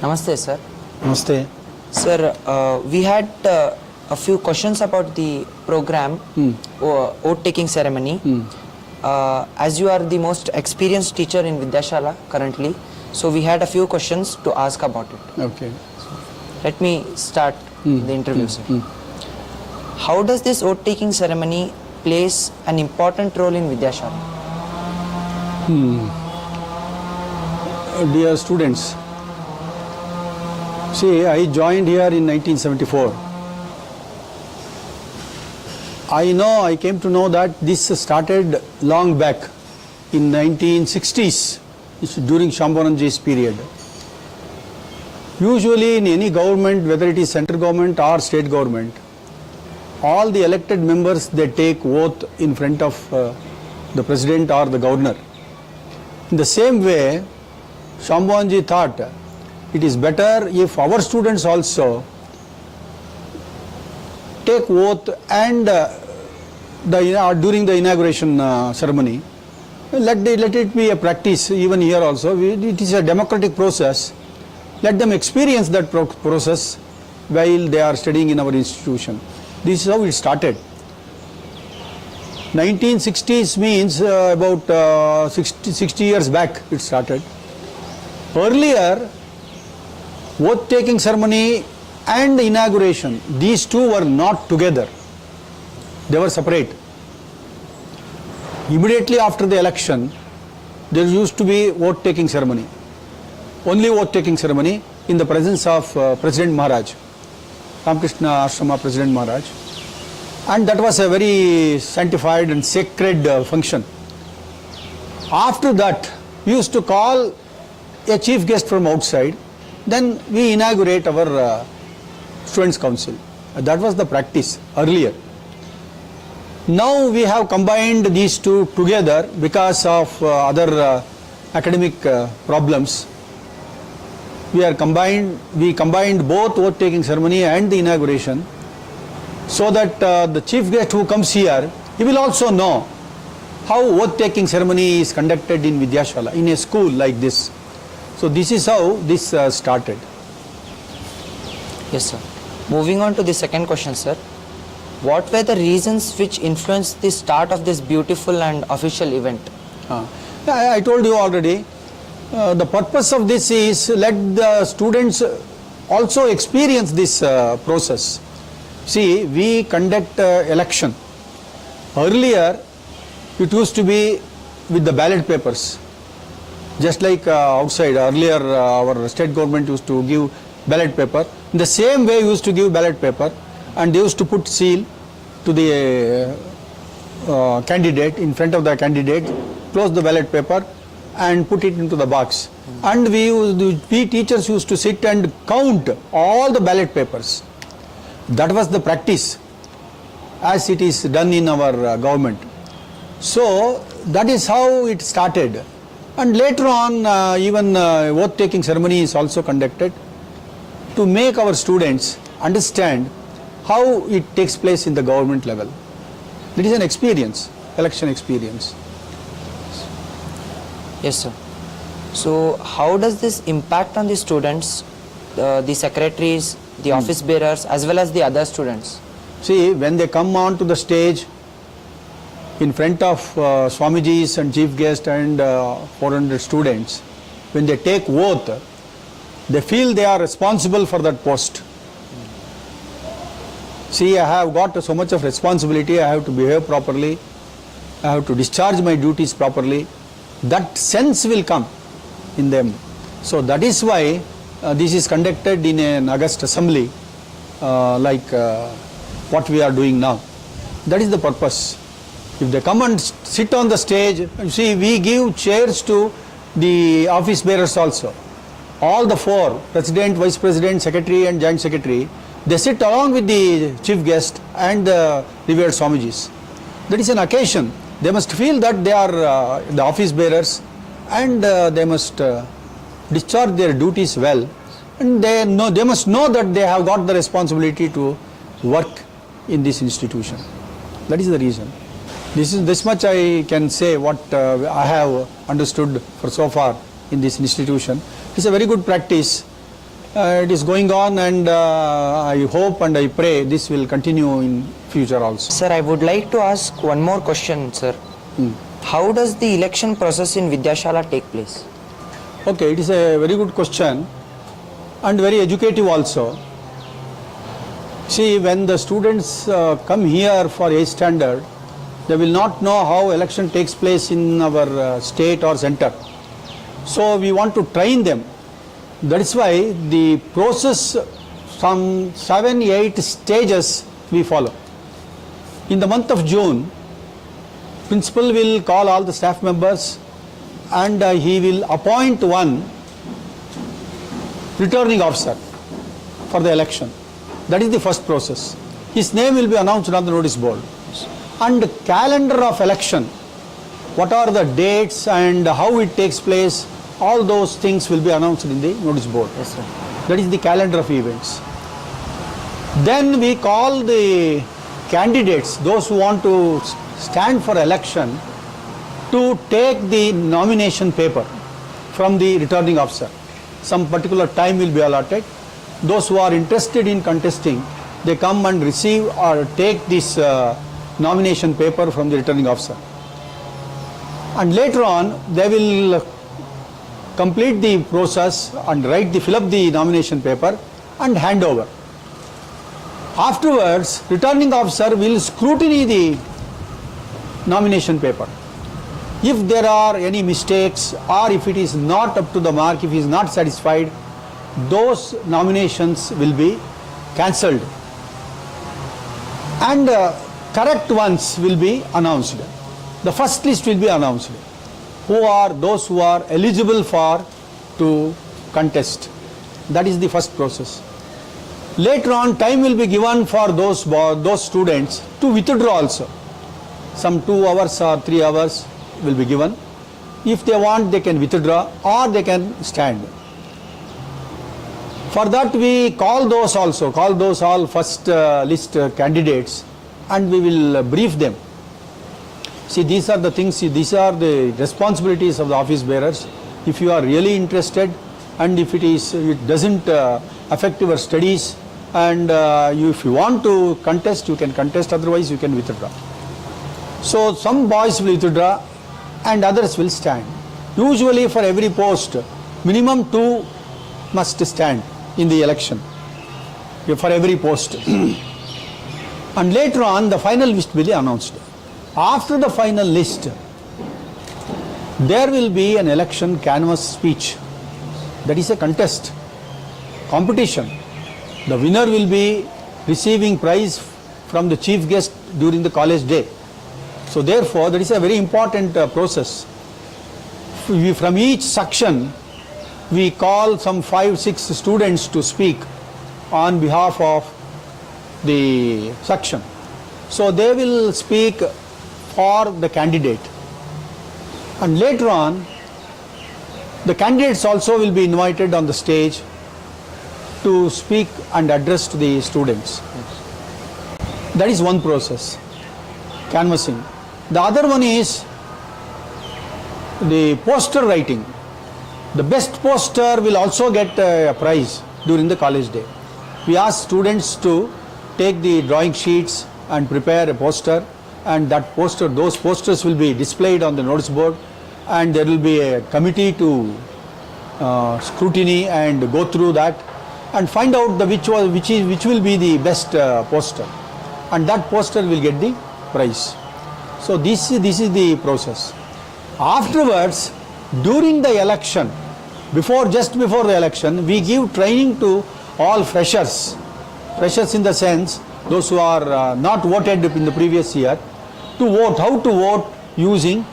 Namaste, sir. Namaste. Sir, we had a few questions about the program, oath-taking ceremony. As you are the most experienced teacher in Vidyashala currently, so we had a few questions to ask about it. Okay. Let me start the interview, sir. How does this oath-taking ceremony plays an important role in Vidyashala? Dear students, see, I joined here in 1974. I came to know that this started long back in 1960s, during Shambhavanji's period. Usually in any government, whether it is central government or state government, all the elected members, they take oath in front of the president or the governor. In the same way, Shambhavanji thought it is better if our students also take oath and during the inauguration ceremony. Let it be a practice even here also. It is a democratic process. Let them experience that process while they are studying in our institution. This is how it started. 1960s means about 60 years back it started. Earlier, oath-taking ceremony and inauguration, these two were not together. They were separate. Immediately after the election, there used to be oath-taking ceremony. Only oath-taking ceremony in the presence of President Maharaj, Ramakrishna Ashrama President Maharaj. And that was a very sanctified and sacred function. After that, we used to call a chief guest from outside. Then we inaugurate our Students Council. That was the practice earlier. Now we have combined these two together because of other academic problems. We combined both oath-taking ceremony and the inauguration, so that the chief guest who comes here, he will also know how oath-taking ceremony is conducted in Vidyashala, in a school like this. So this is how this started. Yes, sir. Moving on to the second question, sir. What were the reasons which influenced the start of this beautiful and official event? I told you already. The purpose of this is let the students also experience this process. See, we conduct election. Earlier, it used to be with the ballot papers. Just like outside, earlier our state government used to give ballot paper. In the same way, used to give ballot paper, and they used to put seal to the candidate, in front of the candidate, close the ballot paper and put it into the box. And we teachers used to sit and count all the ballot papers. That was the practice as it is done in our government. So that is how it started. And later on, even oath-taking ceremony is also conducted to make our students understand how it takes place in the government level. It is an experience, election experience. Yes, sir. So how does this impact on the students, the secretaries, the office bearers, as well as the other students? See, when they come on to the stage in front of Swamijis and chief guest and 400 students, when they take oath, they feel they are responsible for that post. See, I have got so much of responsibility, I have to behave properly, I have to discharge my duties properly. That sense will come in them. So that is why this is conducted in an august assembly like what we are doing now. That is the purpose. If they come and sit on the stage, you see, we give chairs to the office bearers also. All the four, President, Vice President, Secretary and Joint Secretary, they sit along with the chief guest and the revered Swamijis. That is an occasion. They must feel that they are the office bearers, and they must discharge their duties well, and they must know that they have got the responsibility to work in this institution. That is the reason. This much I can say what I have understood for so far in this institution. It's a very good practice. It is going on, and I hope and I pray this will continue in future also. Sir, I would like to ask one more question, sir. How does the election process in Vidyashala take place? Okay, it is a very good question and very educative also. See, when the students come here for A standard, they will not know how election takes place in our state or center. So we want to train them. That is why the process, some 7-8 stages we follow. In the month of June, principal will call all the staff members, and he will appoint one returning officer for the election. That is the first process. His name will be announced on the notice board. And calendar of election, what are the dates and how it takes place, all those things will be announced in the notice board. Yes, sir. That is the calendar of events. Then we call the candidates, those who want to stand for election, to take the nomination paper from the returning officer. Some particular time will be allotted. Those who are interested in contesting, they come and receive or take this nomination paper from the returning officer. And later on, they will complete the process and fill up the nomination paper and hand over. Afterwards, returning officer will scrutiny the nomination paper. If there are any mistakes or if it is not up to the mark, if he is not satisfied, those nominations will be cancelled and correct ones will be announced. The first list will be announced. Who are those who are eligible for to contest? That is the first process. Later on, time will be given for those students to withdraw also. Some 2 hours or 3 hours will be given. If they want, they can withdraw or they can stand. For that we call those all first list candidates, and we will brief them. See, these are the things, these are the responsibilities of the office bearers. If you are really interested and if it doesn't affect your studies, and if you want to contest, you can contest, otherwise you can withdraw. So some boys will withdraw and others will stand. Usually for every post, minimum 2 must stand in the election for every post. And later on, the final list will be announced. After the final list, there will be an election canvass speech. That is a contest, competition. The winner will be receiving prize from the chief guest during the college day. So therefore, that is a very important process. From each section, we call some 5-6 students to speak on behalf of the section. So they will speak for the candidate. And later on, the candidates also will be invited on the stage to speak and address to the students. That is one process, canvassing. The other one is the poster writing. The best poster will also get a prize during the college day. We ask students to take the drawing sheets and prepare a poster, and that poster, those posters will be displayed on the notice board, and there will be a committee to scrutiny and go through that and find out which will be the best poster, and that poster will get the prize. So this is the process. Afterwards, during the election, just before the election, we give training to all freshers. Freshers in the sense, those who are not voted in the previous year, to vote, how to vote using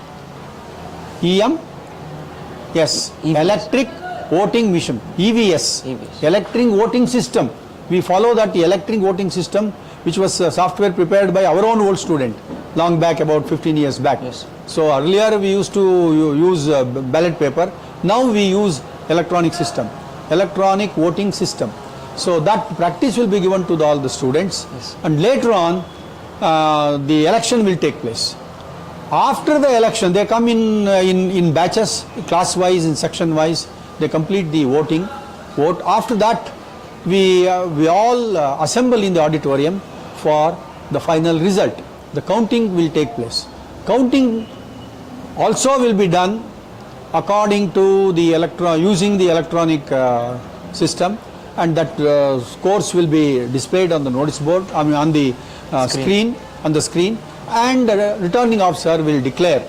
EVS. Electric voting machine, EVS. Electric voting system. We follow that electric voting system, which was software prepared by our own old student long back, about 15 years back. Yes. So earlier we used to use ballot paper. Now we use electronic system, electronic voting system. So that practice will be given to all the students. Yes. And later on, the election will take place. After the election, they come in batches, class wise, in section wise. They complete the vote. After that, we all assemble in the auditorium for the final result. The counting will take place. Counting also will be done according to the using the electronic system, and that scores will be displayed on the notice board, on the screen, and the returning officer will declare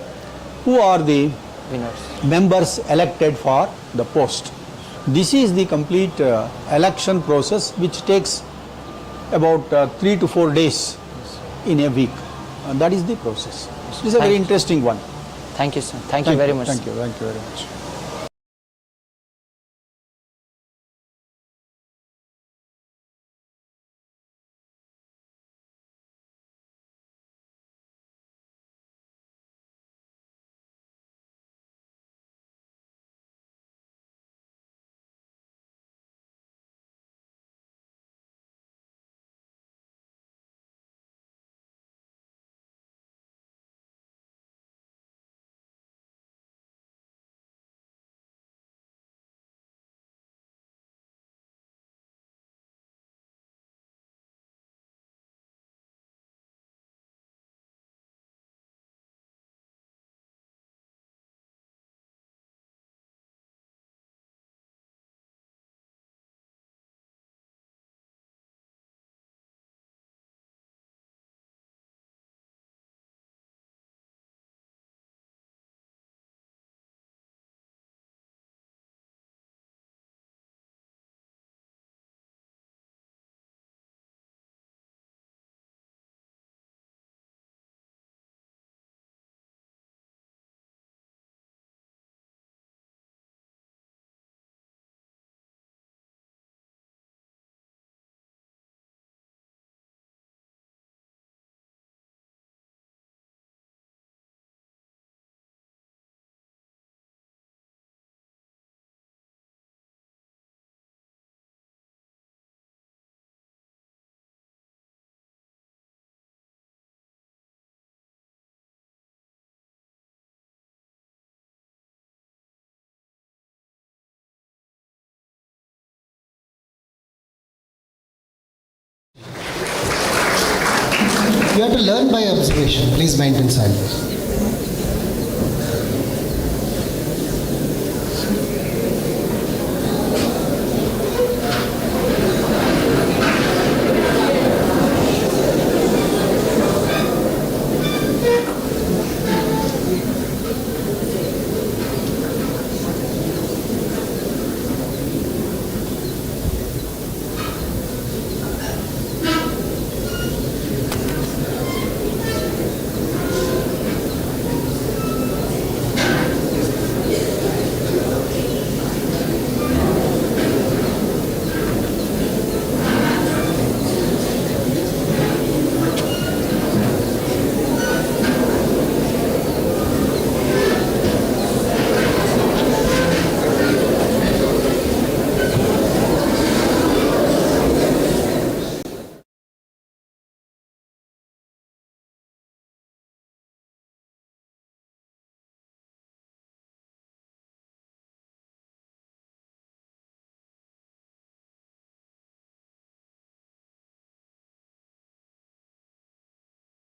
who are the Winners. members elected for the post. This is the complete election process, which takes about 3 to 4 days in a week. And that is the process. This is a very interesting one. Thank you, sir. Thank you very much. Thank you very much. You have to learn by observation. Please maintain silence.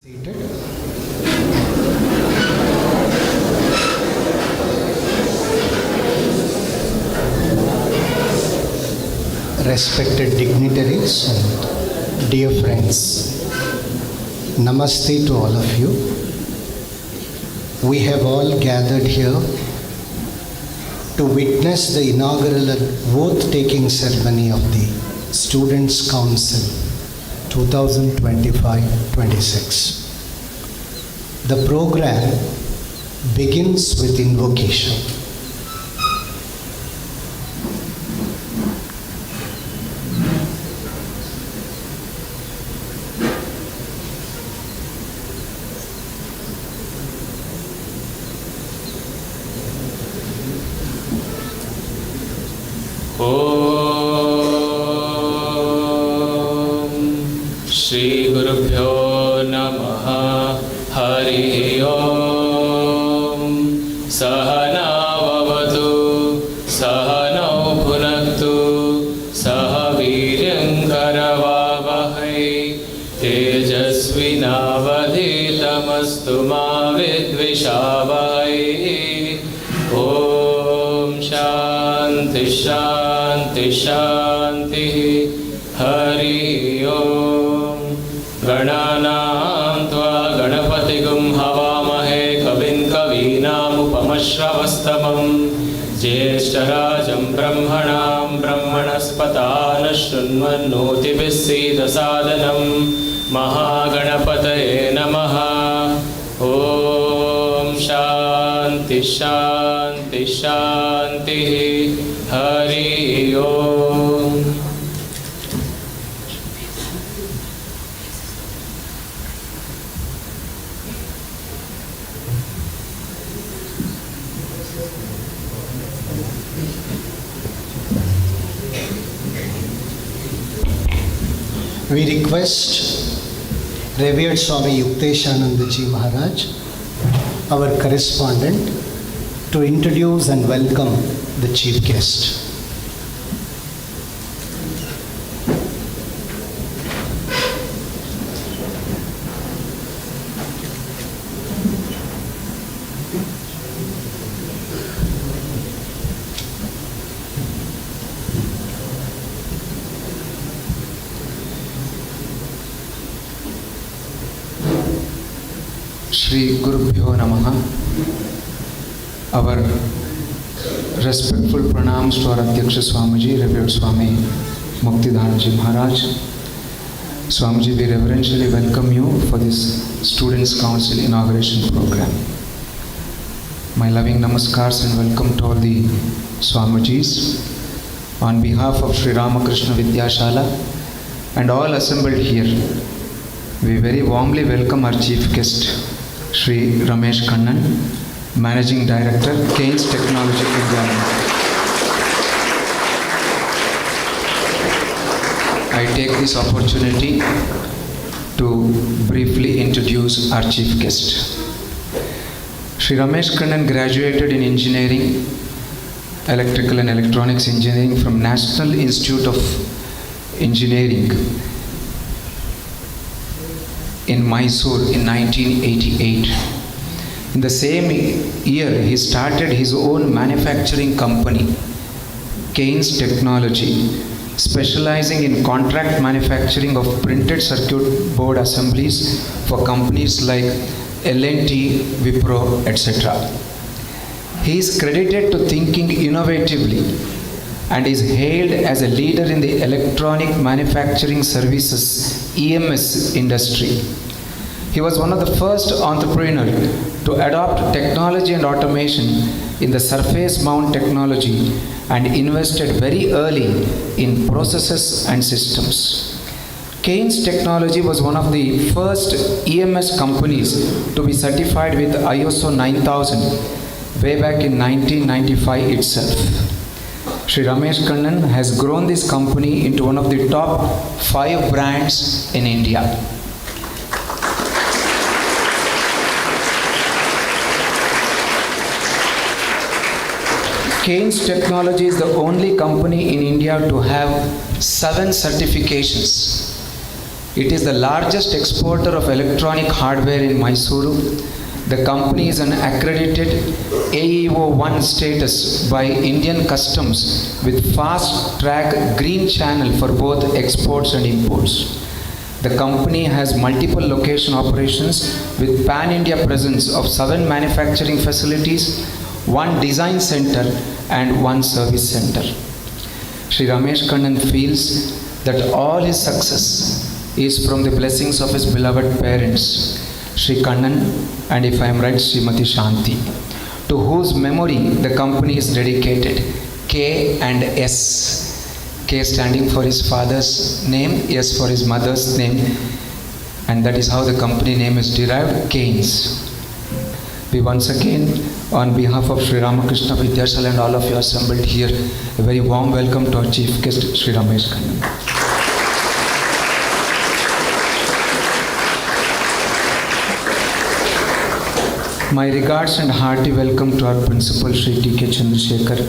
Seated. Respected dignitaries and dear friends, Namaste to all of you. We have all gathered here to witness the inaugural oath-taking ceremony of the Students Council 2025-26. The program begins with invocation. Om Shri Gurubhyo Namah शांति शांति शांति हरि ओम। गणानां त्वा गणपतिगुं हवामहे कविं कवीनामुपमश्रवस्तमं ज्येष्ठराजं ब्रह्मणां ब्रह्मणस्पतान शृण्वन्नोतिभिः सीदसादनं महागणपतये नमः। ओम शांति शांति शांति हरि ओम। We request Revered Swami Yukteshananda Ji Maharaj, our correspondent, to introduce and welcome the chief guest. Shri Gurubhyo Namaha. Our respectful pranams to our Adhyaksha Swamiji, Revered Swami Muktidhanaji Maharaj. Swamiji, we reverentially welcome you for this Students Council Inauguration program. My loving namaskars and welcome to all the Swamijis. On behalf of Sri Ramakrishna Vidyashala and all assembled here, we very warmly welcome our chief guest, Shri Ramesh Kannan, Managing Director, Keynes Technology India. I take this opportunity to briefly introduce our chief guest. Shri Ramesh Kannan graduated in Engineering, Electrical and Electronics Engineering from National Institute of Engineering in Mysuru in 1988. In the same year, he started his own manufacturing company, Keynes Technology, specializing in contract manufacturing of printed circuit board assemblies for companies like L&T, Wipro, etc. He is credited to thinking innovatively and is hailed as a leader in the electronic manufacturing services EMS industry. He was one of the first entrepreneurs to adopt technology and automation in the surface mount technology and invested very early in processes and systems. Keynes Technology was one of the first EMS companies to be certified with ISO 9000 way back in 1995 itself. Shri Ramesh Kannan has grown this company into one of the top 5 brands in India. Keynes Technology is the only company in India to have 7 certifications. It is the largest exporter of electronic hardware in Mysuru. The company is an accredited AEO-1 status by Indian Customs with fast track green channel for both exports and imports. The company has multiple location operations with pan-India presence of 7 manufacturing facilities, 1 design center and 1 service center. Shri Ramesh Kannan feels that all his success is from the blessings of his beloved parents, Shri Kannan and, if I am right, Srimati Shanti, to whose memory the company is dedicated. K and S. K standing for his father's name, S for his mother's name, and that is how the company name is derived, Keynes. We once again, on behalf of Sri Ramakrishna Vidyashala and all of you assembled here, a very warm welcome to our chief guest, Shri Ramesh Kannan. My regards and hearty welcome to our principal, Shri T.K. Chandrasekhar,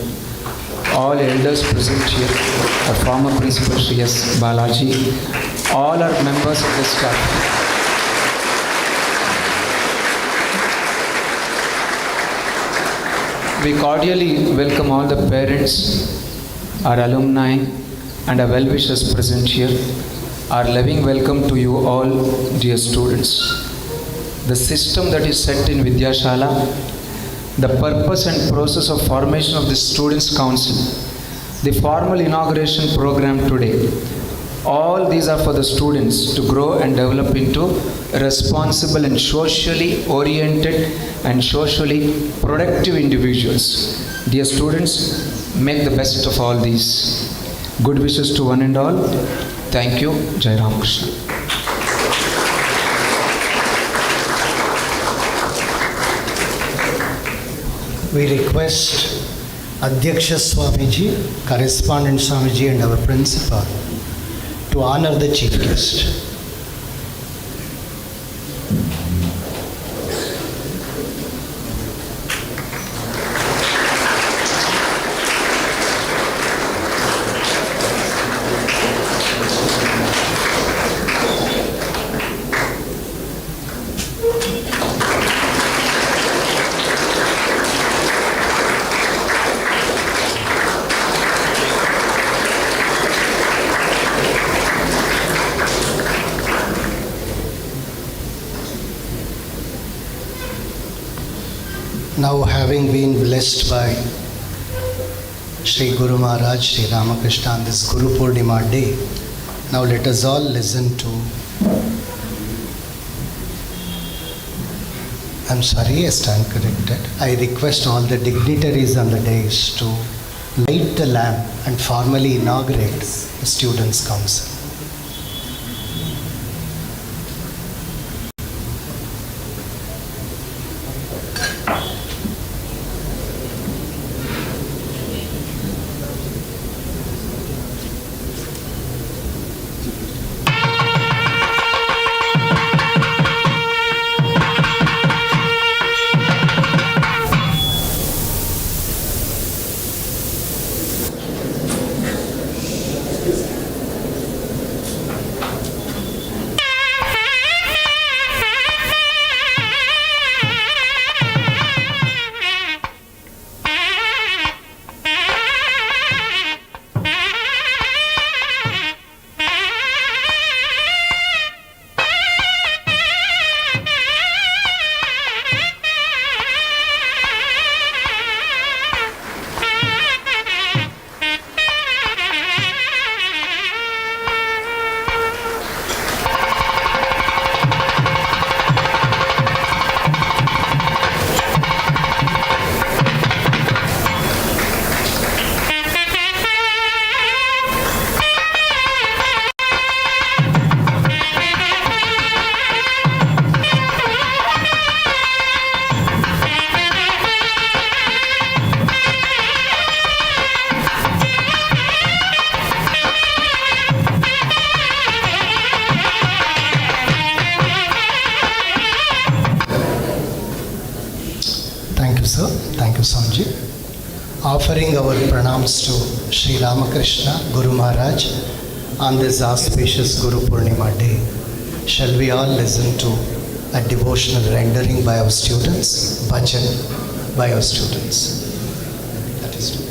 all elders present here, our former principal, Shri S. Balaji, all our members of the staff. We cordially welcome all the parents our alumni, and our well-wishers present here, our loving welcome to you all, dear students. The system that is set in Vidyashala, the purpose and process of formation of the Students Council, the formal inauguration program today, all these are for the students to grow and develop into responsible and socially oriented and socially productive individuals. Dear students, make the best of all these. Good wishes to one and all. Thank you. Jai Ram Krishna. We request Adhyaksha Swamiji, Correspondent Swamiji and our Principal to honor the Chief Guest. Now, having been blessed by Sri Guru Maharaj, Sri Ramakrishna on this Guru Purnima day, now let us all listen to, I'm sorry, I stand corrected. I request all the dignitaries on the dais to light the lamp and formally inaugurate the Students' Council. Offering our pranams to Sri Ramakrishna, Guru Maharaj on this auspicious Guru Purnima day, shall we all listen to a devotional rendering by our students, bhajan by our students. That is it.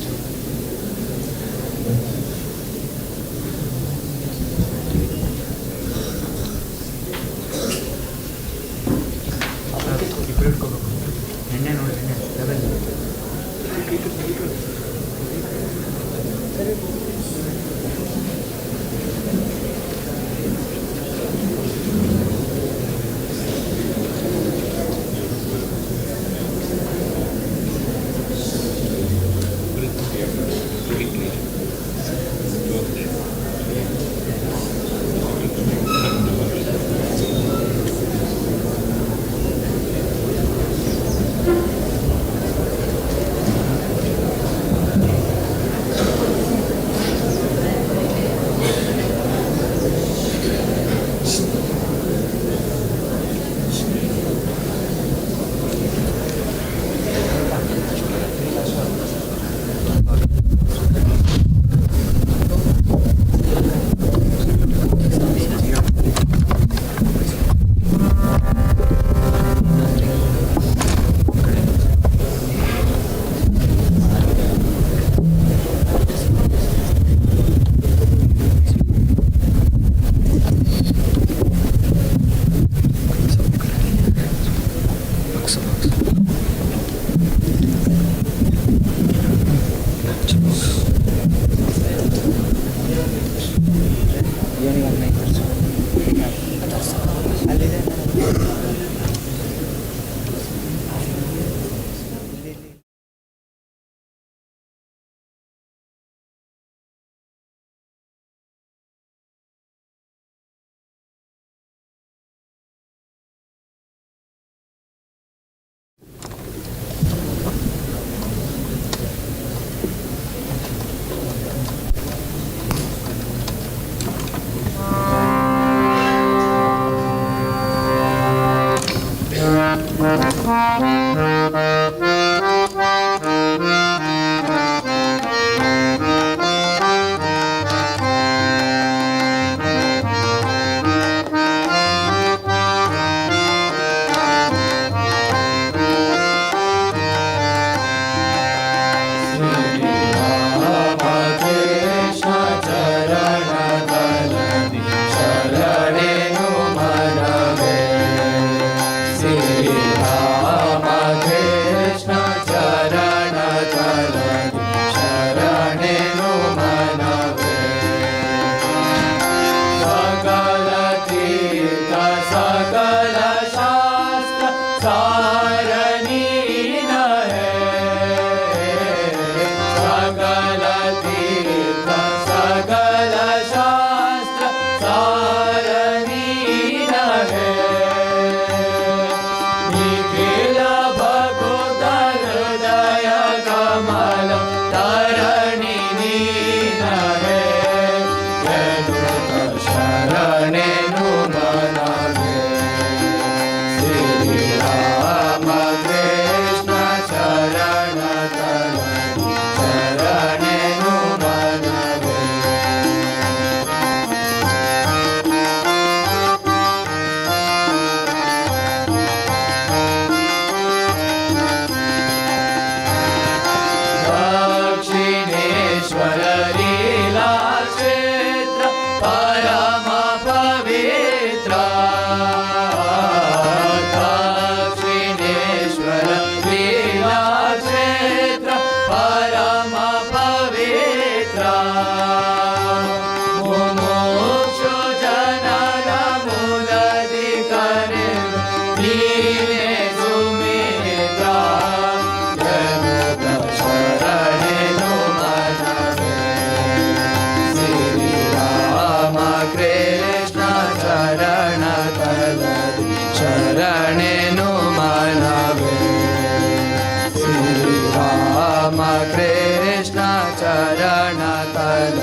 तन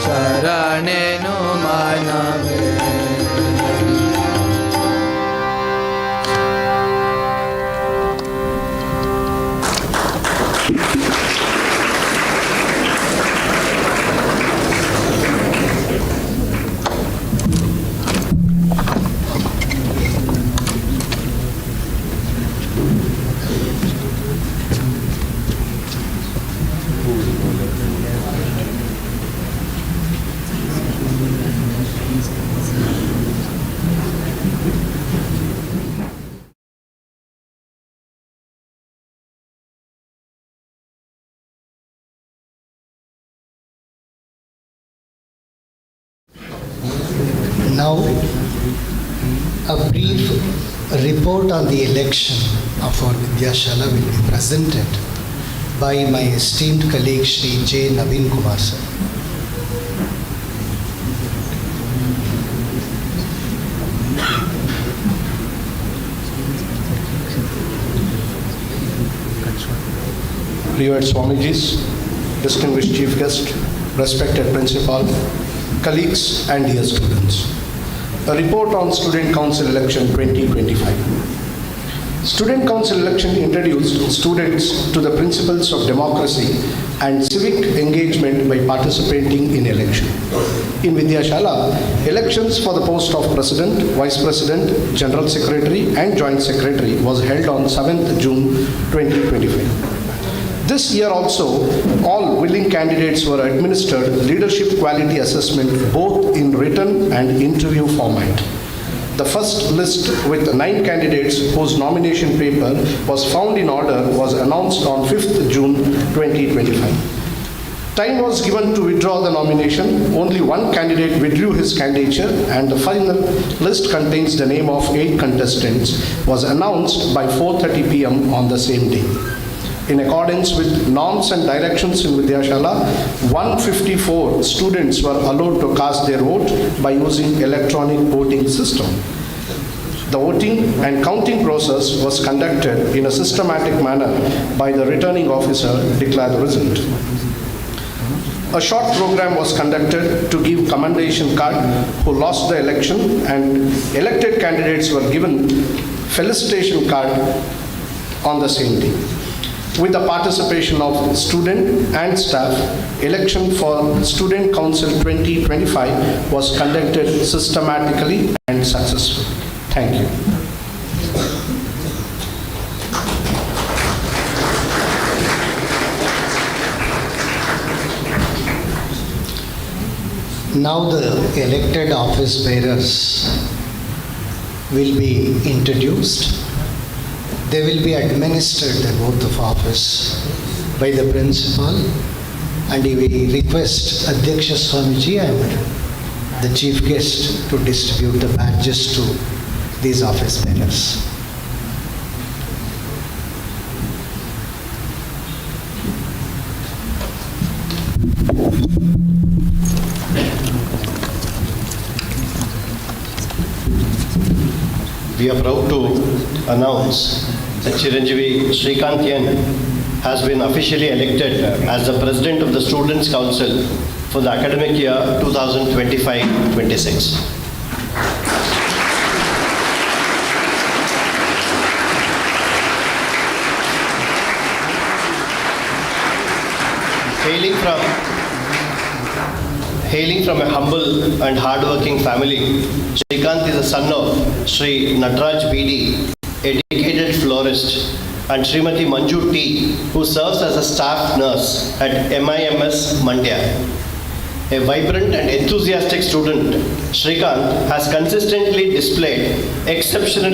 शरणेनु मनवे Now, a brief report on the election of our Vidyashala will be presented by my esteemed colleague Shri J. Naveen Kumar sir. Revered Swamijis, distinguished chief guest, respected principal, colleagues and dear students. A report on Student Council Election 2025. Student Council Election introduced students to the principles of democracy and civic engagement by participating in election. In Vidyashala, elections for the post of President, Vice President, General Secretary and Joint Secretary was held on 7th June 2025. This year also, all willing candidates were administered leadership quality assessment both in written and interview format. The first list with 9 candidates whose nomination paper was found in order was announced on 5th June 2025. Time was given to withdraw the nomination. Only one candidate withdrew his candidature and the final list contains the name of 8 contestants was announced by 4:30 p.m. on the same day. In accordance with norms and directions in Vidyashala, 154 students were allowed to cast their vote by using electronic voting system. The voting and counting process was conducted in a systematic manner by the returning officer declared the result. A short program was conducted to give commendation card who lost the election and elected candidates were given felicitation card on the same day. With the participation of student and staff, election for Student Council 2025 was conducted systematically and successfully. Thank you. Now the elected office bearers will be introduced. They will be administered the oath of office by the principal, and we request Adhyaksha Swamiji and the chief guest to distribute the badges to these office bearers. We are proud to announce that Chiranjeevi Shrikant N has been officially elected as the President of the Students' Council for the academic year 2025-26. Hailing from a humble and hard-working family, Shrikant is the son of Sri Nataraj BD, a dedicated florist, and Srimati Manju T, who serves as a staff nurse at MIMS Mandya. A vibrant and enthusiastic student, Shrikant has consistently displayed exceptional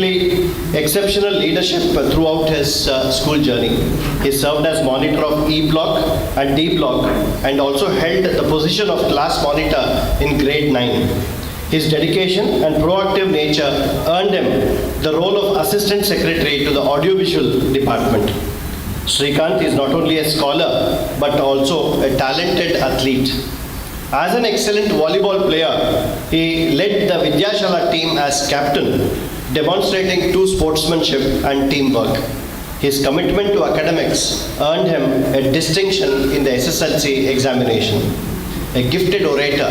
leadership throughout his school journey. He served as monitor of E Block and D Block and also held the position of class monitor in grade 9. His dedication and proactive nature earned him the role of Assistant Secretary to the Audiovisual Department. Shrikant is not only a scholar but also a talented athlete. As an excellent volleyball player, he led the Vidyashala team as captain, demonstrating true sportsmanship and teamwork. His commitment to academics earned him a distinction in the SSLC examination. A gifted orator,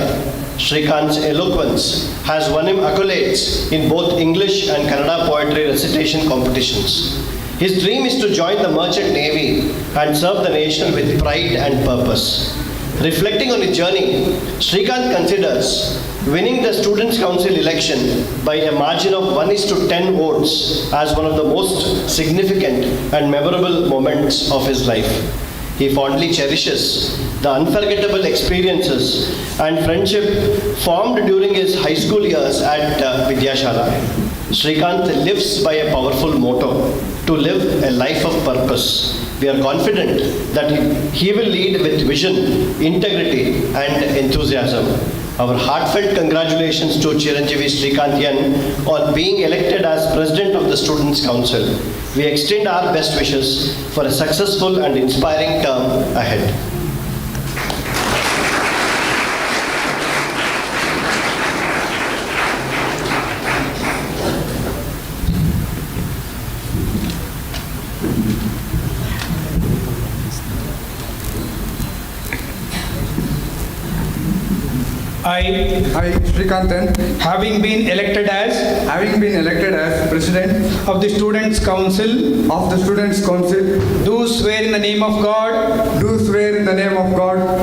Shrikant's eloquence has won him accolades in both English and Kannada poetry recitation competitions. His dream is to join the Merchant Navy and serve the nation with pride and purpose. Reflecting on his journey, Shrikant considers winning the Student Council election by a margin of 1:10 votes as one of the most significant and memorable moments of his life. He fondly cherishes the unforgettable experiences and friendship formed during his high school years at Vidyashala. Shrikant lives by a powerful motto, to live a life of purpose. We are confident that he will lead with vision, integrity and enthusiasm. Our heartfelt congratulations to Chiranjeevi Shrikantyan on being elected as President of the Students' Council. We extend our best wishes for a successful and inspiring term ahead. I, Srikantan, having been elected as President of the Students' Council, do swear in the name of God,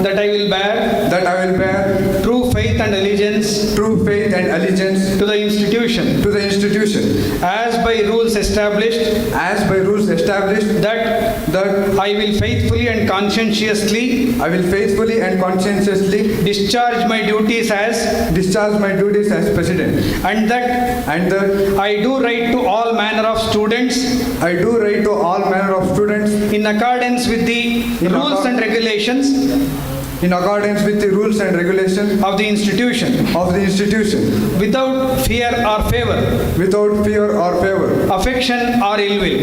that I will bear true faith and allegiance to the institution, as by rules established, that I will faithfully and conscientiously discharge my duties as President, and that I do right to all manner of students in accordance with the rules and regulations of the institution, without fear or favor, affection or ill will.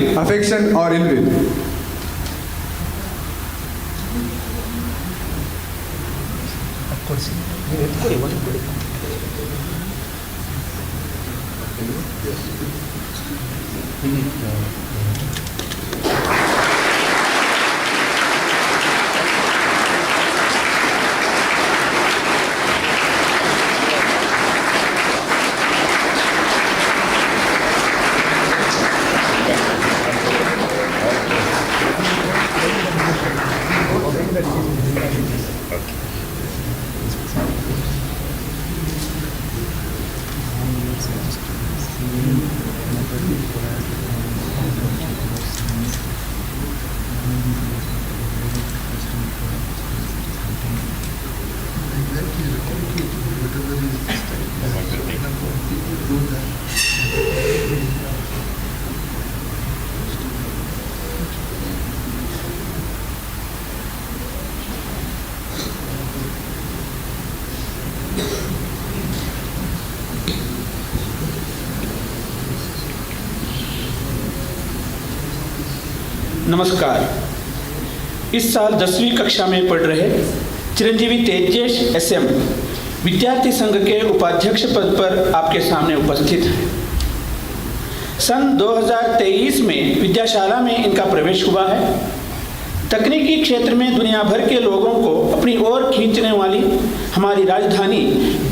नमस्कार। इस साल 10वीं कक्षा में पढ़ रहे Chiranjeevi Tejesh SM विद्यार्थी संघ के उपाध्यक्ष पद पर आपके सामने उपस्थित हैं। सन 2023 में विद्याशाला में इनका प्रवेश हुआ है। तकनीकी क्षेत्र में दुनिया भर के लोगों को अपनी ओर खींचने वाली हमारी राजधानी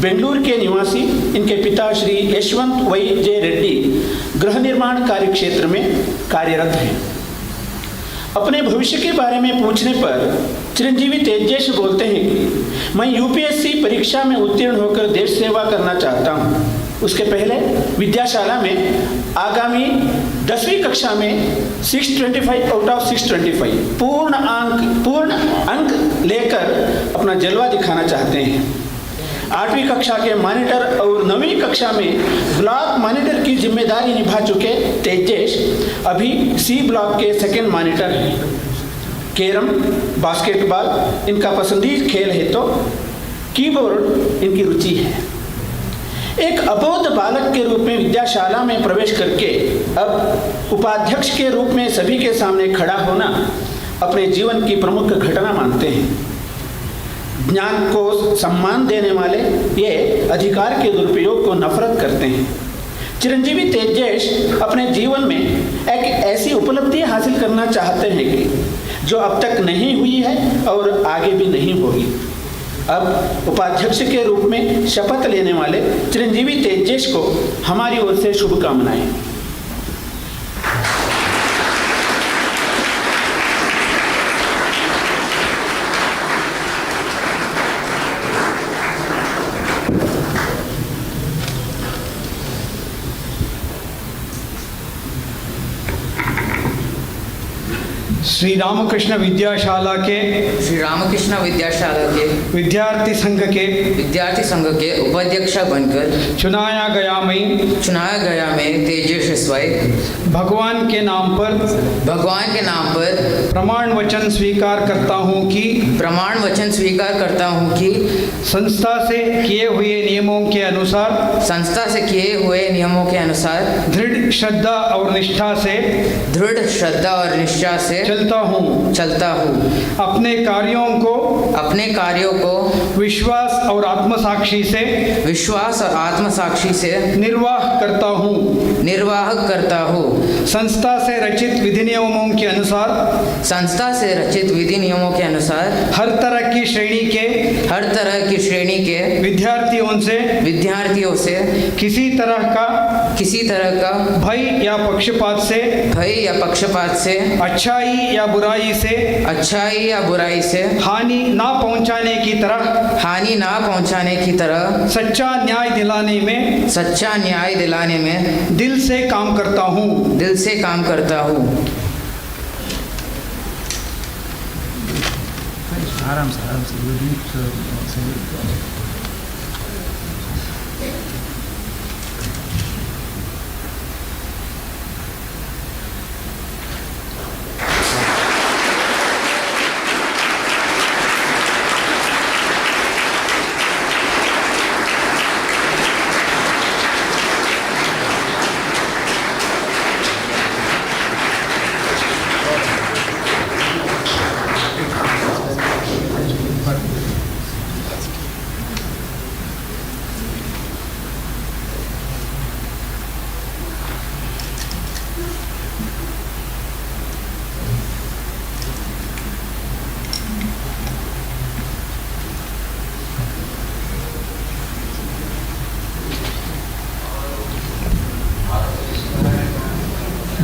बेंगलुरु के निवासी इनके पिता श्री यशवंत YJ रेड्डी गृह निर्माण कार्य क्षेत्र में कार्यरत हैं। अपने भविष्य के बारे में पूछने पर चिरंजीवी तेजेश बोलते हैं कि मैं UPSC परीक्षा में उत्तीर्ण होकर देश सेवा करना चाहता हूँ। उसके पहले विद्याशाला में आगामी 10वीं कक्षा में 625 आउट ऑफ 625 पूर्ण अंक लेकर अपना जलवा दिखाना चाहते हैं। 8वीं कक्षा के मॉनिटर और 9वीं कक्षा में ब्लॉक मॉनिटर की जिम्मेदारी निभा चुके तेजेश अभी C ब्लॉक के सेकंड मॉनिटर हैं। कैरम, बास्केटबॉल इनका पसंदीदा खेल है तो कीबोर्ड इनकी रुचि है। एक अबोध बालक के रूप में विद्याशाला में प्रवेश करके अब उपाध्यक्ष के रूप में सभी के सामने खड़ा होना अपने जीवन की प्रमुख घटना मानते हैं। ज्ञान को सम्मान देने वाले ये अधिकार के दुरुपयोग को नफरत करते हैं। चिरंजीवी तेजेश अपने जीवन में एक ऐसी उपलब्धि हासिल करना चाहते हैं कि जो अब तक नहीं हुई है और आगे भी नहीं होगी। अब उपाध्यक्ष के रूप में शपथ लेने वाले चिरंजीवी तेजेश को हमारी ओर से शुभकामनाएं। श्री रामकृष्ण विद्याशाला के विद्यार्थी संघ के उपाध्यक्ष बनकर चुनाया गया मैं तेजस स्वाई भगवान के नाम पर प्रमाण वचन स्वीकार करता हूँ कि संस्था से किए हुए नियमों के अनुसार दृढ़ श्रद्धा और निष्ठा से चलता हूँ अपने कार्यों को विश्वास और आत्मसाक्षी से निर्वाह करता हूँ संस्था से रचित विधि नियमों के अनुसार हर तरह की श्रेणी के विद्यार्थियों से किसी तरह का भय या पक्षपात से अच्छाई या बुराई से हानि ना पहुंचाने की तरह सच्चा न्याय दिलाने में दिल से काम करता हूँ। आराम से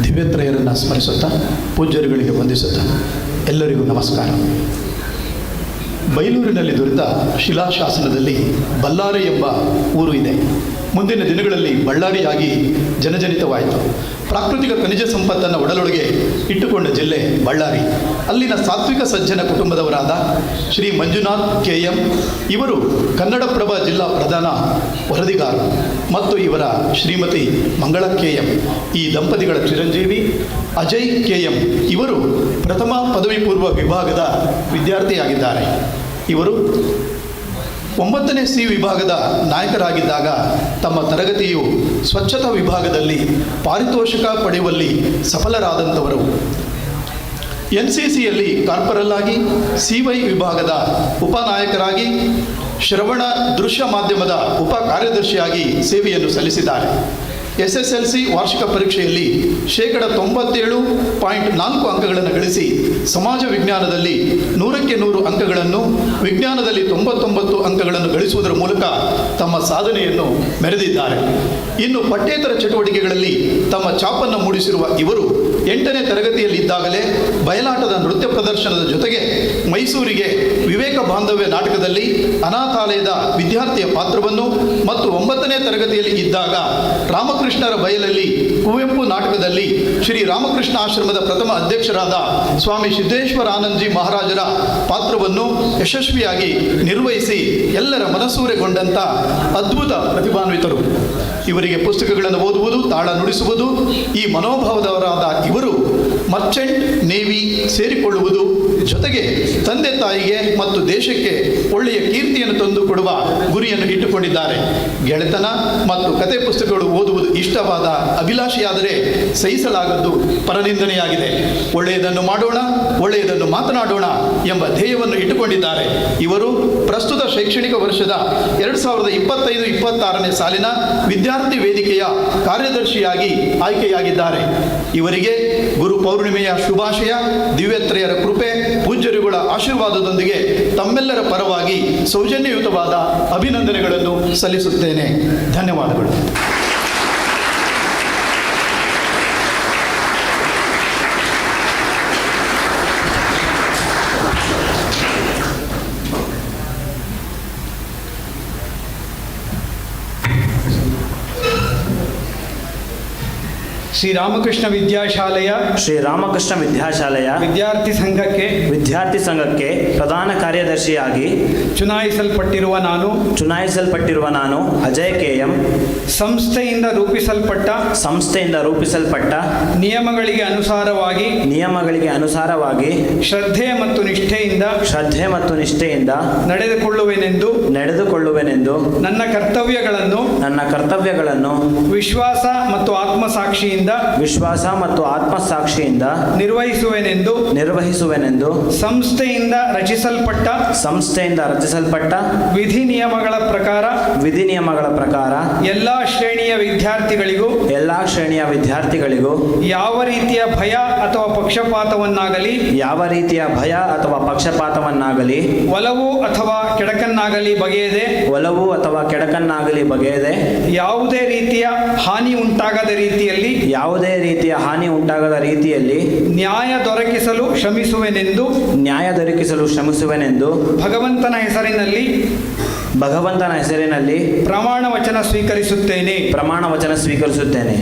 ದಿವ್ಯತ್ರಯರನ್ನು ಸ್ಮರಿಸುತ್ತಾ ಪೂಜ್ಯರುಗಳಿಗೆ ವಂದಿಸುತ್ತಾ ಎಲ್ಲರಿಗೂ ನಮಸ್ಕಾರ. ಬೈಲೂರಿನಲ್ಲಿ ದೊರೆತ ಶಿಲಾಶಾಸನದಲ್ಲಿ ಬಳ್ಳಾರಿ ಎಂಬ ಊರು ಇದೆ. ಮುಂದಿನ ದಿನಗಳಲ್ಲಿ ಬಳ್ಳಾರಿಯಾಗಿ ಜನಜನಿತವಾಯಿತು. ಪ್ರಾಕೃತಿಕ ಖನಿಜ ಸಂಪತ್ತನ್ನು ಒಡಲೊಳಗೆ ಇಟ್ಟುಕೊಂಡ ಜಿಲ್ಲೆ ಬಳ್ಳಾರಿ. ಅಲ್ಲಿನ ಸಾತ್ವಿಕ ಸಜ್ಜನ ಕುಟುಂಬದವರಾದ ಶ್ರೀ ಮಂಜುನಾಥ್ KM ಇವರು ಕನ್ನಡಪ್ರಭ ಜಿಲ್ಲಾ ಪ್ರಧಾನ ವರದಿಗಾರರು ಮತ್ತು ಇವರ ಶ್ರೀಮತಿ ಮಂಗಳ KM ಈ ದಂಪತಿಗಳ ಚಿರಂಜೀವಿ ಅಜಯ್ KM ಇವರು ಪ್ರಥಮ ಪದವಿ ಪೂರ್ವ ವಿಭಾಗದ ವಿದ್ಯಾರ್ಥಿಯಾಗಿದ್ದಾರೆ. ಇವರು 9ನೇ C ವಿಭಾಗದ ನಾಯಕರಾಗಿದ್ದಾಗ ತಮ್ಮ ತರಗತಿಯು ಸ್ವಚ್ಛತಾ ವಿಭಾಗದಲ್ಲಿ ಪಾರಿತೋಷಕ ಪಡೆಯುವಲ್ಲಿ ಸಫಲರಾದಂಥವರು. NCCಯಲ್ಲಿ ಕಾರ್ಪೊರಲ್ ಆಗಿ CY ವಿಭಾಗದ ಉಪನಾಯಕರಾಗಿ ಶ್ರವಣ ದೃಶ್ಯ ಮಾಧ್ಯಮದ ಉಪ ಕಾರ್ಯದರ್ಶಿಯಾಗಿ ಸೇವೆಯನ್ನು ಸಲ್ಲಿಸಿದ್ದಾರೆ. SSLC ವಾರ್ಷಿಕ ಪರೀಕ್ಷೆಯಲ್ಲಿ 97.4 ಅಂಕಗಳನ್ನು ಗಳಿಸಿ ಸಮಾಜ ವಿಜ್ಞಾನದಲ್ಲಿ 100ಕ್ಕೆ 100 ಅಂಕಗಳನ್ನು, ವಿಜ್ಞಾನದಲ್ಲಿ 99 ಅಂಕಗಳನ್ನು ಗಳಿಸುವುದರ ಮೂಲಕ ತಮ್ಮ ಸಾಧನೆಯನ್ನು ಮೆರೆದಿದ್ದಾರೆ. ಇನ್ನು ಪಠ್ಯೇತರ ಚಟುವಟಿಕೆಗಳಲ್ಲಿ ತಮ್ಮ ಛಾಪನ್ನು ಮೂಡಿಸಿರುವ ಇವರು 8ನೇ ತರಗತಿಯಲ್ಲಿದ್ದಾಗಲೇ ಬಯಲಾಟದ ನೃತ್ಯ ಪ್ರದರ್ಶನದ ಜೊತೆಗೆ ಮೈಸೂರಿಗೆ ವಿವೇಕ ಬಾಂಧವ್ಯ ನಾಟಕದಲ್ಲಿ ಅನಾಥಾಲಯದ ವಿದ್ಯಾರ್ಥಿಯ ಪಾತ್ರವನ್ನು ಮತ್ತು 9ನೇ ತರಗತಿಯಲ್ಲಿ ಇದ್ದಾಗ ರಾಮಕೃಷ್ಣರ ಬಯಲಲ್ಲಿ ಕುವೆಂಪು ನಾಟಕದಲ್ಲಿ ಶ್ರೀ ರಾಮಕೃಷ್ಣ ಆಶ್ರಮದ ಪ್ರಥಮ ಅಧ್ಯಕ್ಷರಾದ ಸ್ವಾಮಿ ಸಿದ್ದೇಶ್ವರಾನಂದಜಿ ಮಹಾರಾಜರ ಪಾತ್ರವನ್ನು ಯಶಸ್ವಿಯಾಗಿ ನಿರ್ವಹಿಸಿ ಎಲ್ಲರ ಮನಸೂರೆಗೊಂಡಂಥ ಅದ್ಭುತ ಪ್ರತಿಭಾನ್ವಿತರು. ಇವರಿಗೆ ಪುಸ್ತಕಗಳನ್ನು ಓದುವುದು, ತಾಳ ನುಡಿಸುವುದು ಈ ಮನೋಭಾವದವರಾದ ಇವರು ಮರ್ಚೆಂಟ್ ನೇವಿ ಸೇರಿಕೊಳ್ಳುವುದು ಜೊತೆಗೆ ತಂದೆ ತಾಯಿಗೆ ಮತ್ತು ದೇಶಕ್ಕೆ ಒಳ್ಳೆಯ ಕೀರ್ತಿಯನ್ನು ತಂದು ಕೊಡುವ ಗುರಿಯನ್ನು ಇಟ್ಟುಕೊಂಡಿದ್ದಾರೆ. ಗೆಳೆತನ ಮತ್ತು ಕತೆ ಪುಸ್ತಕಗಳು ಓದುವುದು ಇಷ್ಟವಾದ ಅಭಿಲಾಷೆಯಾದರೆ ಸಹಿಸಲಾಗದ್ದು ಪರನಿಂದನೆಯಾಗಿದೆ. ಒಳ್ಳೆಯದನ್ನು ಮಾಡೋಣ, ಒಳ್ಳೆಯದನ್ನು ಮಾತನಾಡೋಣ ಎಂಬ ಧ್ಯೇಯವನ್ನು ಇಟ್ಟುಕೊಂಡಿದ್ದಾರೆ. ಇವರು ಪ್ರಸ್ತುತ ಶೈಕ್ಷಣಿಕ ವರ್ಷದ 2025-26ನೇ ಸಾಲಿನ ವಿದ್ಯಾರ್ಥಿ ವೇದಿಕೆಯ ಕಾರ್ಯದರ್ಶಿಯಾಗಿ ಆಯ್ಕೆಯಾಗಿದ್ದಾರೆ. ಇವರಿಗೆ ಗುರು ಪೌರ್ಣಿಮೆಯ ಶುಭಾಶಯ, ದಿವ್ಯತ್ರೆಯರ ಕೃಪೆ, ಪೂಜ್ಯರುಗಳ ಆಶೀರ್ವಾದದೊಂದಿಗೆ ತಮ್ಮೆಲ್ಲರ ಪರವಾಗಿ ಸೌಜನ್ಯಯುತವಾದ ಅಭಿನಂದನೆಗಳನ್ನು ಸಲ್ಲಿಸುತ್ತೇನೆ. ಧನ್ಯವಾದಗಳು. ಶ್ರೀರಾಮಕೃಷ್ಣ ವಿದ್ಯಾಶಾಲೆಯ ವಿದ್ಯಾರ್ಥಿ ಸಂಘಕ್ಕೆ ಪ್ರಧಾನ ಕಾರ್ಯದರ್ಶಿಯಾಗಿ ಚುನಾಯಿಸಲ್ಪಟ್ಟಿರುವ ನಾನು ಅಜಯ್ ಕೆಎಂ ಸಂಸ್ಥೆಯಿಂದ ರೂಪಿಸಲ್ಪಟ್ಟ ನಿಯಮಗಳಿಗೆ ಅನುಸಾರವಾಗಿ ಶ್ರದ್ಧೆ ಮತ್ತು ನಿಷ್ಠೆಯಿಂದ ನಡೆದುಕೊಳ್ಳುವೆನೆಂದು ನನ್ನ ಕರ್ತವ್ಯಗಳನ್ನು ವಿಶ್ವಾಸ ಮತ್ತು ಆತ್ಮಸಾಕ್ಷಿಯಿಂದ ನಿರ್ವಹಿಸುವೆನೆಂದು ಸಂಸ್ಥೆಯಿಂದ ರಚಿಸಲ್ಪಟ್ಟ ವಿಧಿ ನಿಯಮಗಳ ಪ್ರಕಾರ ಎಲ್ಲಾ ಶ್ರೇಣಿಯ ವಿದ್ಯಾರ್ಥಿಗಳಿಗೂ ಯಾವ ರೀತಿಯ ಭಯ ಅಥವಾ ಪಕ್ಷಪಾತವನ್ನಾಗಲಿ ಒಲವು ಅಥವಾ ಕೆಡಕನ್ನಾಗಲಿ ಬಗೆಯದೆ ಯಾವುದೇ ರೀತಿಯ ಹಾನಿ ಉಂಟಾಗದ ರೀತಿಯಲ್ಲಿ ನ್ಯಾಯ ದೊರಕಿಸಲು ಶ್ರಮಿಸುವೆನೆಂದು ಭಗವಂತನ ಹೆಸರಿನಲ್ಲಿ ಪ್ರಮಾಣ ವಚನ ಸ್ವೀಕರಿಸುತ್ತೇನೆ.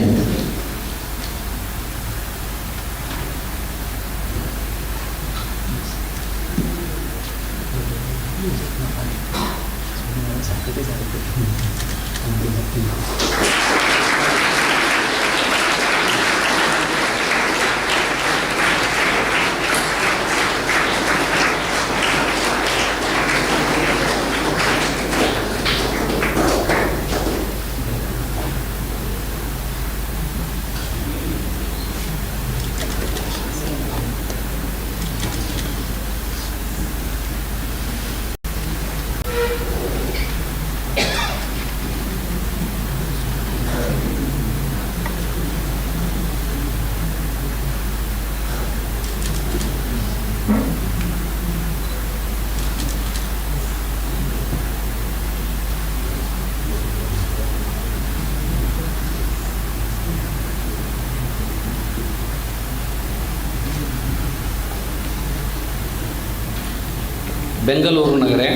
बेङ्गलूरुनगरे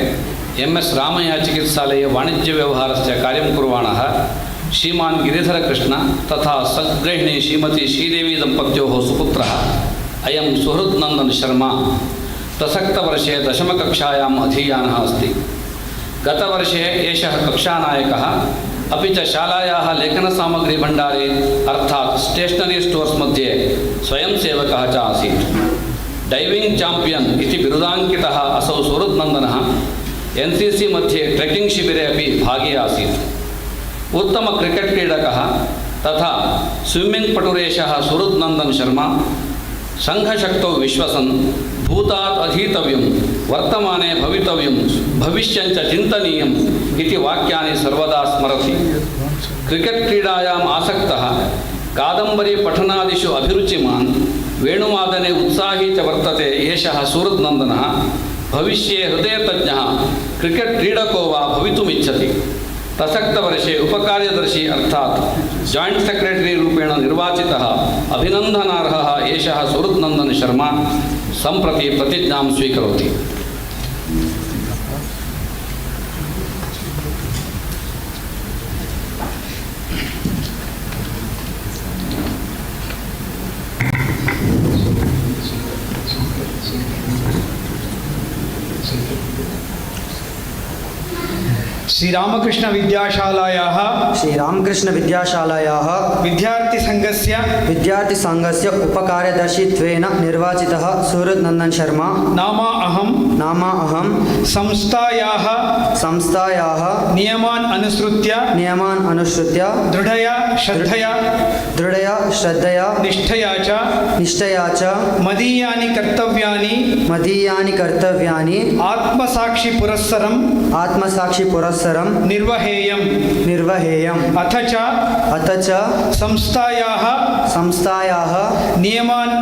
MS रामय्य चिकित्सालये वाणिज्यव्यवहारस्य कार्यं कुर्वाणः श्रीमान् गिरिधरकृष्ण तथा सद्गृहिणी श्रीमती श्रीदेवी दम्पत्योः सुपुत्रः अयं सुहृद्नन्दन शर्मा प्रसक्तवर्षे 10मकक्षायाम् अधीयानः अस्ति। गतवर्षे एषः कक्षानायकः अपि च शालायाः लेखनसामग्रीभण्डारे अर्थात् स्टेशनरी स्टोर्स् मध्ये स्वयंसेवकः च आसीत्। डैविंग चैंपियन इति बिरुदाङ्कितः असौ सुहृद्नन्दनः NCC मध्ये ट्रेकिंग शिबिरे अपि भागी आसीत्। उत्तम क्रिकेट क्रीडकः तथा स्विमिंग पटुरेशः सुहृद्नन्दन शर्मा संघशक्तौ विश्वसन् भूतात् अधीतव्यं वर्तमाने भवितव्यं भविष्यञ्च चिन्तनीयम् इति वाक्यानि सर्वदा स्मरति। क्रिकेट क्रीडायाम् आसक्तः कादम्बरी पठनादिषु अभिरुचिमान् वेणुवादने उत्साही च वर्तते एषः सुहृद्नन्दनः भविष्ये हृदयतज्ञः क्रिकेट क्रीडको वा भवितुमिच्छति। प्रसक्तवर्षे उपकार्यदर्शी अर्थात् जॉइंट सेक्रेटरी रूपेण निर्वाचितः अभिनन्दनार्हः एषः सुहृद्नन्दन शर्मा सम्प्रति प्रतिज्ञां स्वीकरोति। श्रीरामकृष्ण विद्याशालायाः श्रीरामकृष्ण विद्याशालायाः विद्यार्थिसङ्घस्य विद्यार्थिसङ्घस्य उपकार्यदर्शित्वेन निर्वाचितः सूरज्नन्दन शर्मा नाम अहं संस्थायाः नियमान् अनुसृत्य दृढया श्रद्धया निष्ठया च मदीयानि कर्तव्यानि आत्मसाक्षि पुरस्सरं निर्वहेयम् अथ च संस्थायाः नियमान्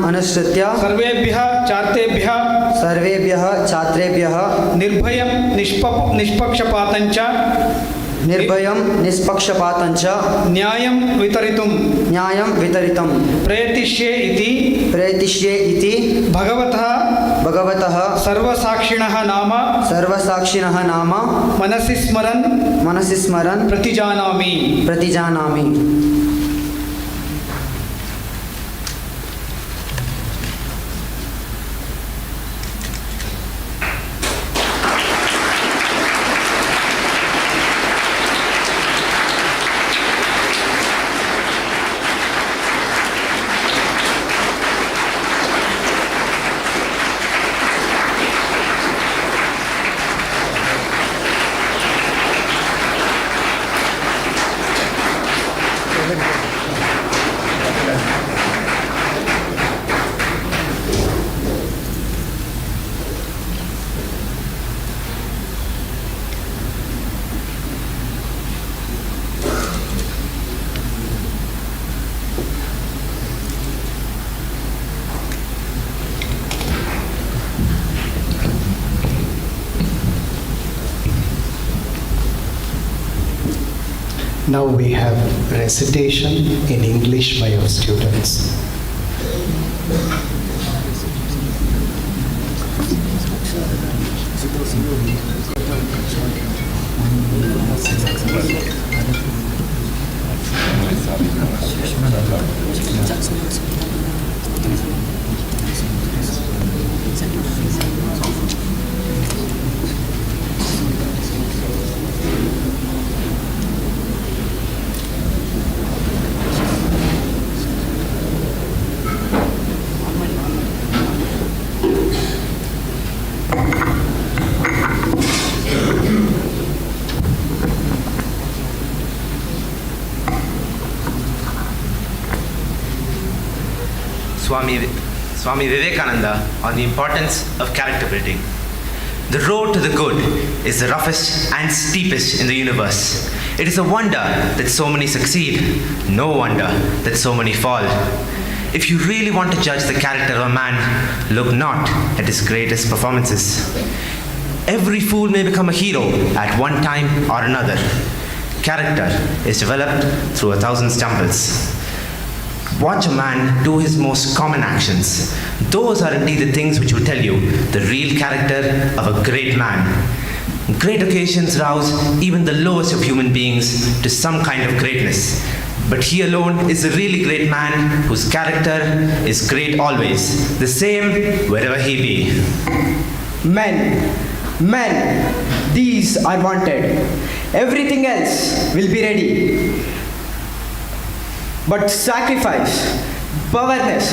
अनुसृत्य सर्वेभ्यः छात्रेभ्यः निर्भयं निष्पक्षपातं च न्यायं वितरितुं प्रयतिष्ये इति भगवतः सर्वसाक्षिणः नाम मनसि स्मरन् प्रतिजानामि Now we have recitation in English by our students. Swami Vivekananda on the importance of character building. The road to the good is the roughest and steepest in the universe. It is a wonder that so many succeed, no wonder that so many fall. If you really want to judge the character of a man, look not at his greatest performances. Every fool may become a hero at one time or another. Character is developed through 1,000 stumbles. Watch a man do his most common actions. Those are indeed the things which will tell you the real character of a great man. Great occasions rouse even the lowest of human beings to some kind of greatness. But he alone is a really great man whose character is great always, the same wherever he be. Men, these are wanted. Everything else will be ready. But sacrifice, powerness,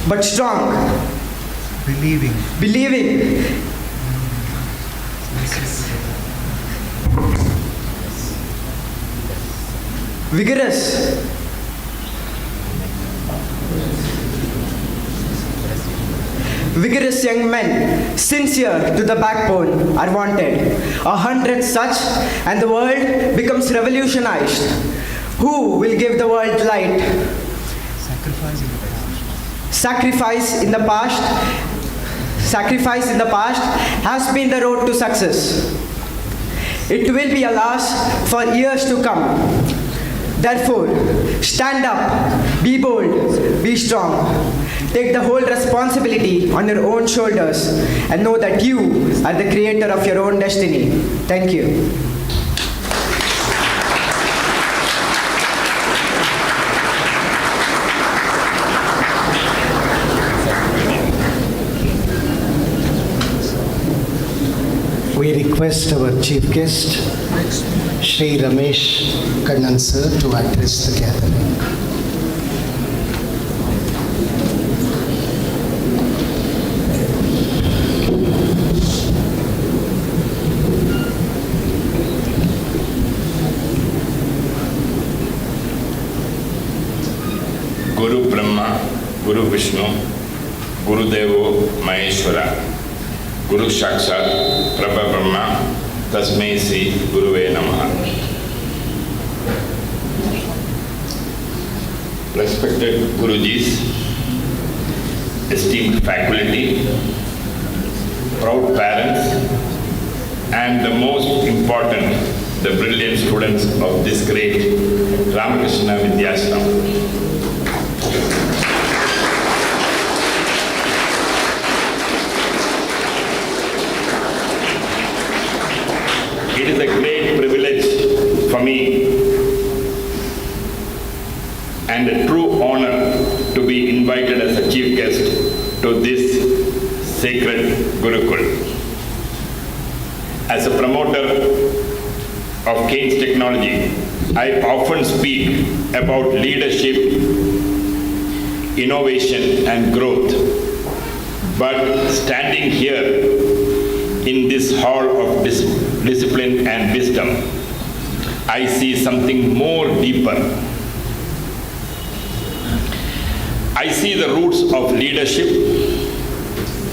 but strong, believing, vigorous, young men, sincere to the backbone, are wanted. 100 such, and the world becomes revolutionized. Who will give the world light? Sacrifice in the past has been the road to success. It will be alas for years to come. Therefore, stand up, be bold, be strong. Take the whole responsibility on your own shoulders and know that you are the creator of your own destiny. Thank you. request our chief guest, Shri Ramesh Kannan sir, to address the gathering. Guru Brahma, Guru Vishnu, Guru Devo Maheshwara, Guru Shakshat, Prabha Brahma, Tasmai Sri Guruve Namaha. Respected Gurujis, esteemed faculty, proud parents, and the most important, the brilliant students of this great Ramakrishna Vidyashala. It is a great privilege for me and a true honor to be invited as a chief guest to this sacred Gurukul. As a promoter of Keynes technology, I often speak about leadership, innovation and growth. But standing here in this hall of discipline and wisdom, I see something more deeper. I see the roots of leadership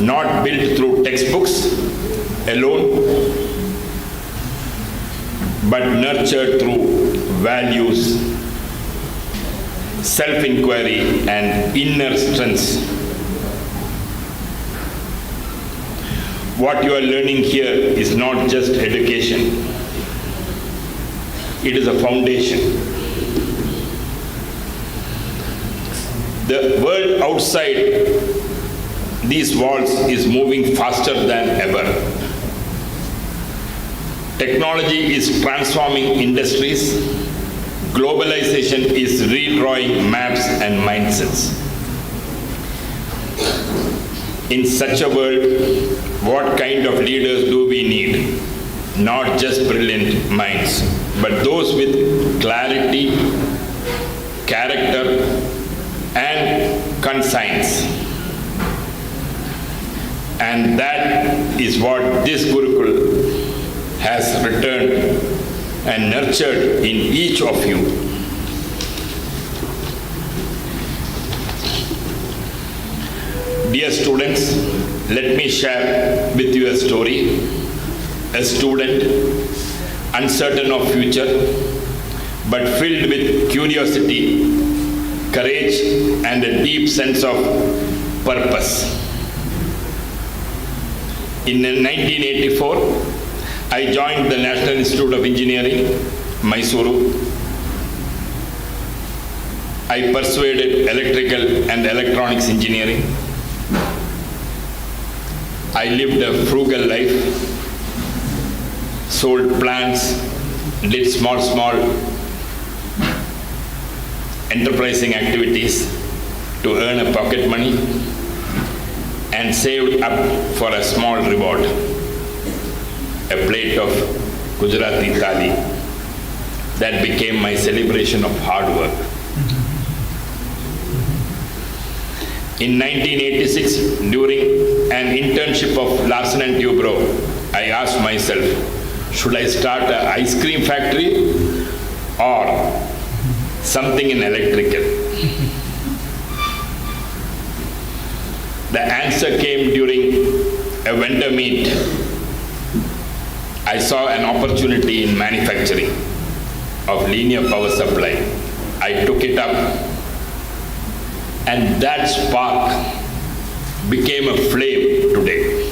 not built through textbooks alone, but nurtured through values, self-inquiry and inner strengths. What you are learning here is not just education. It is a foundation. The world outside these walls is moving faster than ever. Technology is transforming industries. Globalization is redrawing maps and mindsets. In such a world, what kind of leaders do we need? Not just brilliant minds, but those with clarity, character, and conscience. And that is what this Gurukul has returned and nurtured in each of you. Dear students, let me share with you a story. A student, uncertain of future, but filled with curiosity, courage, and a deep sense of purpose. In 1984, I joined the National Institute of Engineering, Mysuru. I pursued electrical and electronics engineering. I lived a frugal life, sold plants, did small enterprising activities to earn a pocket money, and saved up for a small reward, a plate of Gujarati thali that became my celebration of hard work. In 1986, during an internship of Larsen & Toubro, I asked myself, should I start an ice cream factory or something in electrical? The answer came during a vendor meet. I saw an opportunity in manufacturing of linear power supply. I took it up, and that spark became a flame today.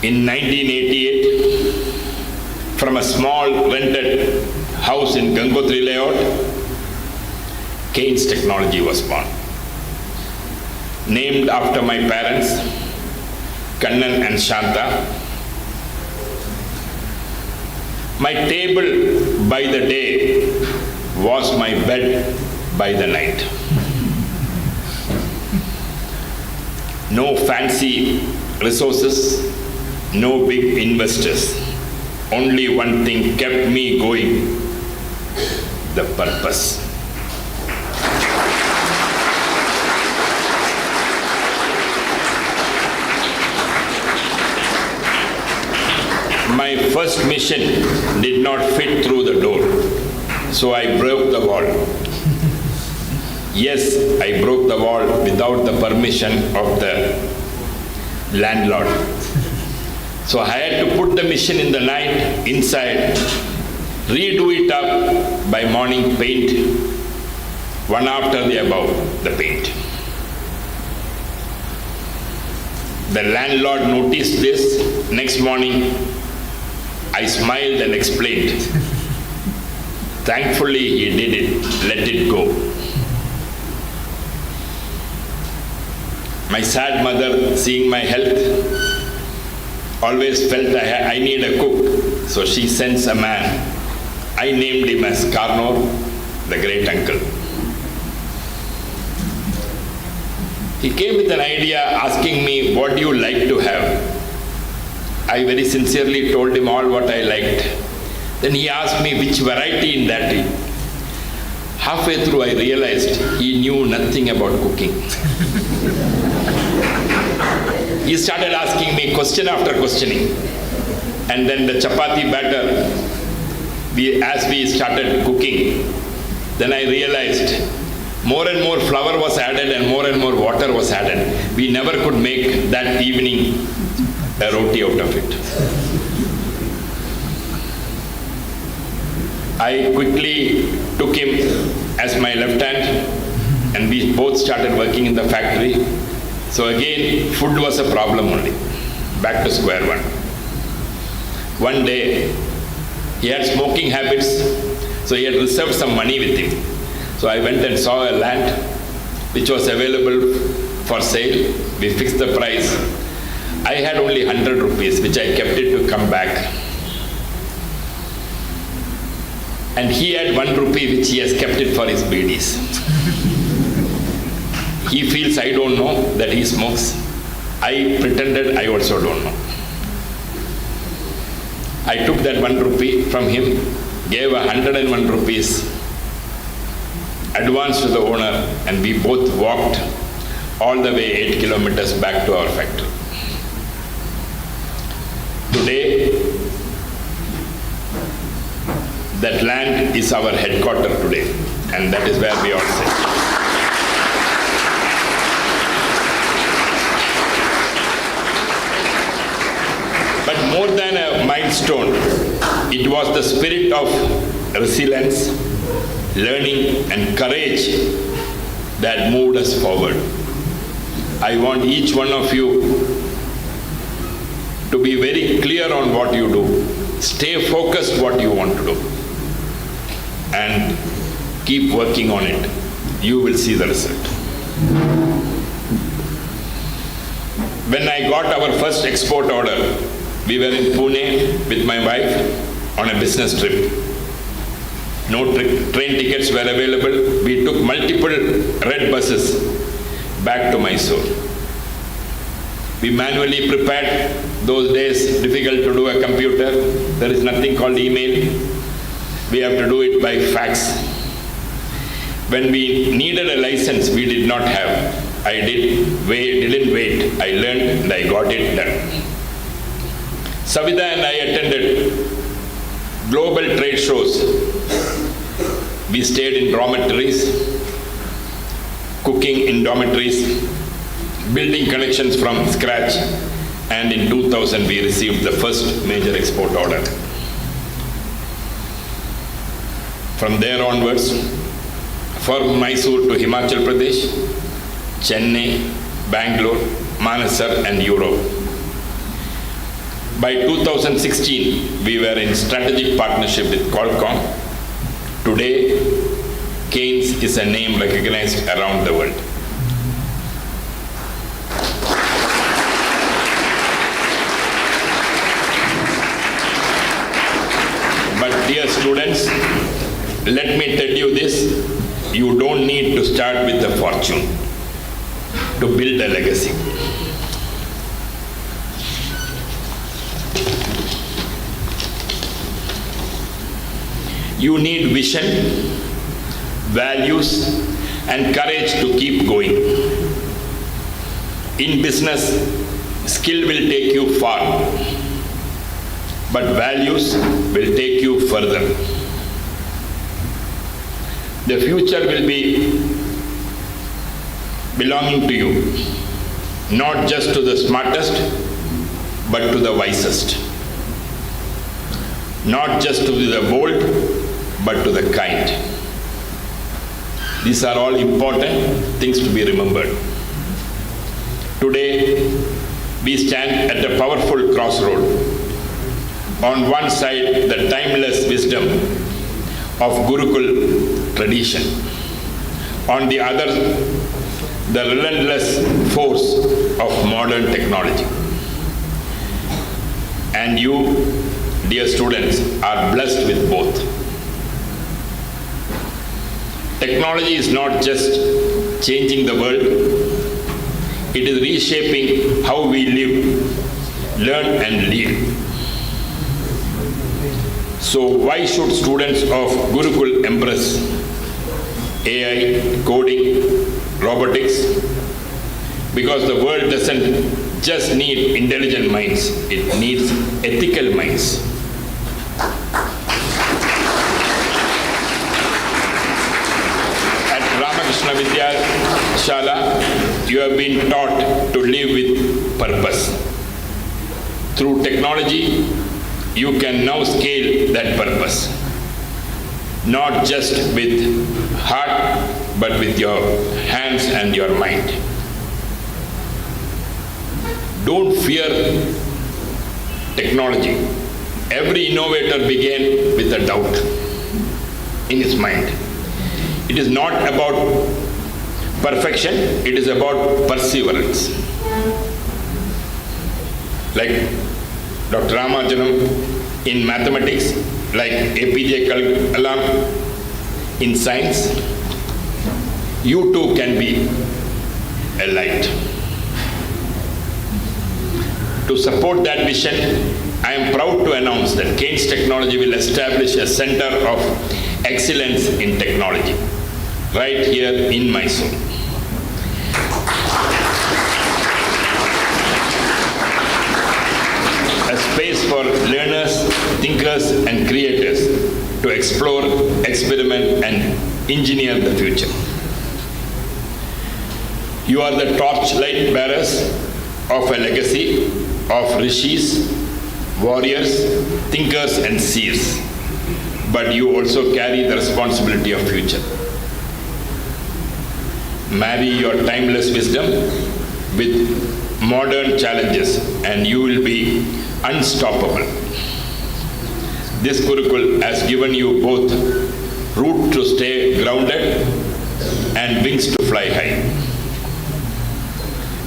In 1988, from a small rented house in Gangotri layout, Keynes Technology was born. Named after my parents, Kannan and Shanta. My table by the day was my bed by the night. No fancy resources, no big investors. Only one thing kept me going, the purpose. My first mission did not fit through the door, so I broke the wall. Yes, I broke the wall without the permission of the landlord. So I had to put the mission in the night inside, redo it up by morning, paint, one after the above, the paint. The landlord noticed this. Next morning, I smiled and explained. Thankfully, he did it, let it go. My sad mother, seeing my health, always felt I need a cook, so she sends a man. I named him as Karnor, the great uncle. He came with an idea asking me, what do you like to have? I very sincerely told him all what I liked. Then he asked me which variety in that. Halfway through I realized he knew nothing about cooking. He started asking me question after questioning. And then the chapati batter, as we started cooking, then I realized more and more flour was added and more water was added. We never could make that evening a roti out of it. I quickly took him as my left hand and we both started working in the factory. So again, food was a problem only. Back to square one. One day, he had smoking habits, so he had reserved some money with him. So I went and saw a land which was available for sale. We fixed the price. I had only 100 rupees, which I kept it to come back. And he had 1 rupee, which he has kept it for his BDs. He feels I don't know that he smokes. I pretended I also don't know. I took that 1 rupee from him, gave 101 rupees advance to the owner, and we both walked all the way 8 kilometers back to our factory. Today, that land is our headquarters today, and that is where we all sit. But more than a milestone, it was the spirit of resilience, learning, and courage that moved us forward. I want each one of you to be very clear on what you do. Stay focused what you want to do. And keep working on it. You will see the result. When I got our first export order, we were in Pune with my wife on a business trip. No train tickets were available. We took multiple red buses back to Mysore. We manually prepared. Those days, difficult to do a computer. There is nothing called email. We have to do it by fax. When we needed a license, we did not have. I didn't wait. I learned and I got it done. Savita and I attended global trade shows. We stayed in dormitories, cooking in dormitories, building connections from scratch, and in 2000 we received the first major export order. From there onwards, from Mysore to Himachal Pradesh, Chennai, Bangalore, Manasar, and Europe. By 2016, we were in strategic partnership with Qualcomm. Today, Keynes is a name recognized around the world. But dear students, let me tell you this, you don't need to start with a fortune to build a legacy. You need vision, values, and courage to keep going. In business, skill will take you far, but values will take you further. The future will be belonging to you, not just to the smartest, but to the wisest. Not just to the bold, but to the kind. These are all important things to be remembered. Today, we stand at a powerful crossroad. On one side, the timeless wisdom of Gurukul tradition. On the other, the relentless force of modern technology. And you, dear students, are blessed with both. Technology is not just changing the world, it is reshaping how we live, learn and lead. So why should students of Gurukul embrace AI, coding, robotics? Because the world doesn't just need intelligent minds, it needs ethical minds. At Ramakrishna Vidyashala, you have been taught to live with purpose. Through technology, you can now scale that purpose. Not just with heart, but with your hands and your mind. Don't fear technology. Every innovator began with a doubt in his mind. It is not about perfection, it is about perseverance. Like Dr. Ramanujan in mathematics, like APJ Kalam in science, you too can be a light. To support that vision, I am proud to announce that Keynes Technology will establish a center of excellence in technology right here in Mysuru. A space for learners, thinkers and creators to explore, experiment and engineer the future. You are the torchlight bearers of a legacy of rishis, warriors, thinkers and seers. But you also carry the responsibility of future. Marry your timeless wisdom with modern challenges and you will be unstoppable. This Gurukul has given you both root to stay grounded and wings to fly high.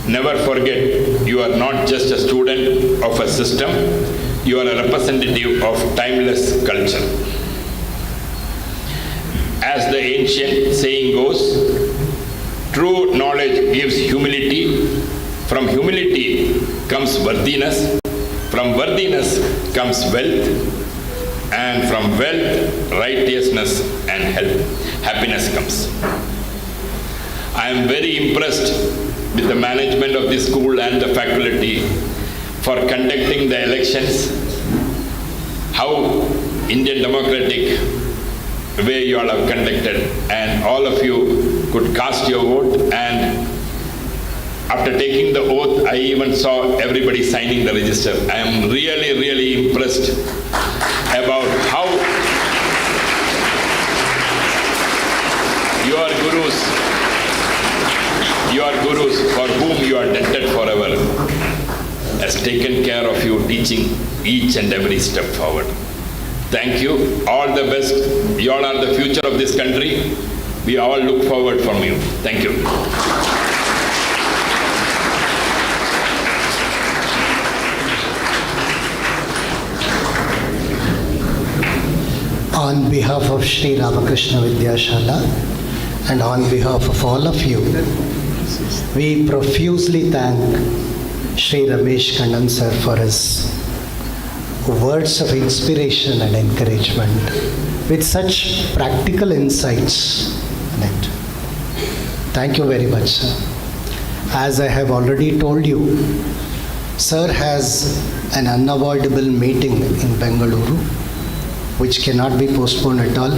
Never forget, you are not just a student of a system, you are a representative of timeless culture. As the ancient saying goes, true knowledge gives humility, from humility comes worthiness, from worthiness comes wealth, and from wealth, righteousness and happiness comes. I am very impressed with the management of the school and the faculty for conducting the elections, how Indian democratic way you all have conducted, and all of you could cast your vote, and after taking the oath, I even saw everybody signing the register. I am really, really impressed about how your gurus for whom you are indebted forever has taken care of you, teaching each and every step forward. Thank you. All the best. You all are the future of this country. We all look forward from you. Thank you. On behalf of Sri Ramakrishna Vidyashala and on behalf of all of you, we profusely thank Sri Ramesh Kannan sir for his words of inspiration and encouragement with such practical insights in it. Thank you very much, sir. As I have already told you, sir has an unavoidable meeting in Bengaluru which cannot be postponed at all.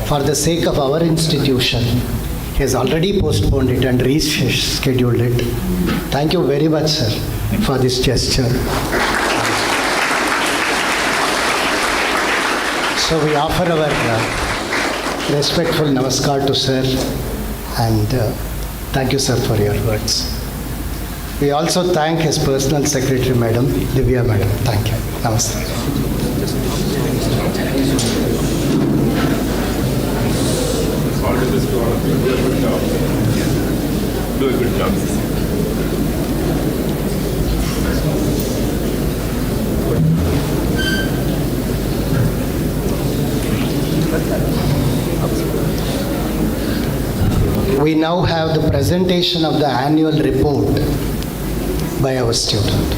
For the sake of our institution, he has already postponed it and rescheduled it. Thank you very much, sir, for this gesture. So we offer our respectful namaskar to sir, and thank you, sir, for your words. We also thank his personal secretary, Madam Divya, Madam. Thank you. Namaste. All the best to all of you. Do a good job. Do a good job. We now have the presentation of the annual report by our student.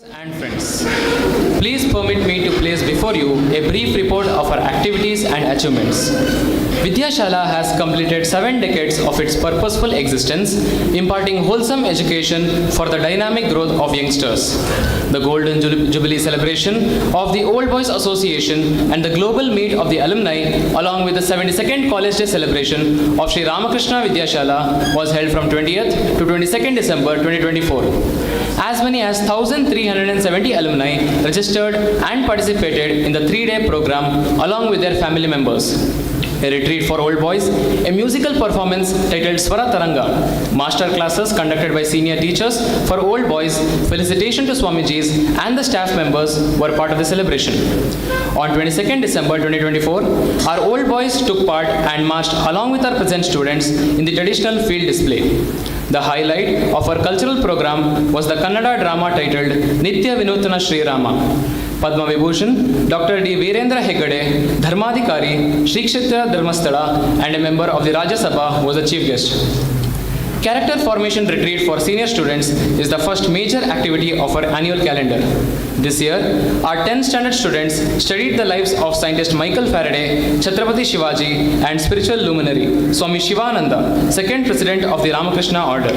And friends, please permit me to place before you a brief report of our activities and achievements. Vidyashala has completed 7 decades of its purposeful existence, imparting wholesome education for the dynamic growth of youngsters. The Golden Jubilee celebration of the Old Boys Association and the global meet of the alumni, along with the 72nd College Day celebration of Sri Ramakrishna Vidyashala, was held from 20th to 22nd December 2024. As many as 1,370 alumni registered and participated in the 3-day program along with their family members. A retreat for old boys, a musical performance titled Swara Taranga, master classes conducted by senior teachers for old boys, felicitation to Swamijis and the staff members were part of the celebration. On 22nd December 2024, our old boys took part and marched along with our present students in the traditional field display. The highlight of our cultural program was the Kannada drama titled Nitya Vinutana Sri Rama. Padma Vibhushan, Dr. D. Virendra Hegade, Dharmadhikari, Shri Kshetra Dharmasthala, and a member of the Rajya Sabha was the chief guest. Character formation retreat for senior students is the first major activity of our annual calendar. This year, our 10th standard students studied the lives of scientist Michael Faraday, Chhatrapati Shivaji, and spiritual luminary Swami Shivananda, second president of the Ramakrishna Order.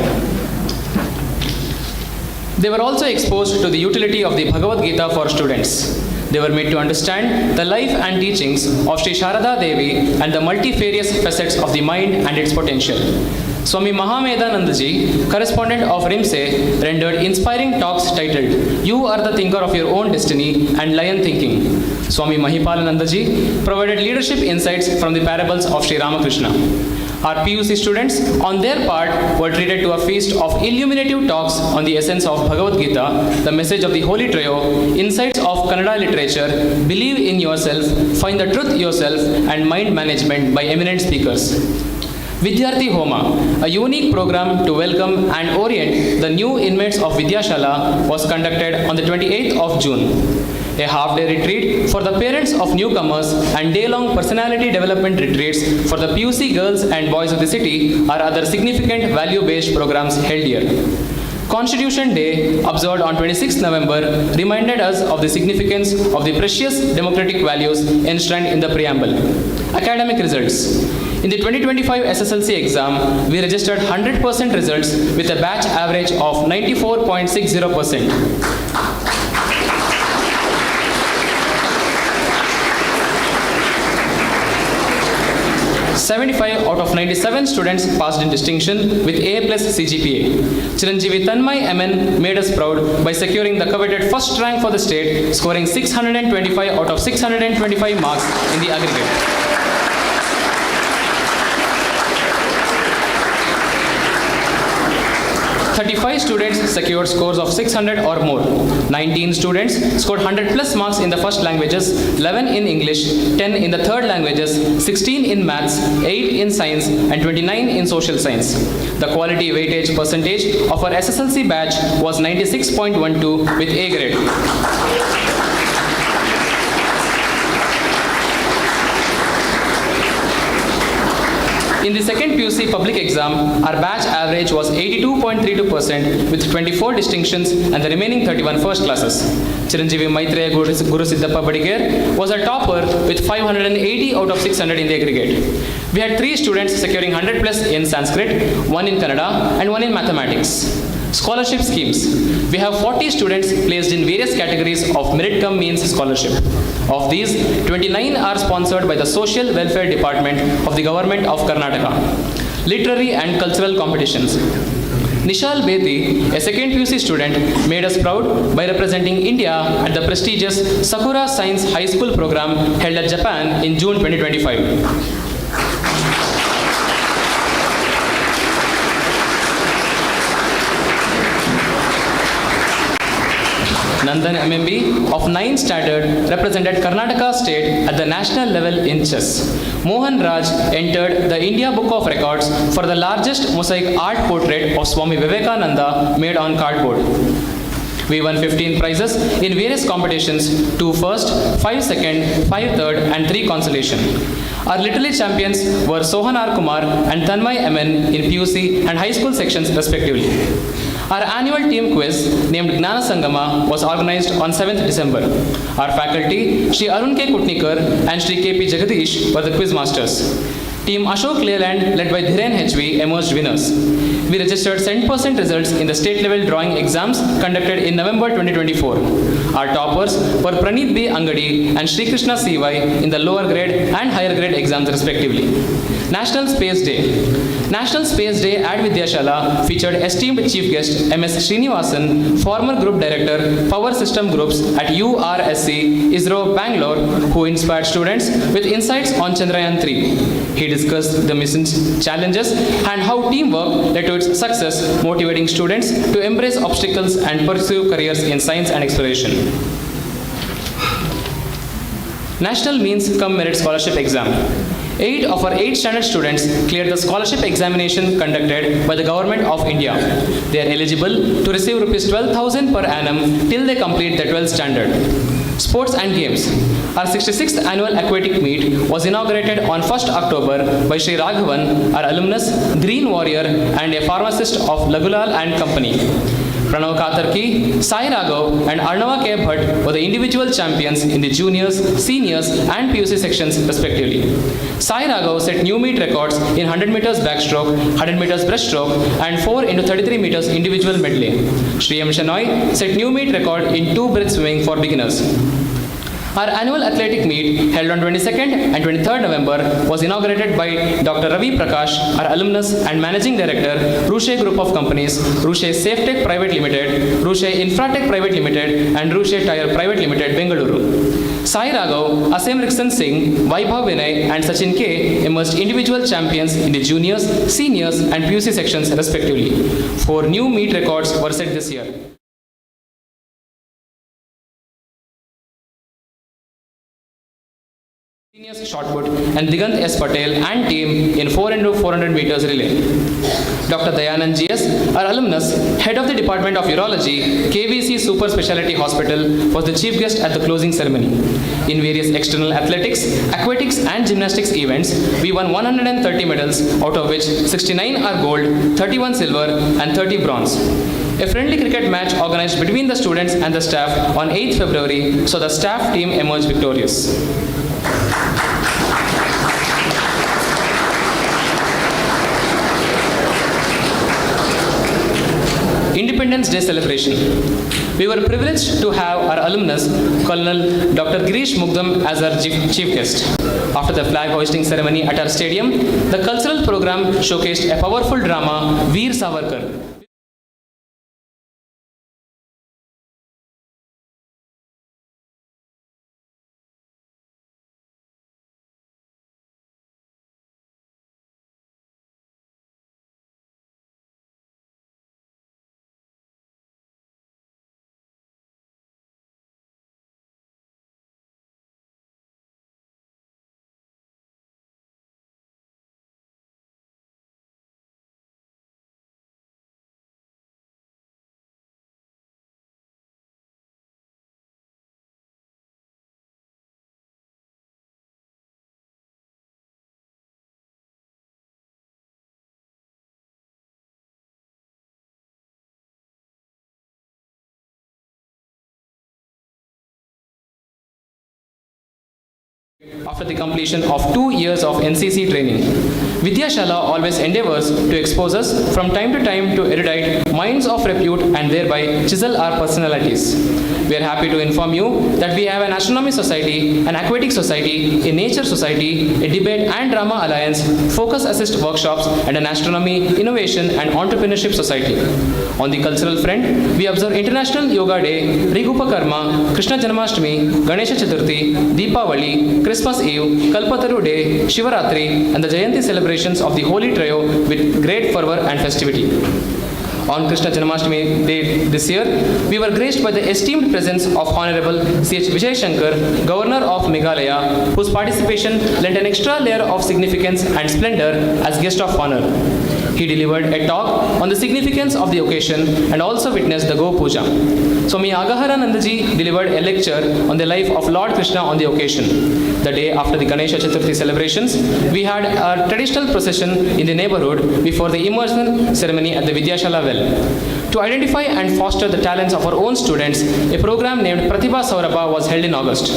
They were also exposed to the utility of the Bhagavad Gita for students. They were made to understand the life and teachings of Sri Sharada Devi and the multifarious facets of the mind and its potential. Swami Mahamedanandaji, correspondent of RIMSE, rendered inspiring talks titled, You Are the Thinker of Your Own Destiny and Lion Thinking. Swami Mahipalanandaji provided leadership insights from the parables of Sri Ramakrishna. Our PUC students, on their part, were treated to a feast of illuminative talks on the essence of Bhagavad Gita, the message of the Holy Trio, insights of Kannada literature, believe in yourself, find the truth yourself, and mind management by eminent speakers. Vidyarthi Homa, a unique program to welcome and orient the new inmates of Vidyashala, was conducted on the 28th of June. A half-day retreat for the parents of newcomers and day-long personality development retreats for the PUC girls and boys of the city are other significant value-based programs held here. Constitution Day, observed on 26 November, reminded us of the significance of the precious democratic values enshrined in the preamble. Academic results. In the 2025 SSLC exam, we registered 100% results with a batch average of 94.60%. 75 out of 97 students passed in distinction with A+ CGPA. Chiranjeevi Tanmay MN made us proud by securing the coveted first rank for the state, scoring 625 out of 625 marks in the aggregate. "35 students secured scores of 600 or more. 19 students scored 100+ marks in the first languages, 11 in English, 10 in the third languages, 16 in maths, 8 in science, and 29 in social science. The quality weightage percentage of our SSLC batch was 96.12 with A grade. In the second PUC public exam, our batch average was 82.32% with 24 distinctions and the remaining 31 first classes. Chiranjeevi Maitreya Guru Siddhappa Badigere was a topper with 580 out of 600 in the aggregate. We had 3 students securing 100+ in Sanskrit, 1 in Kannada, and 1 in mathematics. Scholarship schemes. We have 40 students placed in various categories of merit cum means scholarship. Of these, 29 are sponsored by the Social Welfare Department of the Government of Karnataka. Literary and cultural competitions. Nishal Beti, a second PUC student, made us proud by representing India at the prestigious Sakura Science High School program held at Japan in June 2025. Nandan MMB of 9th standard represented Karnataka state at the national level in chess. Mohan Raj entered the India Book of Records for the largest mosaic art portrait of Swami Vivekananda made on cardboard. We won 15 prizes in various competitions, 2 first, 5 second, 5 third, and 3 consolation. Our literary champions were Sohan R. Kumar and Tanmay MN in PUC and high school sections respectively. Our annual team quiz named Gnana Sangama was organized on 7th December. Our faculty, Shri Arun K. Kutnikar and Shri K.P. Jagadish were the quiz masters. Team Ashok Leyland, led by Dhiren HV, emerged winners. We registered 100% results in the state level drawing exams conducted in November 2024. Our toppers were Praneeth B. Angadi and Shri Krishna CY in the lower grade and higher grade exams respectively. National Space Day. National Space Day at Vidyashala featured esteemed chief guest MS Srinivasan, former group director, Power System Groups at URSC, ISRO, Bangalore, who inspired students with insights on Chandrayaan 3. He discussed the mission's challenges and how teamwork led to its success, motivating students to embrace obstacles and pursue careers in science and exploration. National Means Cum Merit Scholarship Exam. 8 of our 8 standard students cleared the scholarship examination conducted by the Government of India. They are eligible to receive Rs 12,000 per annum till they complete the 12th standard. Sports and Games. Our 66th annual aquatic meet was inaugurated on 1st October by Sri Raghavan, our alumnus, Green Warrior, and a pharmacist of Lagulal and Company. Pranav Katarki, Sai Raghav, and Arnava K. Bhatt were the individual champions in the juniors, seniors, and PUC sections respectively. Sai Raghav set new meet records in 100 meters backstroke, 100 meters breaststroke, and 4 into 33 meters individual medley. Shri M. Shanoy set new meet record in 2 breath swimming for beginners. Our annual athletic meet, held on 22nd and 23rd November, was inaugurated by Dr. Ravi Prakash, our alumnus and Managing Director, Rushe Group of Companies, Rushe SafeTech Private Limited, Rushe Infratech Private Limited, and Rushe Tire Private Limited, Bengaluru. Sai Raghav, Asem Riksan Singh, Vaibhav Vinay, and Sachin K. emerged individual champions in the juniors, seniors, and PUC sections respectively. 4 new meet records were set this year. Seniors shot put and Digant S. Patel and team in 4 into 400 meters relay. Dr. Dayanand GS, our alumnus, head of the Department of Urology, KVC Super Speciality Hospital, was the chief guest at the closing ceremony. In various external athletics, aquatics, and gymnastics events, we won 130 medals, out of which 69 are gold, 31 silver, and 30 bronze. A friendly cricket match organized between the students and the staff on 8th February saw the staff team emerge victorious. Independence Day celebration. We were privileged to have our alumnus, Colonel Dr. Girish Mugdam, as our chief guest. After the flag hoisting ceremony at our stadium, the cultural program showcased a powerful drama, Veer Savarkar. After the completion of 2 years of NCC training, Vidyashala always endeavors to expose us from time to time to erudite minds of repute and thereby chisel our personalities. We are happy to inform you that we have an astronomy society, an aquatic society, a nature society, a debate and drama alliance, focus assist workshops, and an astronomy, innovation and entrepreneurship society. On the cultural front, we observe International Yoga Day, Rigupa Karma, Krishna Janmashtami, Ganesha Chaturthi, Deepavali, Christmas Eve, Kalpataru Day, Shivaratri, and the Jayanti celebrations of the Holy Trio with great fervor and festivity. On Krishna Janmashtami Day this year, we were graced by the esteemed presence of Honorable C.H. Vijay Shankar, Governor of Meghalaya, whose participation lent an extra layer of significance and splendor as guest of honor. He delivered a talk on the significance of the occasion and also witnessed the Go Puja. Swami Agaharanandaji delivered a lecture on the life of Lord Krishna on the occasion. The day after the Ganesha Chaturthi celebrations, we had a traditional procession in the neighborhood before the immersion ceremony at the Vidyashala well. To identify and foster the talents of our own students, a program named Pratibha Saurabha was held in August.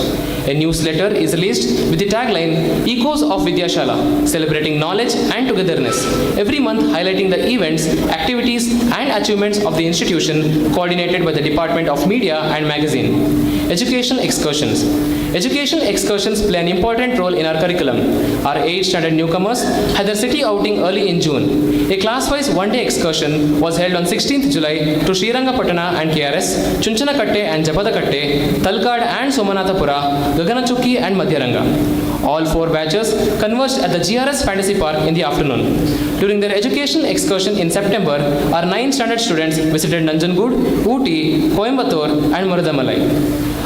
A newsletter is released with the tagline Echoes of Vidyashala, celebrating knowledge and togetherness, every month highlighting the events, activities and achievements of the institution, coordinated by the Department of Media and Magazine. Educational excursions. Educational excursions play an important role in our curriculum. Our 8th standard newcomers had their city outing early in June. A class-wise one-day excursion was held on 16th July to Srirangapatana and KRS, Chunchanakatte and Japadakatte, Talkad and Somanathapura, Gaganachukki and Madhyaranga. All 4 batches converged at the GRS Fantasy Park in the afternoon. During their educational excursion in September, our 9th standard students visited Nanjangud, Ooty, Coimbatore and Marudhamalai.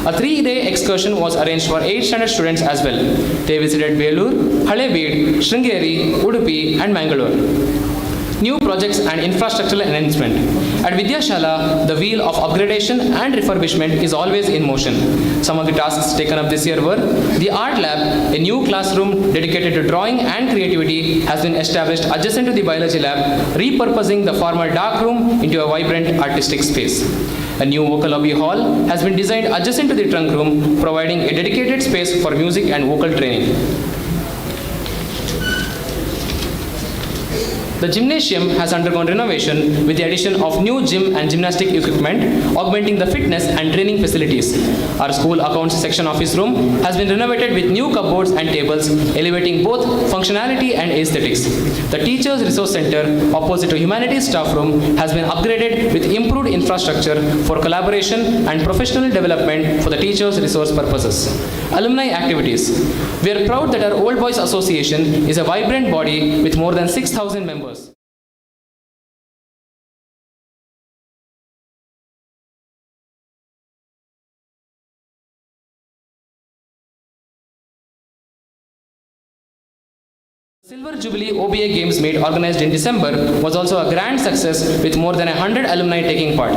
A 3-day excursion was arranged for 8th standard students as well. They visited Belur, Halebid, Sringeri, Udupi and Mangalore. New projects and infrastructural enhancement. At Vidyashala, the wheel of upgradation and refurbishment is always in motion. Some of the tasks taken up this year were the Art Lab, a new classroom dedicated to drawing and creativity, has been established adjacent to the Biology Lab, repurposing the former dark room into a vibrant artistic space. A new vocal lobby hall has been designed adjacent to the trunk room, providing a dedicated space for music and vocal training. The gymnasium has undergone renovation with the addition of new gym and gymnastic equipment, augmenting the fitness and training facilities. Our school accounts section office room has been renovated with new cupboards and tables, elevating both functionality and aesthetics. The Teachers Resource Center, opposite to Humanities Staff Room, has been upgraded with improved infrastructure for collaboration and professional development for the teachers' resource purposes. Alumni activities. We are proud that our Old Boys Association is a vibrant body with more than 6,000 members. Silver Jubilee OBA Games Meet organized in December was also a grand success with more than 100 alumni taking part.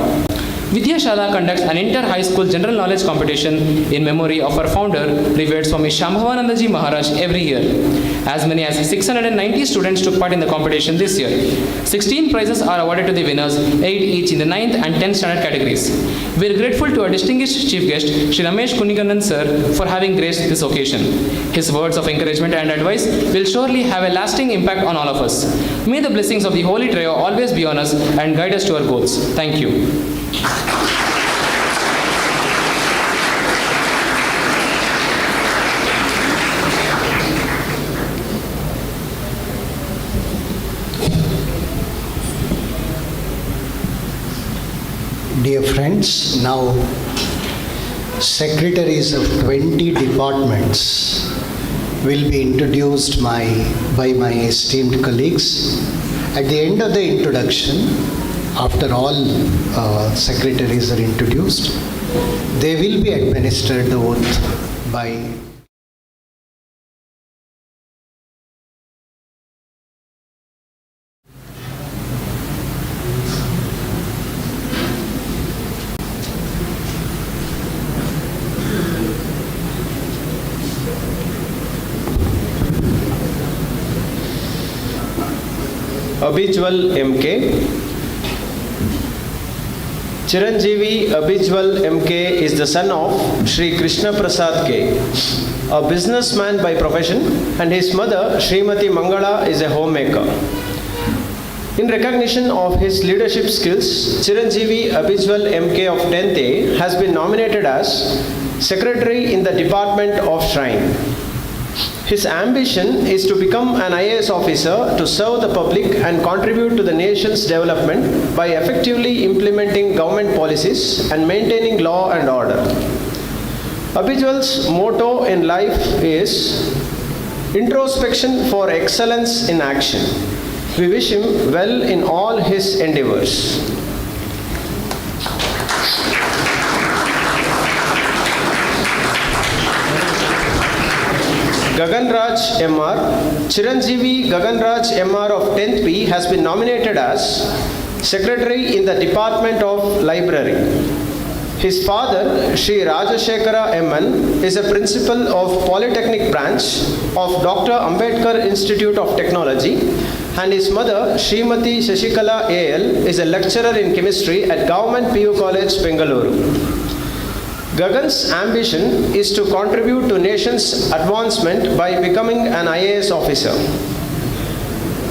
Vidyashala conducts an inter-high school general knowledge competition in memory of our founder, revered Swami Shambhavanandaji Maharaj, every year. As many as 690 students took part in the competition this year. 16 prizes are awarded to the winners, 8 each in the 9th and 10th standard categories. We are grateful to our distinguished chief guest, Shri Ramesh Kunigandan sir, for having graced this occasion. His words of encouragement and advice will surely have a lasting impact on all of us. May the blessings of the Holy Trio always be on us and guide us to our goals. Thank you. Dear friends, now secretaries of 20 departments will be introduced by my esteemed colleagues. At the end of the introduction, after all secretaries are introduced, they will be administered the oath by Abhijwal MK. Chiranjeevi Abhijwal MK is the son of Shri Krishna Prasad K, a businessman by profession, and his mother Srimati Mangala is a homemaker. In recognition of his leadership skills, Chiranjeevi Abhijwal MK of 10th A has been nominated as Secretary in the Department of Shrine. His ambition is to become an IAS officer to serve the public and contribute to the nation's development by effectively implementing government policies and maintaining law and order. Abhijwal's motto in life is introspection for excellence in action. We wish him well in all his endeavors. Gaganraj MR. Chiranjeevi Gaganraj MR of 10th B has been nominated as Secretary in the Department of Library. His father, Shri Rajashekara MN, is a principal of Polytechnic branch of Dr. Ambedkar Institute of Technology, and his mother, Srimati Shashikala AL, is a lecturer in chemistry at Government PU College, Bengaluru. Gagan's ambition is to contribute to nation's advancement by becoming an IAS officer.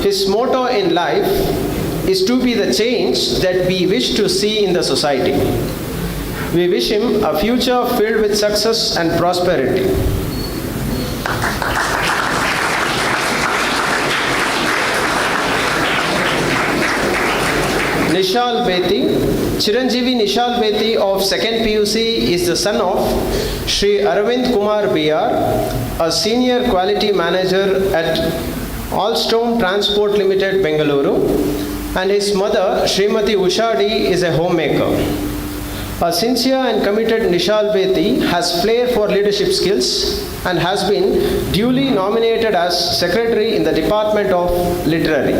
His motto in life is to be the change that we wish to see in the society. We wish him a future filled with success and prosperity. Nishal Beti. Chiranjeevi Nishal Beti of 2nd PUC is the son of Shri Arvind Kumar BR, a senior quality manager at Allstone Transport Limited, Bengaluru, and his mother, Srimati Usha D, is a homemaker. A sincere and committed Nishal Beti has flair for leadership skills and has been duly nominated as Secretary in the Department of Literary.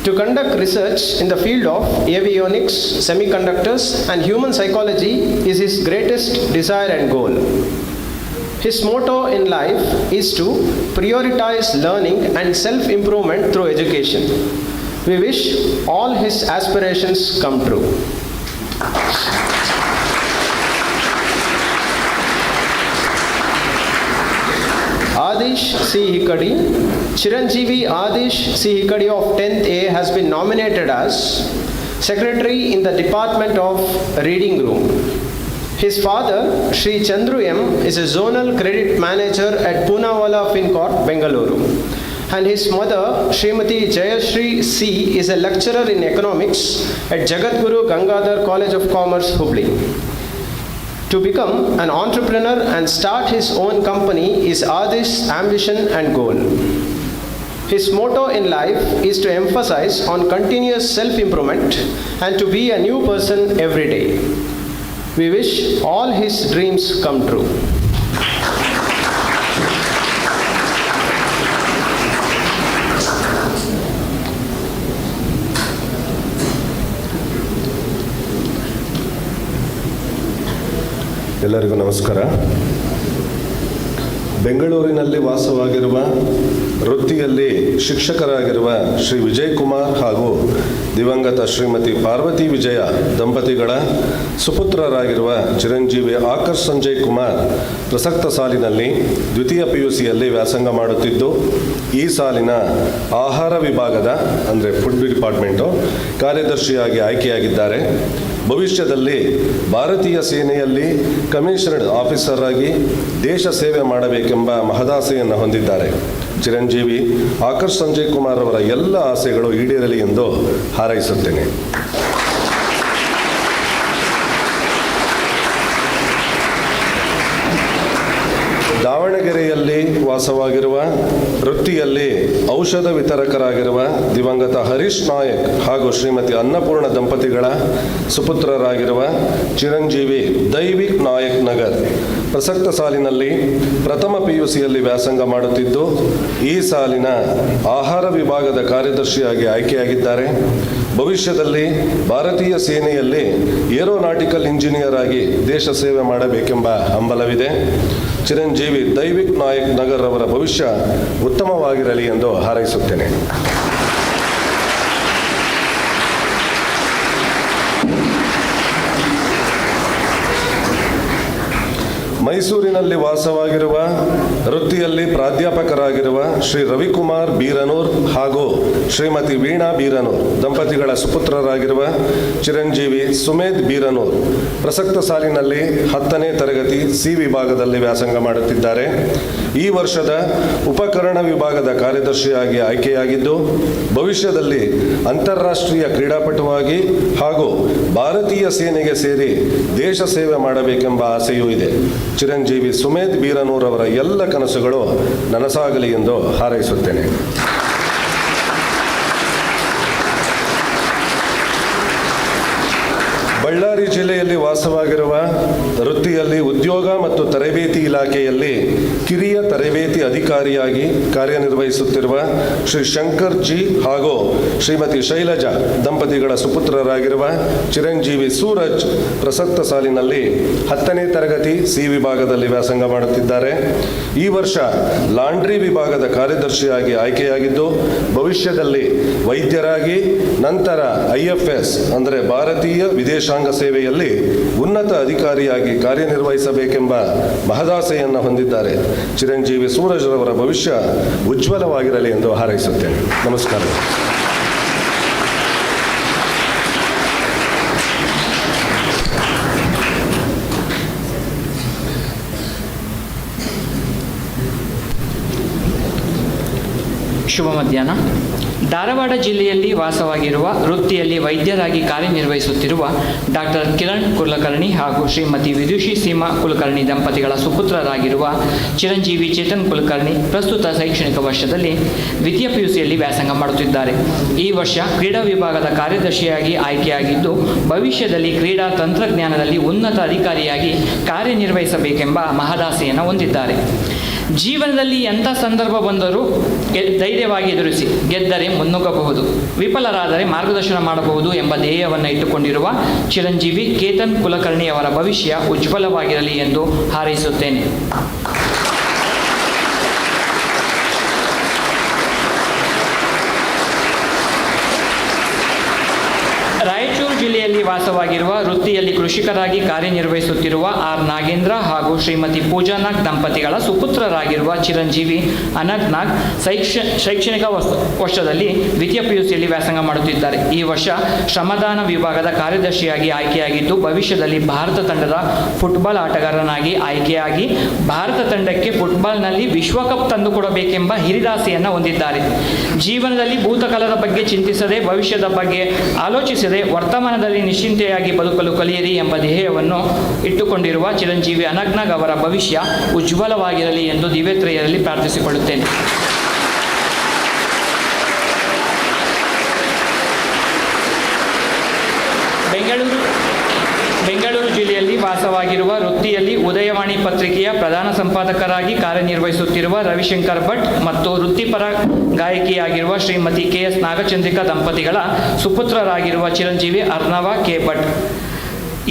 To conduct research in the field of avionics, semiconductors, and human psychology is his greatest desire and goal. His motto in life is to prioritize learning and self-improvement through education. We wish all his aspirations come true. Adish C. Hikadi. Chiranjeevi Adish C. Hikadi of 10th A has been nominated as Secretary in the Department of Reading Room. His father, Shri Chandru M, is a zonal credit manager at Poonawalla FinCorp, Bengaluru. And his mother, Srimati Jayashri C, is a lecturer in economics at Jagadguru Gangadhar College of Commerce, Hubli. To become an entrepreneur and start his own company is Adish's ambition and goal. His motto in life is to emphasize on continuous self-improvement and to be a new person every day. We wish all his dreams come true. ಎಲ್ಲರಿಗೂ ನಮಸ್ಕಾರ. ಬೆಂಗಳೂರಿನಲ್ಲಿ ವಾಸವಾಗಿರುವ ವೃತ್ತಿಯಲ್ಲಿ ಶಿಕ್ಷಕರಾಗಿರುವ ಶ್ರೀ ವಿಜಯ್ ಕುಮಾರ್ ಹಾಗೂ ದಿವಂಗತ ಶ್ರೀಮತಿ ಪಾರ್ವತಿ ವಿಜಯ ದಂಪತಿಗಳ ಸುಪುತ್ರರಾಗಿರುವ ಚಿರಂಜೀವಿ ಆಕರ್ಷ್ ಸಂಜಯ್ ಕುಮಾರ್ ಪ್ರಸಕ್ತ ಸಾಲಿನಲ್ಲಿ ದ್ವಿತೀಯ PUCಯಲ್ಲಿ ವ್ಯಾಸಂಗ ಮಾಡುತ್ತಿದ್ದು ಈ ಸಾಲಿನ ಆಹಾರ ವಿಭಾಗದ ಅಂದರೆ ಫುಡ್ ಡಿಪಾರ್ಟ್ಮೆಂಟು ಕಾರ್ಯದರ್ಶಿಯಾಗಿ ಆಯ್ಕೆಯಾಗಿದ್ದಾರೆ. ಭವಿಷ್ಯದಲ್ಲಿ ಭಾರತೀಯ ಸೇನೆಯಲ್ಲಿ ಕಮಿಷನರ್ಡ್ ಆಫೀಸರ್ ಆಗಿ ದೇಶ ಸೇವೆ ಮಾಡಬೇಕೆಂಬ ಮಹದಾಸೆಯನ್ನು ಹೊಂದಿದ್ದಾರೆ. ಚಿರಂಜೀವಿ ಆಕರ್ಷ್ ಸಂಜಯ್ ಕುಮಾರ್ ಅವರ ಎಲ್ಲ ಆಸೆಗಳು ಈಡೇರಲಿ ಎಂದು ಹಾರೈಸುತ್ತೇನೆ. ದಾವಣಗೆರೆಯಲ್ಲಿ ವಾಸವಾಗಿರುವ ವೃತ್ತಿಯಲ್ಲಿ ಔಷಧ ವಿತರಕರಾಗಿರುವ ದಿವಂಗತ ಹರೀಶ್ ನಾಯಕ್ ಹಾಗೂ ಶ್ರೀಮತಿ ಅನ್ನಪೂರ್ಣ ದಂಪತಿಗಳ ಸುಪುತ್ರರಾಗಿರುವ ಚಿರಂಜೀವಿ ದೈವಿಕ್ ನಾಯಕ್ ನಗರ್ ಪ್ರಸಕ್ತ ಸಾಲಿನಲ್ಲಿ ಪ್ರಥಮ PUCಯಲ್ಲಿ ವ್ಯಾಸಂಗ ಮಾಡುತ್ತಿದ್ದು ಈ ಸಾಲಿನ ಆಹಾರ ವಿಭಾಗದ ಕಾರ್ಯದರ್ಶಿಯಾಗಿ ಆಯ್ಕೆಯಾಗಿದ್ದಾರೆ. ಭವಿಷ್ಯದಲ್ಲಿ ಭಾರತೀಯ ಸೇನೆಯಲ್ಲಿ ಏರೋನಾಟಿಕಲ್ ಇಂಜಿನಿಯರ್ ಆಗಿ ದೇಶ ಸೇವೆ ಮಾಡಬೇಕೆಂಬ ಹಂಬಲವಿದೆ. ಚಿರಂಜೀವಿ ದೈವಿಕ್ ನಾಯಕ್ ನಗರ್ ಅವರ ಭವಿಷ್ಯ ಉತ್ತಮವಾಗಿರಲಿ ಎಂದು ಹಾರೈಸುತ್ತೇನೆ. ಮೈಸೂರಿನಲ್ಲಿ ವಾಸವಾಗಿರುವ ವೃತ್ತಿಯಲ್ಲಿ ಪ್ರಾಧ್ಯಾಪಕರಾಗಿರುವ ಶ್ರೀ ರವಿಕುಮಾರ್ ಬೀರನೂರ್ ಹಾಗೂ ಶ್ರೀಮತಿ ವೀಣಾ ಬೀರನೂರ್ ದಂಪತಿಗಳ ಸುಪುತ್ರರಾಗಿರುವ ಚಿರಂಜೀವಿ ಸುಮೇಧ್ ಬೀರನೂರ್ ಪ್ರಸಕ್ತ ಸಾಲಿನಲ್ಲಿ 10ನೇ ತರಗತಿ C ವಿಭಾಗದಲ್ಲಿ ವ್ಯಾಸಂಗ ಮಾಡುತ್ತಿದ್ದಾರೆ. ಈ ವರ್ಷದ ಉಪಕರಣ ವಿಭಾಗದ ಕಾರ್ಯದರ್ಶಿಯಾಗಿ ಆಯ್ಕೆಯಾಗಿದ್ದು ಭವಿಷ್ಯದಲ್ಲಿ ಅಂತಾರಾಷ್ಟ್ರೀಯ ಕ್ರೀಡಾಪಟುವಾಗಿ ಹಾಗೂ ಭಾರತೀಯ ಸೇನೆಗೆ ಸೇರಿ ದೇಶ ಸೇವೆ ಮಾಡಬೇಕೆಂಬ ಆಸೆಯೂ ಇದೆ. ಚಿರಂಜೀವಿ ಸುಮೇಧ್ ಬೀರನೂರ್ ಅವರ ಎಲ್ಲ ಕನಸುಗಳು ನನಸಾಗಲಿ ಎಂದು ಹಾರೈಸುತ್ತೇನೆ. ಬಳ್ಳಾರಿ ಜಿಲ್ಲೆಯಲ್ಲಿ ವಾಸವಾಗಿರುವ ವೃತ್ತಿಯಲ್ಲಿ ಉದ್ಯೋಗ ಮತ್ತು ತರಬೇತಿ ಇಲಾಖೆಯಲ್ಲಿ ಕಿರಿಯ ತರಬೇತಿ ಅಧಿಕಾರಿಯಾಗಿ ಕಾರ್ಯನಿರ್ವಹಿಸುತ್ತಿರುವ ಶ್ರೀ ಶಂಕರ್ ಜಿ ಹಾಗೂ ಶ್ರೀಮತಿ ಶೈಲಜಾ ದಂಪತಿಗಳ ಸುಪುತ್ರರಾಗಿರುವ ಚಿರಂಜೀವಿ ಸೂರಜ್ ಪ್ರಸಕ್ತ ಸಾಲಿನಲ್ಲಿ 10ನೇ ತರಗತಿ C ವಿಭಾಗದಲ್ಲಿ ವ್ಯಾಸಂಗ ಮಾಡುತ್ತಿದ್ದಾರೆ. ಈ ವರ್ಷ ಲಾಂಡ್ರಿ ವಿಭಾಗದ ಕಾರ್ಯದರ್ಶಿಯಾಗಿ ಆಯ್ಕೆಯಾಗಿದ್ದು ಭವಿಷ್ಯದಲ್ಲಿ ವೈದ್ಯರಾಗಿ ನಂತರ IFS ಅಂದರೆ ಭಾರತೀಯ ವಿದೇಶಾಂಗ ಸೇವೆಯಲ್ಲಿ ಉನ್ನತ ಅಧಿಕಾರಿಯಾಗಿ ಕಾರ್ಯನಿರ್ವಹಿಸಬೇಕೆಂಬ ಮಹದಾಸೆಯನ್ನು ಹೊಂದಿದ್ದಾರೆ. ಚಿರಂಜೀವಿ ಸೂರಜ್ ರವರ ಭವಿಷ್ಯ ಉಜ್ವಲವಾಗಿರಲಿ ಎಂದು ಹಾರೈಸುತ್ತೇನೆ. ನಮಸ್ಕಾರ. ಶುಭ ಮಧ್ಯಾಹ್ನ. ಧಾರವಾಡ ಜಿಲ್ಲೆಯಲ್ಲಿ ವಾಸವಾಗಿರುವ ವೃತ್ತಿಯಲ್ಲಿ ವೈದ್ಯರಾಗಿ ಕಾರ್ಯನಿರ್ವಹಿಸುತ್ತಿರುವ ಡಾಕ್ಟರ್ ಕಿರಣ್ ಕುಲಕರ್ಣಿ ಹಾಗೂ ಶ್ರೀಮತಿ ವಿದುಷಿ ಸೀಮಾ ಕುಲಕರ್ಣಿ ದಂಪತಿಗಳ ಸುಪುತ್ರರಾಗಿರುವ ಚಿರಂಜೀವಿ ಚೇತನ್ ಕುಲಕರ್ಣಿ ಪ್ರಸ್ತುತ ಶೈಕ್ಷಣಿಕ ವರ್ಷದಲ್ಲಿ ದ್ವಿತೀಯ PUCಯಲ್ಲಿ ವ್ಯಾಸಂಗ ಮಾಡುತ್ತಿದ್ದಾರೆ. ಈ ವರ್ಷ ಕ್ರೀಡಾ ವಿಭಾಗದ ಕಾರ್ಯದರ್ಶಿಯಾಗಿ ಆಯ್ಕೆಯಾಗಿದ್ದು ಭವಿಷ್ಯದಲ್ಲಿ ಕ್ರೀಡಾ ತಂತ್ರಜ್ಞಾನದಲ್ಲಿ ಉನ್ನತ ಅಧಿಕಾರಿಯಾಗಿ ಕಾರ್ಯನಿರ್ವಹಿಸಬೇಕೆಂಬ ಮಹದಾಸೆಯನ್ನು ಹೊಂದಿದ್ದಾರೆ. ಜೀವನದಲ್ಲಿ ಎಂಥ ಸಂದರ್ಭ ಬಂದರೂ ಧೈರ್ಯವಾಗಿ ಎದುರಿಸಿ ಗೆದ್ದರೆ ಮುನ್ನುಗ್ಗಬಹುದು, ವಿಫಲರಾದರೆ ಮಾರ್ಗದರ್ಶನ ಮಾಡಬಹುದು ಎಂಬ ಧ್ಯೇಯವನ್ನು ಇಟ್ಟುಕೊಂಡಿರುವ ಚಿರಂಜೀವಿ ಕೇತನ್ ಕುಲಕರ್ಣಿ ಅವರ ಭವಿಷ್ಯ ಉಜ್ವಲವಾಗಿರಲಿ ಎಂದು ಹಾರೈಸುತ್ತೇನೆ. ರಾಯಚೂರು ಜಿಲ್ಲೆಯಲ್ಲಿ ವಾಸವಾಗಿರುವ ವೃತ್ತಿಯಲ್ಲಿ ಕೃಷಿಕರಾಗಿ ಕಾರ್ಯನಿರ್ವಹಿಸುತ್ತಿರುವ ಆರ್ ನಾಗೇಂದ್ರ ಹಾಗೂ ಶ್ರೀಮತಿ ಪೂಜಾ ನಾಗ್ ದಂಪತಿಗಳ ಸುಪುತ್ರರಾಗಿರುವ ಚಿರಂಜೀವಿ ಅನಂತ್ ನಾಗ್ ಶೈಕ್ಷಣಿಕ ವರ್ಷದಲ್ಲಿ ದ್ವಿತೀಯ PUCಯಲ್ಲಿ ವ್ಯಾಸಂಗ ಮಾಡುತ್ತಿದ್ದಾರೆ. ಈ ವರ್ಷ ಶ್ರಮದಾನ ವಿಭಾಗದ ಕಾರ್ಯದರ್ಶಿಯಾಗಿ ಆಯ್ಕೆಯಾಗಿದ್ದು ಭವಿಷ್ಯದಲ್ಲಿ ಭಾರತ ತಂಡದ ಫುಟ್ಬಾಲ್ ಆಟಗಾರನಾಗಿ ಆಯ್ಕೆಯಾಗಿ ಭಾರತ ತಂಡಕ್ಕೆ ಫುಟ್ಬಾಲ್ನಲ್ಲಿ ವಿಶ್ವಕಪ್ ತಂದುಕೊಡಬೇಕೆಂಬ ಹಿರಿದಾಸೆಯನ್ನು ಹೊಂದಿದ್ದಾರೆ. ಜೀವನದಲ್ಲಿ ಭೂತಕಾಲದ ಬಗ್ಗೆ ಚಿಂತಿಸದೆ ಭವಿಷ್ಯದ ಬಗ್ಗೆ ಆಲೋಚಿಸದೆ ವರ್ತಮಾನದಲ್ಲಿ ನಿಶ್ಚಿಂತೆಯಾಗಿ ಬದುಕಲು ಕಲಿಯಿರಿ ಎಂಬ ಧ್ಯೇಯವನ್ನು ಇಟ್ಟುಕೊಂಡಿರುವ ಚಿರಂಜೀವಿ ಅನಗ್ನಾಗ್ ಅವರ ಭವಿಷ್ಯ ಉಜ್ವಲವಾಗಿರಲಿ ಎಂದು ದಿವ್ಯತ್ರಯರಲ್ಲಿ ಪ್ರಾರ್ಥಿಸಿಕೊಳ್ಳುತ್ತೇನೆ. ಬೆಂಗಳೂರು ಜಿಲ್ಲೆಯಲ್ಲಿ ವಾಸವಾಗಿರುವ ವೃತ್ತಿಯಲ್ಲಿ ಉದಯವಾಣಿ ಪತ್ರಿಕೆಯ ಪ್ರಧಾನ ಸಂಪಾದಕರಾಗಿ ಕಾರ್ಯನಿರ್ವಹಿಸುತ್ತಿರುವ ರವಿಶಂಕರ್ ಭಟ್ ಮತ್ತು ವೃತ್ತಿಪರ ಗಾಯಕಿಯಾಗಿರುವ ಶ್ರೀಮತಿ KS ನಾಗಚಂದ್ರಿಕಾ ದಂಪತಿಗಳ ಸುಪುತ್ರರಾಗಿರುವ ಚಿರಂಜೀವಿ ಅರ್ಣವ K ಭಟ್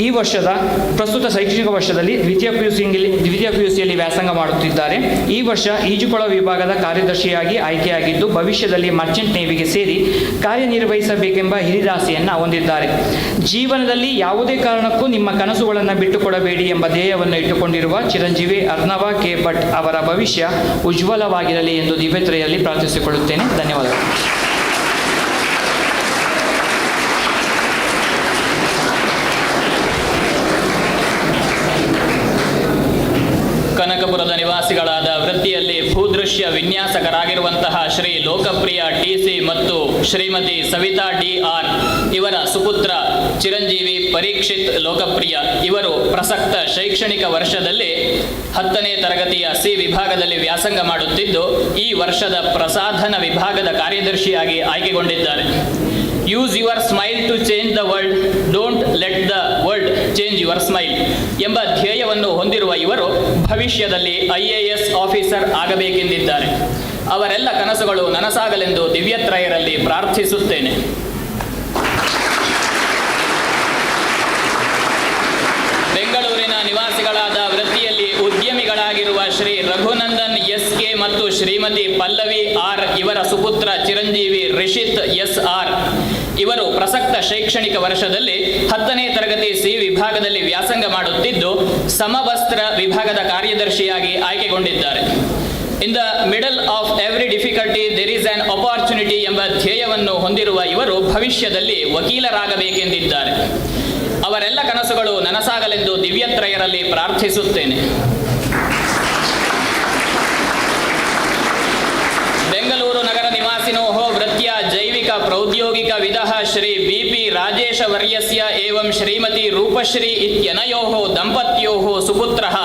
ಈ ವರ್ಷದ ಪ್ರಸ್ತುತ ಶೈಕ್ಷಣಿಕ ವರ್ಷದಲ್ಲಿ ದ್ವಿತೀಯ PUCಯಲ್ಲಿ ವ್ಯಾಸಂಗ ಮಾಡುತ್ತಿದ್ದಾರೆ. ಈ ವರ್ಷ ಈಜುಕೊಳ ವಿಭಾಗದ ಕಾರ್ಯದರ್ಶಿಯಾಗಿ ಆಯ್ಕೆಯಾಗಿದ್ದು ಭವಿಷ್ಯದಲ್ಲಿ ಮರ್ಚೆಂಟ್ ನೇವಿಗೆ ಸೇರಿ ಕಾರ್ಯನಿರ್ವಹಿಸಬೇಕೆಂಬ ಹಿರಿದಾಸೆಯನ್ನು ಹೊಂದಿದ್ದಾರೆ. ಜೀವನದಲ್ಲಿ ಯಾವುದೇ ಕಾರಣಕ್ಕೂ ನಿಮ್ಮ ಕನಸುಗಳನ್ನು ಬಿಟ್ಟುಕೊಡಬೇಡಿ ಎಂಬ ಧ್ಯೇಯವನ್ನು ಇಟ್ಟುಕೊಂಡಿರುವ ಚಿರಂಜೀವಿ ಅರ್ಣವ K ಭಟ್ ಅವರ ಭವಿಷ್ಯ ಉಜ್ವಲವಾಗಿರಲಿ ಎಂದು ದಿವ್ಯತ್ರಯಲ್ಲಿ ಪ್ರಾರ್ಥಿಸಿಕೊಳ್ಳುತ್ತೇನೆ. ಧನ್ಯವಾದಗಳು. ಕನಕಪುರದ ನಿವಾಸಿಗಳಾದ ವೃತ್ತಿಯಲ್ಲಿ ಭೂದೃಶ್ಯ ದೃಶ್ಯ ವಿನ್ಯಾಸಕರಾಗಿರುವಂತಹ ಶ್ರೀ ಲೋಕಪ್ರಿಯ TC ಮತ್ತು ಶ್ರೀಮತಿ ಸವಿತಾ DR ಇವರ ಸುಪುತ್ರ ಚಿರಂಜೀವಿ ಪರೀಕ್ಷಿತ್ ಲೋಕಪ್ರಿಯ ಇವರು ಪ್ರಸಕ್ತ ಶೈಕ್ಷಣಿಕ ವರ್ಷದಲ್ಲಿ 10ನೇ ತರಗತಿಯ C ವಿಭಾಗದಲ್ಲಿ ವ್ಯಾಸಂಗ ಮಾಡುತ್ತಿದ್ದು ಈ ವರ್ಷದ ಪ್ರಸಾಧನ ವಿಭಾಗದ ಕಾರ್ಯದರ್ಶಿಯಾಗಿ ಆಯ್ಕೆಗೊಂಡಿದ್ದಾರೆ. Use your smile to change the world, don't let the world change your smile ಎಂಬ ಧ್ಯೇಯವನ್ನು ಹೊಂದಿರುವ ಇವರು ಭವಿಷ್ಯದಲ್ಲಿ IAS ಆಫೀಸರ್ ಆಗಬೇಕೆಂದಿದ್ದಾರೆ. ಅವರೆಲ್ಲ ಕನಸುಗಳು ನನಸಾಗಲೆಂದು ದಿವ್ಯತ್ರಯರಲ್ಲಿ ಪ್ರಾರ್ಥಿಸುತ್ತೇನೆ. ಬೆಂಗಳೂರಿನ ನಿವಾಸಿಗಳಾದ ವೃತ್ತಿಯಲ್ಲಿ ಉದ್ಯಮಿಗಳಾಗಿರುವ ಶ್ರೀ ರಘುನಂದನ್ SK ಮತ್ತು ಶ್ರೀಮತಿ ಪಲ್ಲವಿ R ಇವರ ಸುಪುತ್ರ ಚಿರಂಜೀವಿ ರಿಷಿತ್ SR ಇವರು ಪ್ರಸಕ್ತ ಶೈಕ್ಷಣಿಕ ವರ್ಷದಲ್ಲಿ 10ನೇ ತರಗತಿ C ವಿಭಾಗದಲ್ಲಿ ವ್ಯಾಸಂಗ ಮಾಡುತ್ತಿದ್ದು ಸಮವಸ್ತ್ರ ವಿಭಾಗದ ಕಾರ್ಯದರ್ಶಿಯಾಗಿ ಆಯ್ಕೆಗೊಂಡಿದ್ದಾರೆ. In the middle of every difficulty there is an opportunity ಎಂಬ ಧ್ಯೇಯವನ್ನು ಹೊಂದಿರುವ ಇವರು ಭವಿಷ್ಯದಲ್ಲಿ ವಕೀಲರಾಗಬೇಕೆಂದಿದ್ದಾರೆ. ಅವರೆಲ್ಲ ಕನಸುಗಳು ನನಸಾಗಲೆಂದು ದಿವ್ಯತ್ರಯರಲ್ಲಿ ಪ್ರಾರ್ಥಿಸುತ್ತೇನೆ. ಬೆಂಗಳೂರು ನಗರ ನಿವಾಸಿನೋಃ ವೃತ್ಯ ಜೈವಿಕ ಪ್ರೌದ್ಯೋಗಿಕ ವಿದಃ ಶ್ರೀ BP ರಾಜೇಶ ವರ್ಯಸ್ಯ ಏವಂ ಶ್ರೀಮತಿ ರೂಪಶ್ರೀ ಇತ್ಯನಯೋಃ ದಂಪತ್ಯೋಃ ಸುಪುತ್ರಃ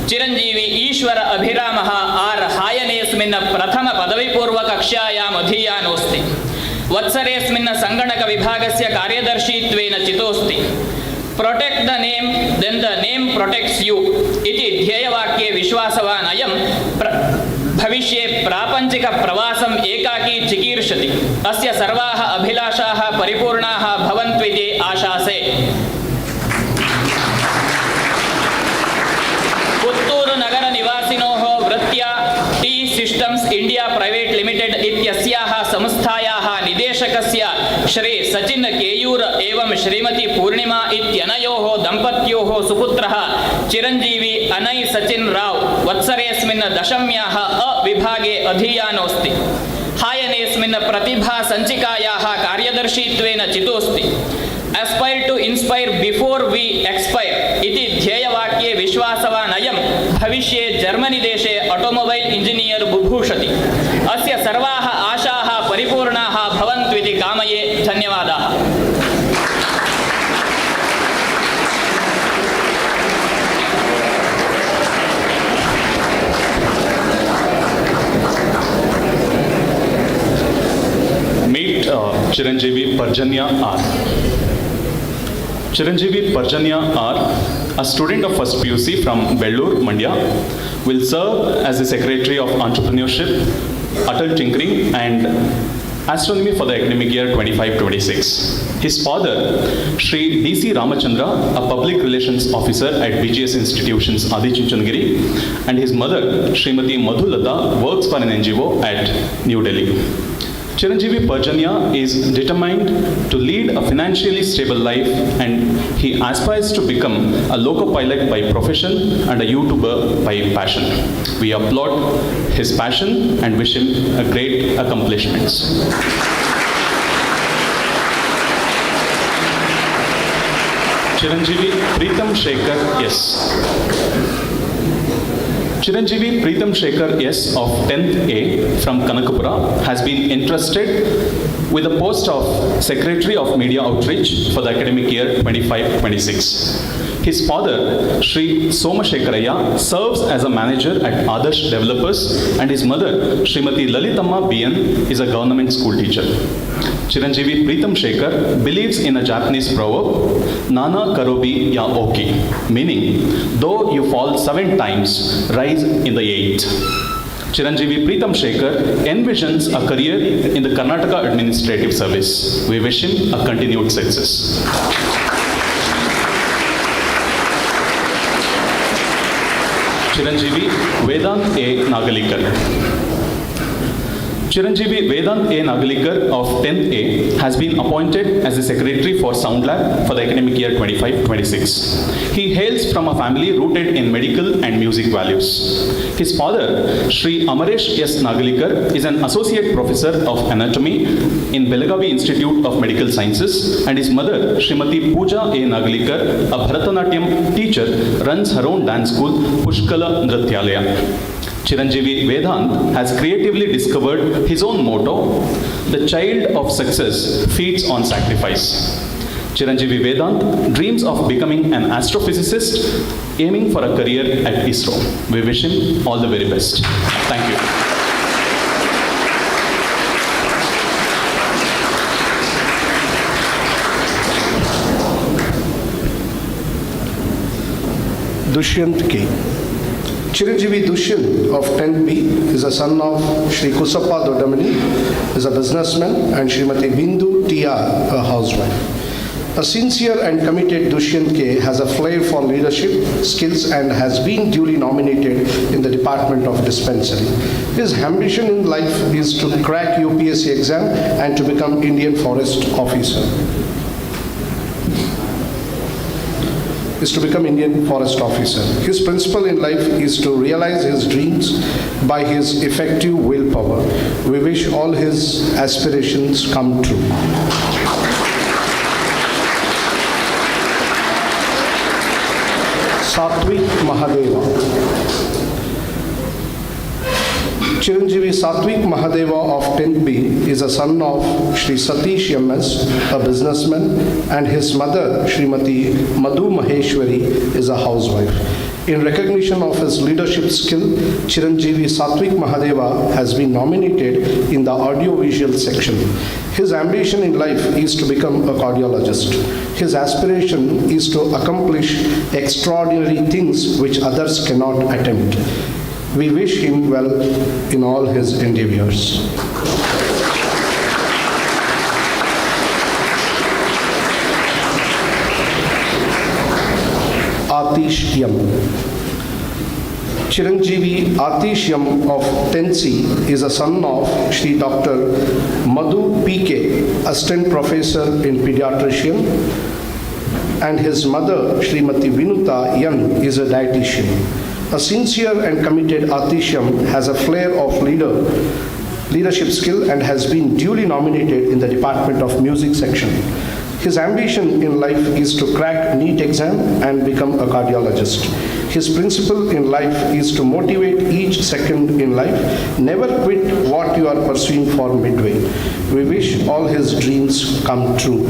ಚಿರಂಜೀವಿ ಈಶ್ವರ ಅಭಿರಾಮಃ R ಹಾಯನೇಸ್ಮಿನ್ ಪ್ರಥಮ ಪದವಿಪೂರ್ವ ಕಕ್ಷ್ಯಾಯಾಮ್ ಅಧೀಯಾನೋಸ್ತಿ. ವತ್ಸರೇಸ್ಮಿನ್ ಸಂಗಣಕ ವಿಭಾಗಸ್ಯ ಕಾರ್ಯದರ್ಶಿತ್ವೇನ ಚಿತೋಸ್ತಿ. Protect the name then the name protects you ಇತಿ ಧ್ಯೇಯವಾಕ್ಯೆ ವಿಶ್ವಾಸವಾನ್ ಅಯಂ ಭವಿಷ್ಯೆ ಪ್ರಾಪಂಚಿಕ ಪ್ರವಾಸಂ ಏಕಾಕಿ ಚಿಕೀರ್ಷತಿ. ಅಸ್ಯ ಸರ್ವಾಃ ಅಭಿಲಾಷಾಃ ಪರಿಪೂರ್ಣಾಃ ಭವಂತ್ವಿತಿ ಆಶಾಸೆ. ಪುತ್ತೂರು ನಗರ ನಿವಾಸಿನೋಃ ವೃತ್ಯ T Systems India Private Limited इत्यस्याः संस्थायाः निदेशकस्य श्री सचिन केयूर एवं श्रीमती पूर्णिमा इत्यनयोः दम्पत्योः सुपुत्रः चिरञ्जीवी अनय सचिन राव वत्सरेऽस्मिन् दशम्याः अ विभागे अधीयानोऽस्ति. हायनेऽस्मिन् प्रतिभा सञ्चिकायाः कार्यदर्शित्वेन चितोऽस्ति. Aspire to inspire before we expire इति ध्येयवाक्ये विश्वासवान् अयं भविष्ये जर्मनी देशे ऑटोमोबाइल इंजीनियर बुभूषति. अस्य सर्वाः आशाः परिपूर्णाः भवन्तु इति कामये. धन्यवादाः. Meet Chiranjeevi Parjanya R. Chiranjeevi Parjanya R, a student of first PUC from Vellore, Mandya, will serve as the Secretary of Entrepreneurship, Atal Tinkering and Astronomy for the academic year 25-26. His father, Shri DC Ramachandra, a public relations officer at BGS institutions Adichunchanagiri, and his mother, Srimati Madhulata, works for an NGO at New Delhi. Chiranjeevi Parjanya is determined to lead a financially stable life and he aspires to become a loco pilot by profession and a YouTuber by passion. We applaud his passion and wish him a great accomplishments. Chiranjeevi Preetham Shekhar S. Chiranjeevi Preetham Shekhar S of 10th A from Kanakapura has been entrusted with the post of Secretary of Media Outreach for the academic year 25-26. His father, Shri Somashekaraya, serves as a manager at Adarsh Developers and his mother, Srimati Lalitamma BN, is a government school teacher. Chiranjeevi Preetham Shekhar believes in a Japanese proverb, Nana Karobi Ya Oki, meaning, though you fall 7 times, rise in the 8th. Chiranjeevi Preetham Shekhar envisions a career in the Karnataka Administrative Service. We wish him a continued success. Chiranjeevi Vedant A. Nagalikar. Chiranjeevi Vedant A. Nagalikar of 10th A has been appointed as the Secretary for Sound Lab for the academic year 25-26. He hails from a family rooted in medical and music values. His father, Shri Amaresh S. Nagalikar, is an Associate Professor of Anatomy in Belagavi Institute of Medical Sciences and his mother, Srimati Pooja A. Nagalikar, a Bharatanatyam teacher, runs her own dance school, Pushkala Nrityalaya. Chiranjeevi Vedant has creatively discovered his own motto, "The child of success feeds on sacrifice." Chiranjeevi Vedant dreams of becoming an astrophysicist, aiming for a career at ISRO. We wish him all the very best. Thank you. Dushyant K. Chiranjeevi Dushyant of 10B is a son of Shri Kusappa Dodamani, is a businessman, and Srimati Bindu T.R., a housewife. A sincere and committed Dushyant K has a flair for leadership skills and has been duly nominated in the Department of Dispensary. His ambition in life is to crack UPSC exam and to become Indian Forest Officer. His principle in life is to realize his dreams by his effective willpower. We wish all his aspirations come true. Satvik Mahadeva. Chiranjeevi Satvik Mahadeva of 10B is a son of Shri Satish MS, a businessman, and his mother, Srimati Madhu Maheshwari, is a housewife. In recognition of his leadership skill, Chiranjeevi Satvik Mahadeva has been nominated in the audiovisual section. His ambition in life is to become a cardiologist. His aspiration is to accomplish extraordinary things which others cannot attempt. We wish him well in all his endeavors. Atish Yam. Chiranjeevi Atish Yam of 10C is a son of Shri Dr. Madhu PK, Assistant Professor in Pediatrician, and his mother, Srimati Vinuta Yan, is a dietitian. A sincere and committed Atish Yam has a flair of leadership skill and has been duly nominated in the Department of Music section. His ambition in life is to crack NEET exam and become a cardiologist. His principle in life is to motivate each second in life. Never quit what you are pursuing for midway. We wish all his dreams come true.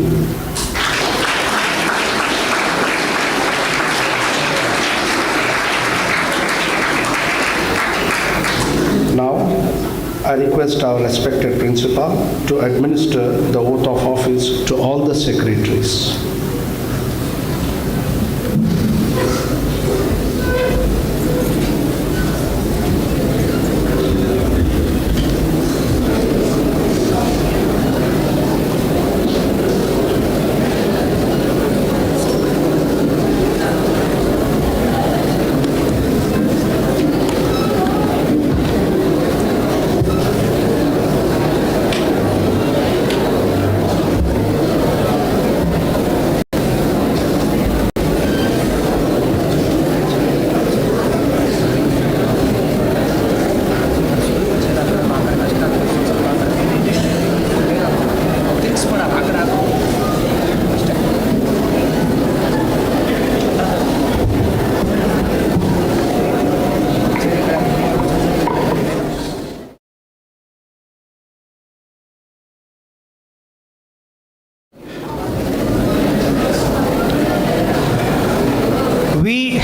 Now, I request our respected principal to administer the oath of office to all the secretaries.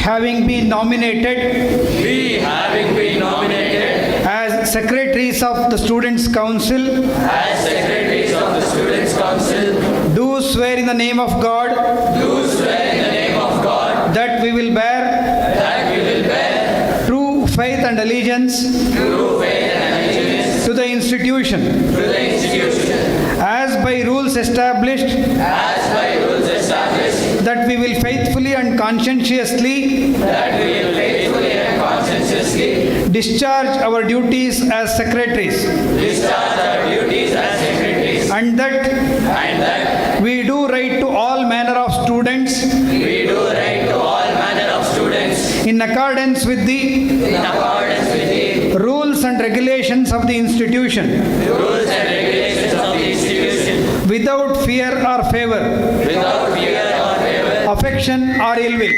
having been nominated as Secretaries of the Students Council, do swear in the name of God that we will bear true faith and allegiance to the institution as by rules established, that we will faithfully and conscientiously discharge our duties as secretaries, and that we do right to all manner of students in accordance with the rules and regulations of the institution, without fear or favor, affection or ill will.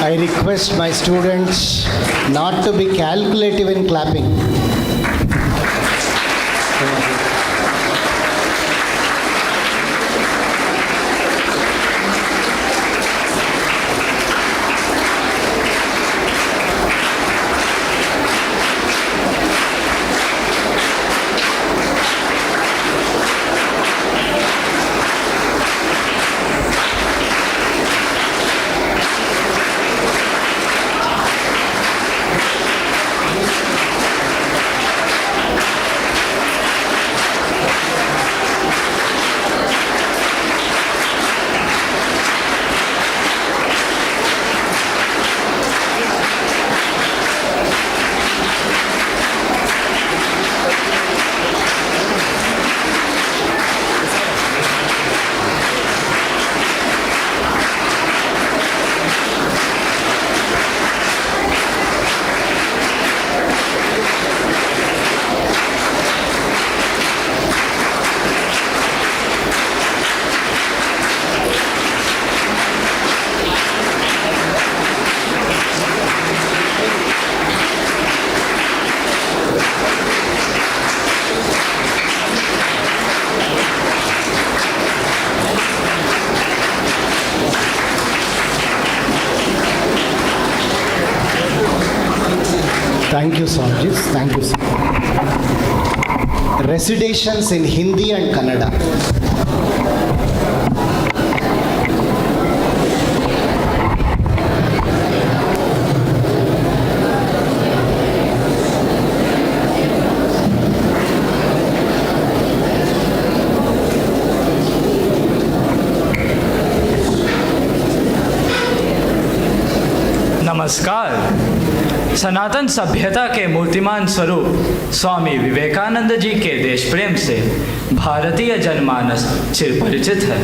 I request my students not to be calculative in clapping. Thank you, Swamijis. Thank you, sir. Recitations in Hindi and Kannada. नमस्कार। सनातन सभ्यता के मूर्तिमान स्वरूप स्वामी विवेकानंद जी के देश प्रेम से भारतीय जनमानस चिरपरिचित है।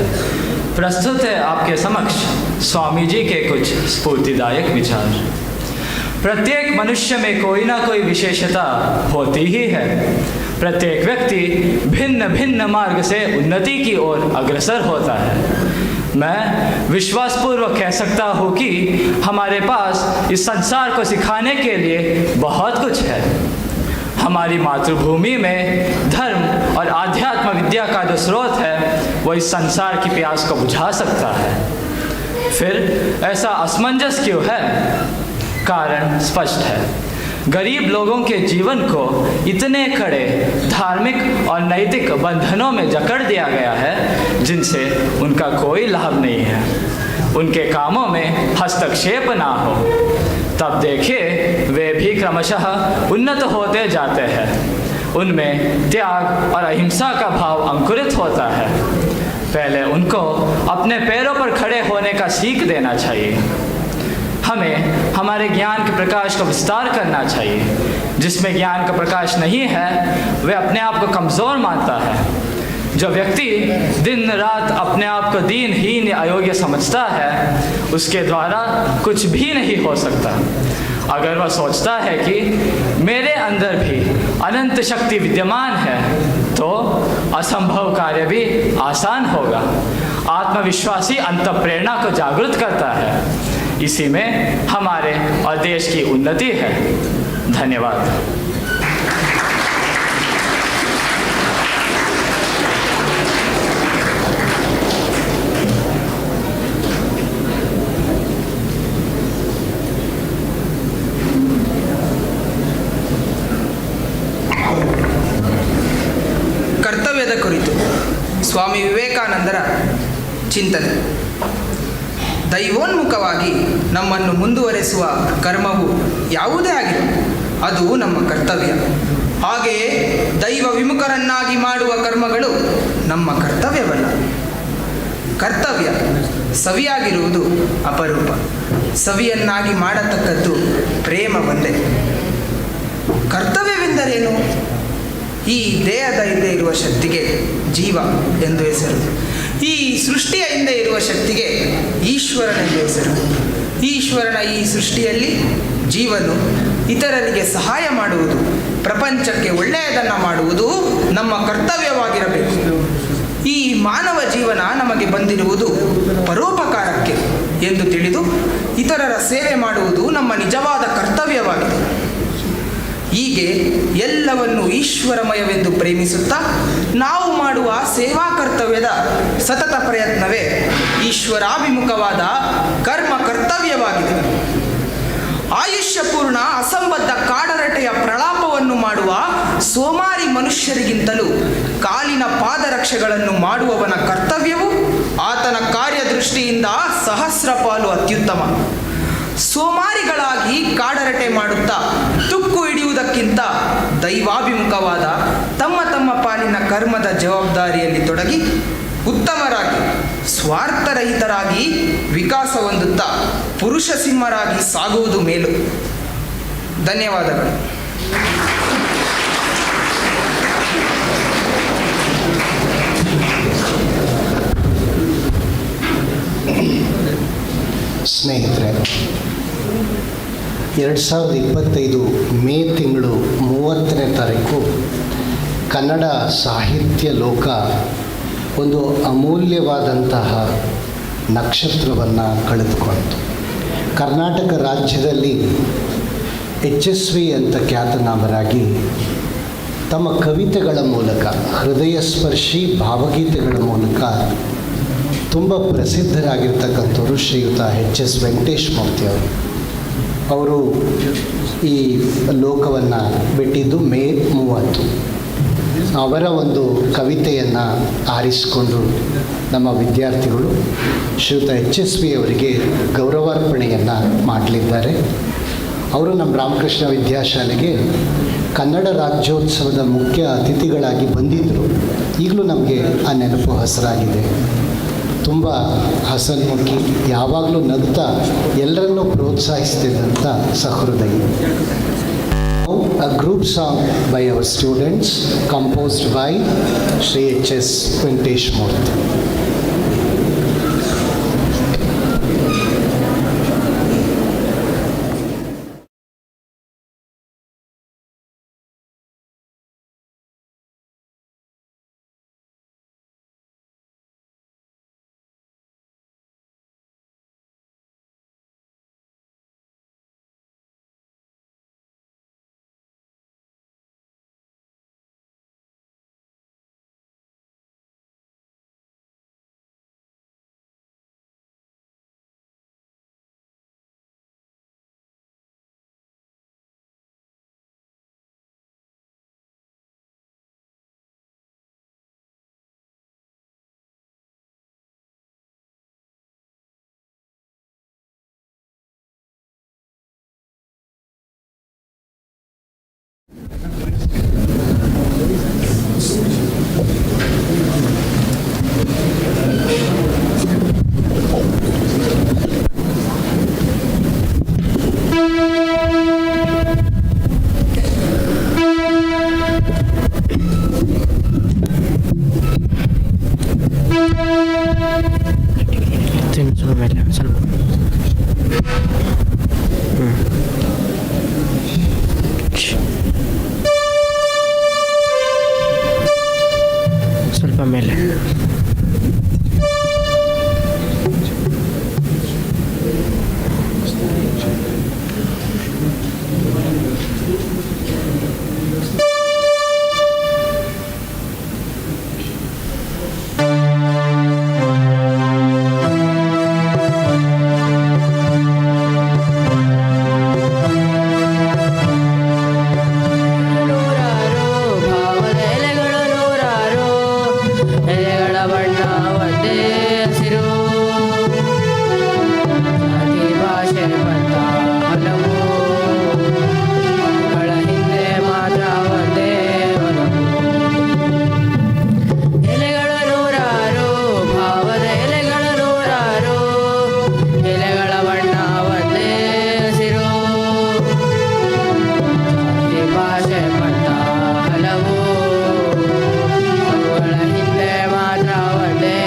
प्रस्तुत है आपके समक्ष स्वामी जी के कुछ स्फूर्तिदायक विचार। प्रत्येक मनुष्य में कोई ना कोई विशेषता होती ही है। प्रत्येक व्यक्ति भिन्न भिन्न मार्ग से उन्नति की ओर अग्रसर होता है। मैं विश्वासपूर्वक कह सकता हूँ कि हमारे पास इस संसार को सिखाने के लिए बहुत कुछ है। हमारी मातृभूमि में धर्म और आध्यात्म विद्या का जो स्रोत है वो इस संसार की प्यास को बुझा सकता है। फिर ऐसा असमंजस क्यों है? कारण स्पष्ट है। गरीब लोगों के जीवन को इतने कड़े धार्मिक और नैतिक बंधनों में जकड़ दिया गया है जिनसे उनका कोई लाभ नहीं है। उनके कामों में हस्तक्षेप ना हो तब देखिए वे भी क्रमशः उन्नत होते जाते हैं। उनमें त्याग और अहिंसा का भाव अंकुरित होता है। पहले उनको अपने पैरों पर खड़े होने का सीख देना चाहिए। हमें हमारे ज्ञान के प्रकाश का विस्तार करना चाहिए। जिसमें ज्ञान का प्रकाश नहीं है वह अपने आप को कमज़ोर मानता है। जो व्यक्ति दिन रात अपने आप को दीनहीन या अयोग्य समझता है उसके द्वारा कुछ भी नहीं हो सकता। अगर वह सोचता है कि मेरे अंदर भी अनंत शक्ति विद्यमान है तो असंभव कार्य भी आसान होगा। आत्मविश्वासी अंतःप्रेरणा को जागृत करता है। इसी में हमारे और देश की उन्नति है। धन्यवाद। ಕರ್ತವ್ಯದ ಕುರಿತು ಸ್ವಾಮಿ ವಿವೇಕಾನಂದರ ಚಿಂತನೆ. ದೈವೋನ್ಮುಖವಾಗಿ ನಮ್ಮನ್ನು ಮುಂದುವರೆಸುವ ಕರ್ಮವು ಯಾವುದೇ ಆಗಿರಲಿ ಅದು ನಮ್ಮ ಕರ್ತವ್ಯ. ಹಾಗೆಯೇ ದೈವ ವಿಮುಖರನ್ನಾಗಿ ಮಾಡುವ ಕರ್ಮಗಳು ನಮ್ಮ ಕರ್ತವ್ಯವಲ್ಲ. ಕರ್ತವ್ಯ ಸವಿಯಾಗಿರುವುದು ಅಪರೂಪ. ಸವಿಯನ್ನಾಗಿ ಮಾಡತಕ್ಕದ್ದು ಪ್ರೇಮ ಒಂದೇ. ಕರ್ತವ್ಯವೆಂದರೇನು? ಈ ದೇಹದ ಹಿಂದೆ ಇರುವ ಶಕ್ತಿಗೆ ಜೀವ ಎಂದು ಹೆಸರು. ಈ ಸೃಷ್ಟಿಯ ಹಿಂದೆ ಇರುವ ಶಕ್ತಿಗೆ ಈಶ್ವರನೆಂದು ಹೆಸರು. ಈಶ್ವರನ ಈ ಸೃಷ್ಟಿಯಲ್ಲಿ ಜೀವನು ಇತರರಿಗೆ ಸಹಾಯ ಮಾಡುವುದು, ಪ್ರಪಂಚಕ್ಕೆ ಒಳ್ಳೆಯದನ್ನು ಮಾಡುವುದು ನಮ್ಮ ಕರ್ತವ್ಯವಾಗಿರಬೇಕು. ಈ ಮಾನವ ಜೀವನ ನಮಗೆ ಬಂದಿರುವುದು ಪರೋಪಕಾರಕ್ಕೆ ಎಂದು ತಿಳಿದು ಇತರರ ಸೇವೆ ಮಾಡುವುದು ನಮ್ಮ ನಿಜವಾದ ಕರ್ತವ್ಯವಾಗಿದೆ. ಹೀಗೆ ಎಲ್ಲವನ್ನು ಈಶ್ವರಮಯವೆಂದು ಪ್ರೇಮಿಸುತ್ತಾ ನಾವು ಮಾಡುವ ಸೇವಾ ಕರ್ತವ್ಯದ ಸತತ ಪ್ರಯತ್ನವೇ ಈಶ್ವರಾಭಿಮುಖವಾದ ಕರ್ಮ ಕರ್ತವ್ಯವಾಗಿದೆ. ಆಯುಷ್ಯಪೂರ್ಣ ಅಸಂಬದ್ಧ ಕಾಡರಟೆಯ ಪ್ರಲಾಪವನ್ನು ಮಾಡುವ ಸೋಮಾರಿ ಮನುಷ್ಯರಿಗಿಂತಲೂ ಕಾಲಿನ ಪಾದರಕ್ಷೆಗಳನ್ನು ಮಾಡುವವನ ಕರ್ತವ್ಯವು ಆತನ ಕಾರ್ಯದೃಷ್ಟಿಯಿಂದ ಸಹಸ್ರ ಪಾಲು ಅತ್ಯುತ್ತಮ. ಸೋಮಾರಿಗಳಾಗಿ ಕಾಡರಟೆ ಮಾಡುತ್ತಾ ತುಕ್ಕು ಹಿಡಿಯುವುದಕ್ಕಿಂತ ದೈವಾಭಿಮುಖವಾದ ತಮ್ಮ ತಮ್ಮ ಪಾಲಿನ ಕರ್ಮದ ಜವಾಬ್ದಾರಿಯಲ್ಲಿ ತೊಡಗಿ ಉತ್ತಮರಾಗಿ ಸ್ವಾರ್ಥರಹಿತರಾಗಿ ವಿಕಾಸ ಹೊಂದುತ್ತಾ ಪುರುಷ ಸಿಂಹರಾಗಿ ಸಾಗುವುದು ಮೇಲು. ಧನ್ಯವಾದಗಳು. ಸ್ನೇಹಿತರೆ, 2025 ಮೇ ತಿಂಗಳು 30ನೇ ತಾರೀಕು ಕನ್ನಡ ಸಾಹಿತ್ಯ ಲೋಕ ಒಂದು ಅಮೂಲ್ಯವಾದಂತಹ ನಕ್ಷತ್ರವನ್ನು ಕಳೆದುಕೊಂಡಿತು. ಕರ್ನಾಟಕ ರಾಜ್ಯದಲ್ಲಿ HSV ಅಂತ ಖ್ಯಾತನಾಮರಾಗಿ ತಮ್ಮ ಕವಿತೆಗಳ ಮೂಲಕ, ಹೃದಯ ಸ್ಪರ್ಶಿ ಭಾವಗೀತೆಗಳ ಮೂಲಕ ತುಂಬ ಪ್ರಸಿದ್ಧರಾಗಿರ್ತಕ್ಕಂಥವ್ರು ಶ್ರೀಯುತ HS ವೆಂಕಟೇಶ್ ಮೂರ್ತಿ ಅವರು ಈ ಲೋಕವನ್ನು ಬಿಟ್ಟಿದ್ದು ಮೇ 30. ಅವರ ಒಂದು ಕವಿತೆಯನ್ನು ಆರಿಸಿಕೊಂಡು ನಮ್ಮ ವಿದ್ಯಾರ್ಥಿಗಳು ಶ್ರೀಯುತ HSV ಅವರಿಗೆ ಗೌರವಾರ್ಪಣೆಯನ್ನು ಮಾಡಲಿದ್ದಾರೆ. ಅವರು ನಮ್ಮ ರಾಮಕೃಷ್ಣ ವಿದ್ಯಾಶಾಲೆಗೆ ಕನ್ನಡ ರಾಜ್ಯೋತ್ಸವದ ಮುಖ್ಯ ಅತಿಥಿಗಳಾಗಿ ಬಂದಿದ್ದರು. ಈಗಲೂ ನಮಗೆ ಆ ನೆನಪು ಹಸಿರಾಗಿದೆ. ತುಂಬ ಹಸನ್ಮುಖಿ, ಯಾವಾಗಲೂ ನಗ್ತಾ ಎಲ್ಲರನ್ನೂ ಪ್ರೋತ್ಸಾಹಿಸ್ತಿದ್ದಂಥ ಸಹೃದಯಿ. A group song by our students composed by Shri HS Venkatesh Murthy. ಸ್ವಲ್ಪ ಮೇಲೆ ಹಲವು ಅವುಗಳ ಹಿಂದೆ ಮಾತ್ರ ಒಂದೇ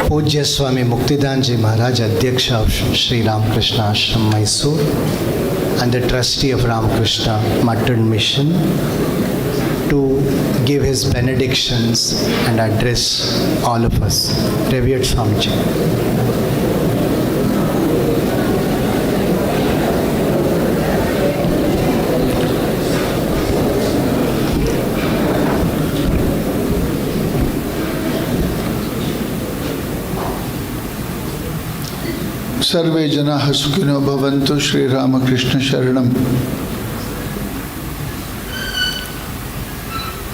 Pujya Swami Muktidanji Maharaj, Adhyaksha of Sri Ramakrishna Ashram, Mysore, and the trustee of Ramakrishna Mutton Mission, to give his benedictions and address all of us. Revered Swamiji. Sarve Janaha Sukhino Bhavantu. Sri Ramakrishna Sharanam.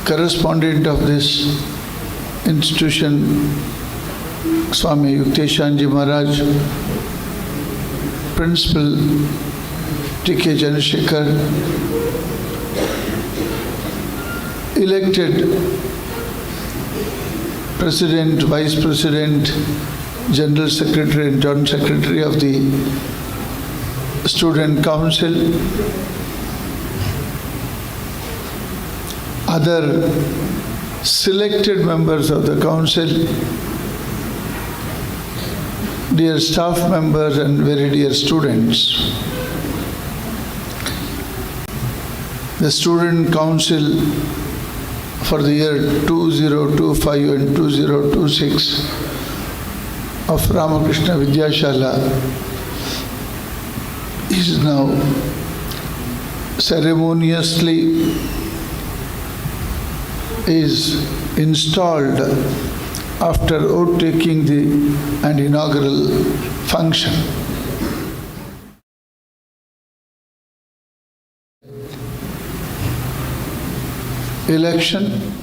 Correspondent of this institution, Swami Yukteshanji Maharaj, Principal T.K. Chandrasekhar, elected President, Vice President, General Secretary and Joint Secretary of the Student Council, other selected members of the council, dear staff members and very dear students. The Student Council for the year 2025 and 2026 of Ramakrishna Vidyashala is now ceremoniously installed after oath-taking and inaugural function. Election.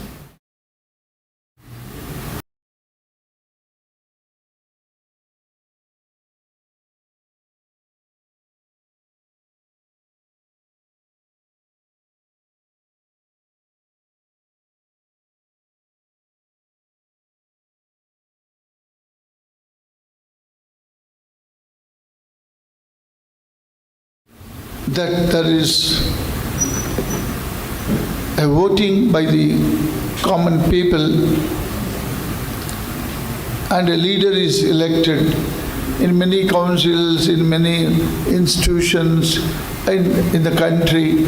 That there is a voting by the common people and a leader is elected in many councils, in many institutions in the country.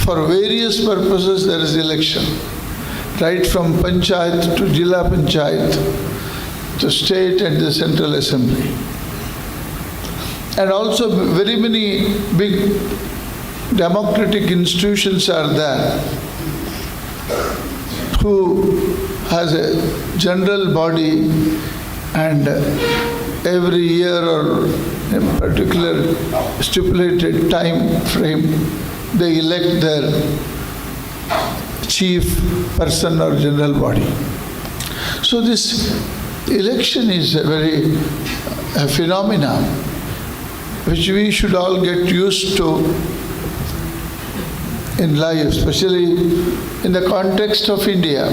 For various purposes there is election, right from Panchayat to Jilla Panchayat to state and the Central Assembly. And also very many big democratic institutions are there who has a general body, and every year or a particular stipulated time frame they elect their chief person or general body. So this election is a phenomenon which we should all get used to in life, especially in the context of India,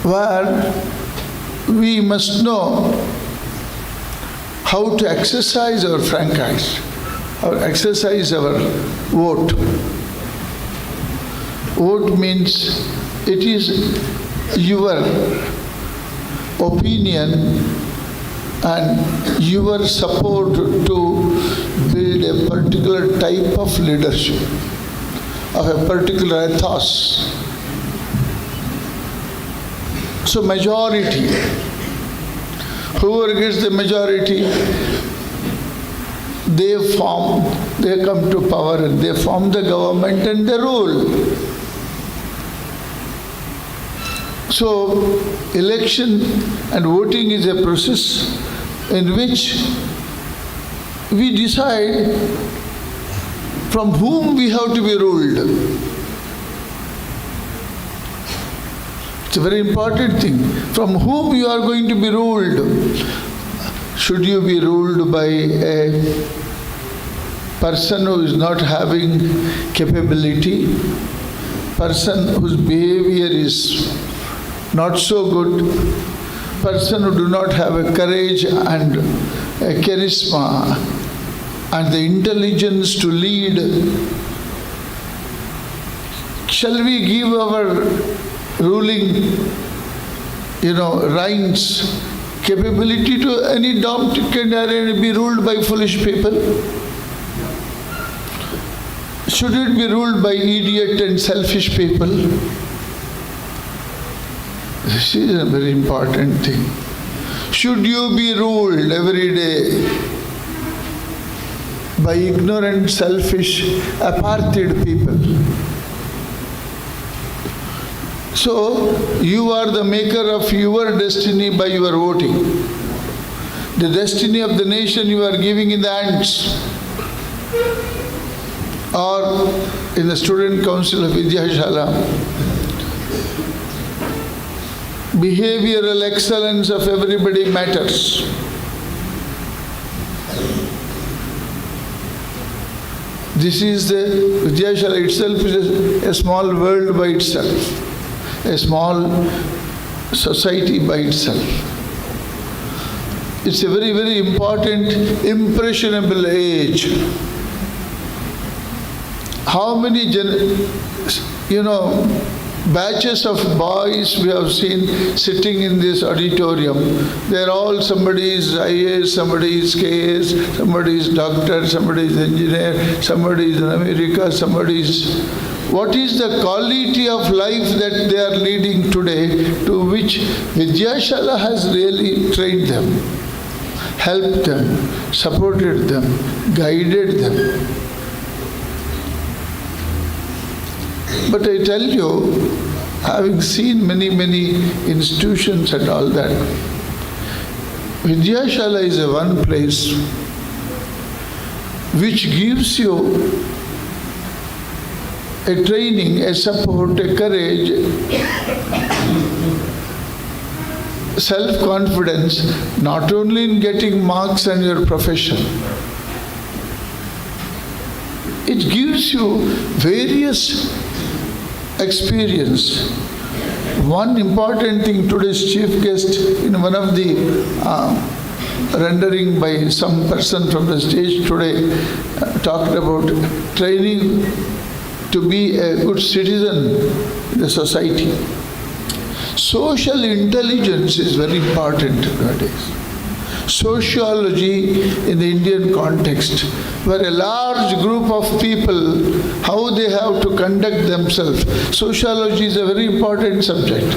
where we must know how to exercise our franchise, or exercise our vote. Vote means it is your opinion and your support to build a particular type of leadership, of a particular ethos. So majority, whoever gets the majority, they come to power and they form the government and they rule. So election and voting is a process in which we decide from whom we have to be ruled. It's a very important thing. From whom you are going to be ruled. Should you be ruled by a person who is not having capability, person whose behavior is not so good, person who do not have a courage and a charisma and the intelligence to lead? Shall we give our ruling, reigns, capability to any dom can be ruled by foolish people? Should it be ruled by idiot and selfish people? This is a very important thing. Should you be ruled every day by ignorant, selfish, apartheid people? So, you are the maker of your destiny by your voting. The destiny of the nation you are giving in the hands. Or in the Student Council of Vidyashala, behavioral excellence of everybody matters. This is the Vidyashala itself is a small world by itself, a small society by itself. It's a very, very important, impressionable age. How many batches of boys we have seen sitting in this auditorium. They're all, somebody is IAS, somebody is KS, somebody is doctor, somebody is engineer, somebody is in America, somebody is... What is the quality of life that they are leading today, to which Vidyashala has really trained them, helped them, supported them, guided them. But I tell you, having seen many institutions and all that, Vidyashala is a one place which gives you a training, a support, a courage, self-confidence, not only in getting marks in your profession. It gives you various experience. One important thing, today's chief guest in one of the rendering by some person from the stage today talked about training to be a good citizen in the society. Social intelligence is very important nowadays. Sociology in the Indian context, where a large group of people, how they have to conduct themselves. Sociology is a very important subject.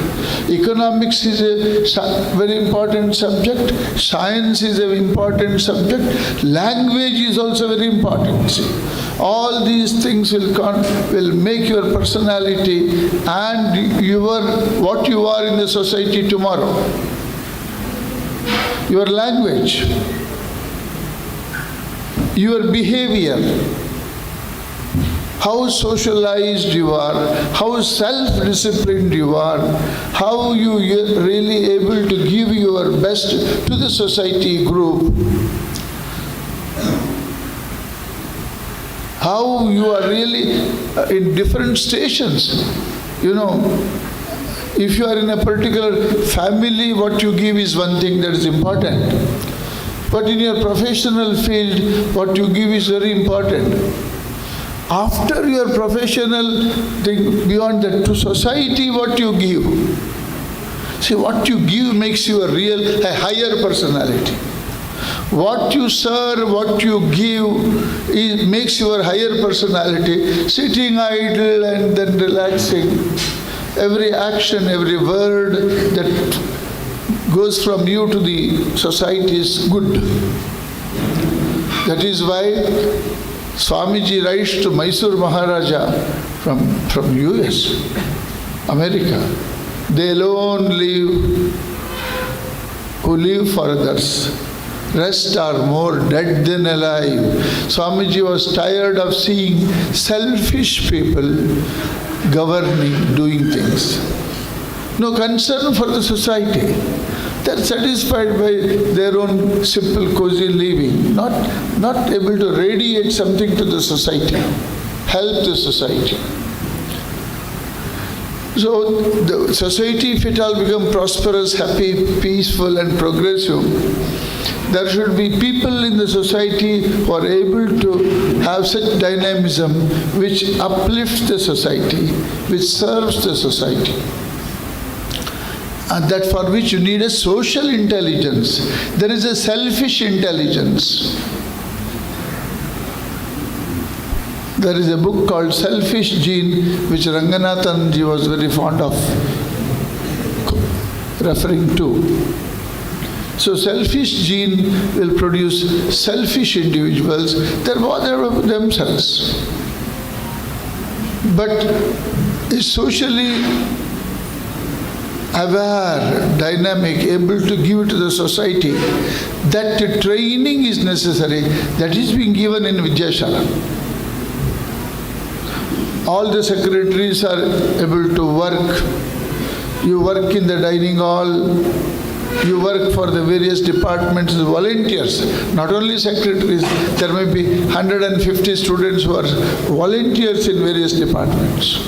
Economics is a very important subject. Science is an important subject. Language is also very important. See, all these things will make your personality and what you are in the society tomorrow. Your language, your behavior, how socialized you are, how self-disciplined you are, how you are really able to give your best to the society group, how you are really in different stations, If you are in a particular family, what you give is one thing that is important. But in your professional field, what you give is very important. After your professional thing, beyond that, to society, what you give. See, what you give makes you a higher personality. What you serve, what you give, makes you a higher personality. Sitting idle and then relaxing. Every action, every word that goes from you to the society is good. That is why Swamiji writes to Mysuru Maharaja from US, America. They alone live who live for others. Rest are more dead than alive. Swamiji was tired of seeing selfish people governing, doing things. No concern for the society. They're satisfied by their own simple, cozy living, not able to radiate something to the society, help the society. So the society, if it all become prosperous, happy, peaceful and progressive, there should be people in the society who are able to have such dynamism which uplifts the society, which serves the society. And that for which you need a social intelligence. There is a selfish intelligence. There is a book called Selfish Gene, which Ranganathan ji was very fond of referring to. So selfish gene will produce selfish individuals. They're bothered with themselves. But a socially aware, dynamic, able to give to the society, that training is necessary. That is being given in Vidyashala. All the secretaries are able to work. You work in the dining hall, you work for the various departments, volunteers, not only secretaries. There may be 150 students who are volunteers in various departments.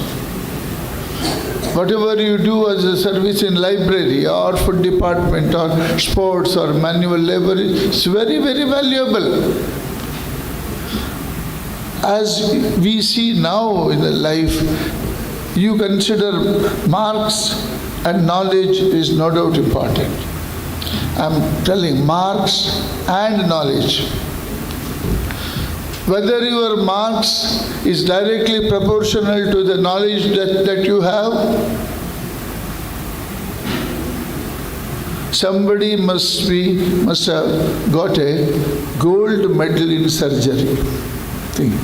Whatever you do as a service in library or food department or sports or manual labor is very, very valuable. As we see now in the life, you consider marks and knowledge is no doubt important. I'm telling marks and knowledge. Whether your marks is directly proportional to the knowledge that you have, somebody must have got a gold medal in surgery. Think.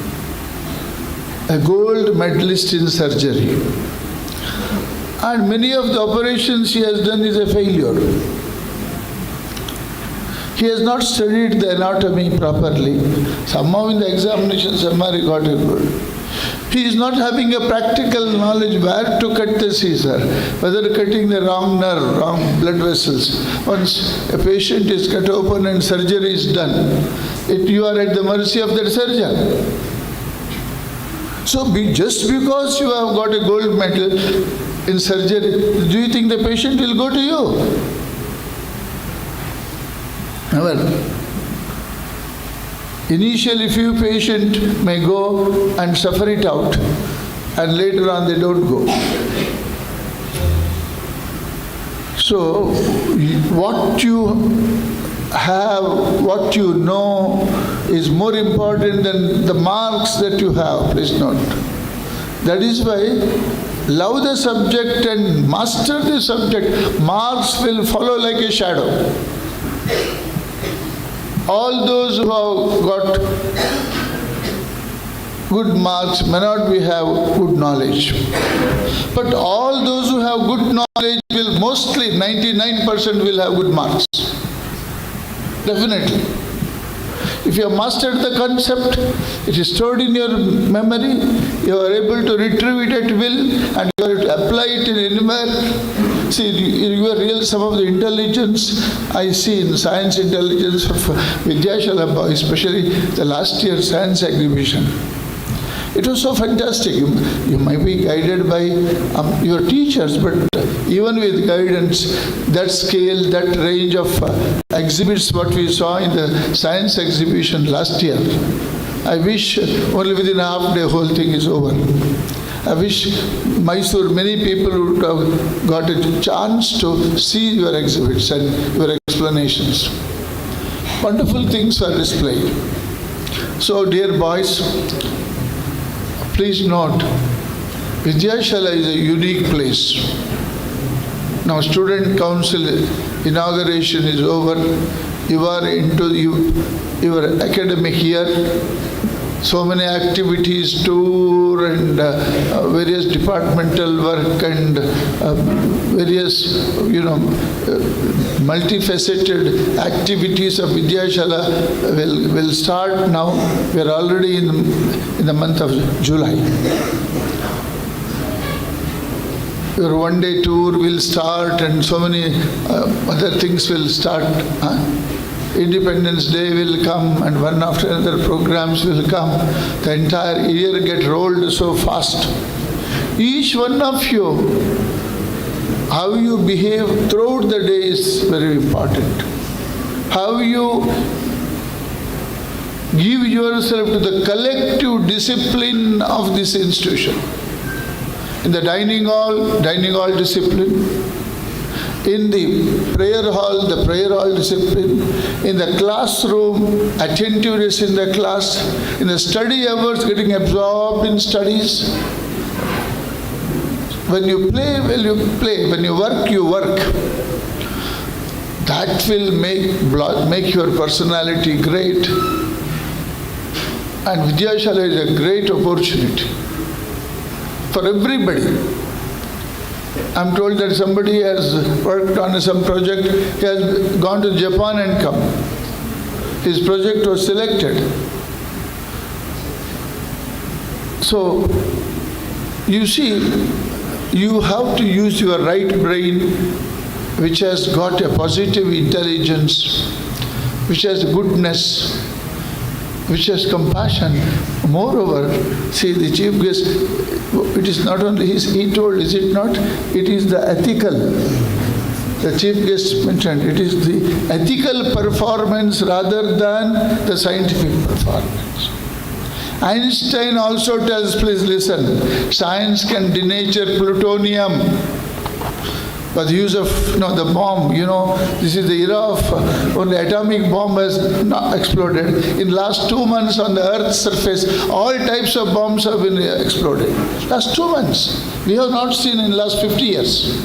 A gold medalist in surgery. And many of the operations he has done is a failure. He has not studied the anatomy properly. Somehow in the examination, somebody got a gold. He is not having a practical knowledge where to cut the scissor, whether cutting the wrong nerve, wrong blood vessels. Once a patient is cut open and surgery is done, you are at the mercy of that surgeon. So just because you have got a gold medal in surgery, do you think the patient will go to you? Never. Initially, few patients may go and suffer it out, and later on they don't go. So, what you have, what you know is more important than the marks that you have, please note. That is why love the subject and master the subject. Marks will follow like a shadow. All those who have got good marks may not have good knowledge. But all those who have good knowledge will mostly, 99% will have good marks. Definitely. If you have mastered the concept, it is stored in your memory, you are able to retrieve it at will, and you are able to apply it in anywhere. See, you are some of the intelligence I see in science intelligence of Vidyashala, especially the last year science exhibition. It was so fantastic. You might be guided by your teachers, but even with guidance, that scale, that range of exhibits what we saw in the science exhibition last year, I wish only within a half day whole thing is over. I wish Mysore, many people would have got a chance to see your exhibits and your explanations. Wonderful things were displayed. So, dear boys, please note, Vidyashala is a unique place. Now, Student Council Inauguration is over. You are into your academic year. So many activities, tour and various departmental work and various, multifaceted activities of Vidyashala will start now. We are already in the month of July. Your one-day tour will start and so many other things will start. Independence Day will come and one after another programs will come. The entire year get rolled so fast. Each one of you, how you behave throughout the day is very important. How you give yourself to the collective discipline of this institution. In the dining hall discipline. in the prayer hall discipline, in the classroom, attentiveness in the class, in the study hours, getting absorbed in studies. When you play, when you work. That will make your personality great. And Vidyashala is a great opportunity for everybody. I'm told that somebody has worked on some project, he has gone to Japan and come. His project was selected. So, you see, you have to use your right brain, which has got a positive intelligence, which has goodness, which has compassion. Moreover, see, the chief guest, it is not only he told, is it not? It is the ethical. The chief guest mentioned, it is the ethical performance rather than the scientific performance. Einstein also tells, please listen, science can denature plutonium. But the use of the bomb, this is the era of only atomic bomb has not exploded. In last 2 months on the Earth's surface, all types of bombs have been exploded. Last 2 months. We have not seen in last 50 years.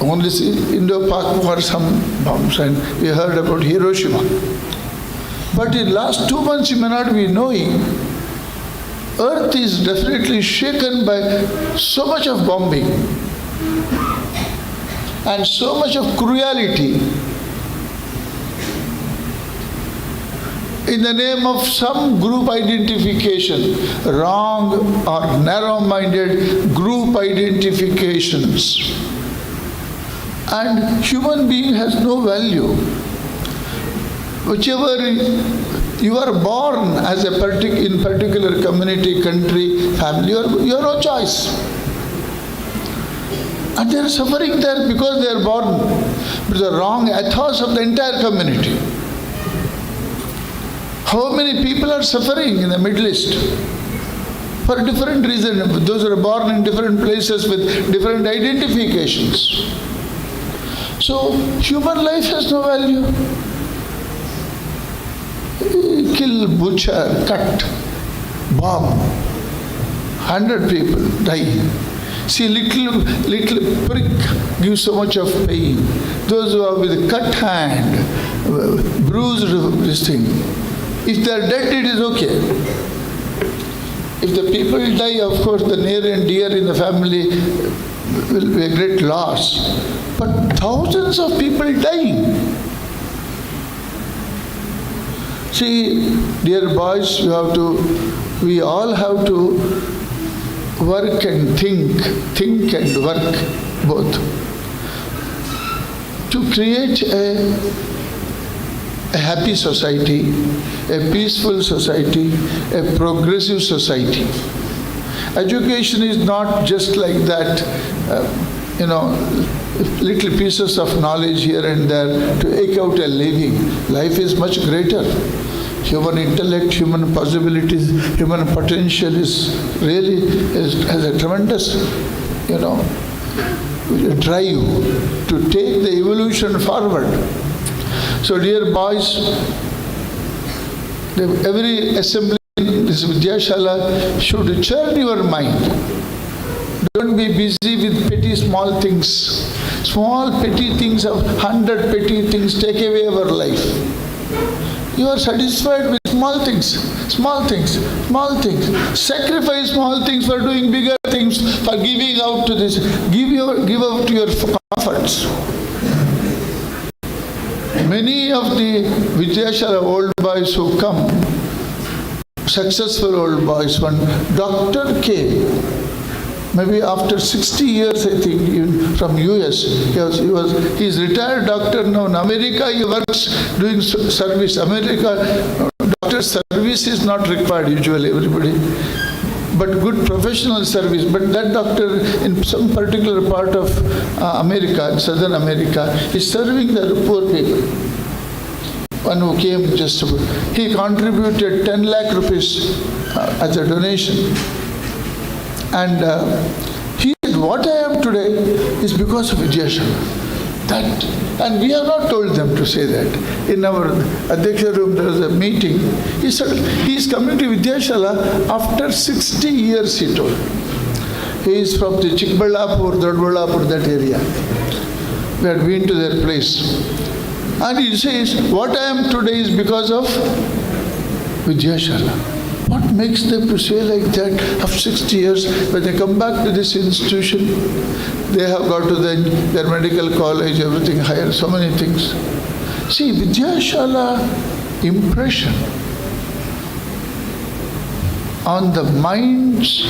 Only Indo-Pak were some bombs, and we heard about Hiroshima. But in last 2 months you may not be knowing, Earth is definitely shaken by so much of bombing and so much of cruelty in the name of some group identification, wrong or narrow-minded group identifications. And human being has no value. Whichever you are born as in particular community, country, family, you have no choice. And they are suffering there because they are born with the wrong ethos of the entire community. How many people are suffering in the Middle East? For different reasons. Those who are born in different places with different identifications. So, human life has no value. Kill, butcher, cut, bomb. 100 people die. See, little prick gives so much of pain. Those who are with cut hand, bruised this thing. If they are dead, it is okay. If the people die, of course, the near and dear in the family will be a great loss. But thousands of people dying. See, dear boys, we all have to work and think and work both, to create a happy society, a peaceful society, a progressive society. Education is not just like that, little pieces of knowledge here and there to eke out a living. Life is much greater. Human intellect, human possibilities, human potential is really has a tremendous, drive to take the evolution forward. So, dear boys, every assembly in this Vidyashala should churn your mind. Don't be busy with petty small things. Small petty things of 100 petty things take away our life. You are satisfied with small things. Sacrifice small things for doing bigger things, for giving out to this. Give out to your comforts. Many of the Vidyashala old boys who come, successful old boys, one doctor came, maybe after 60 years, I think, even from US. He is retired doctor now. In America, he works doing service. America, doctor service is not required usually, everybody. But good professional service. But that doctor in some particular part of America, Southern America, is serving the poor people. One who came just about, he contributed 10 lakh rupees as a donation. And he had what I am today is because of Vidyashala. That, and we have not told them to say that. In our Adhyaksha room there was a meeting. He said he is coming to Vidyashala after 60 years, he told. He is from the Chikballapur, Dodballapur, that area. We had been to their place. And he says, what I am today is because of Vidyashala. What makes them to say like that after 60 years? When they come back to this institution, they have got to their medical college, everything higher, so many things. See, Vidyashala impression on the minds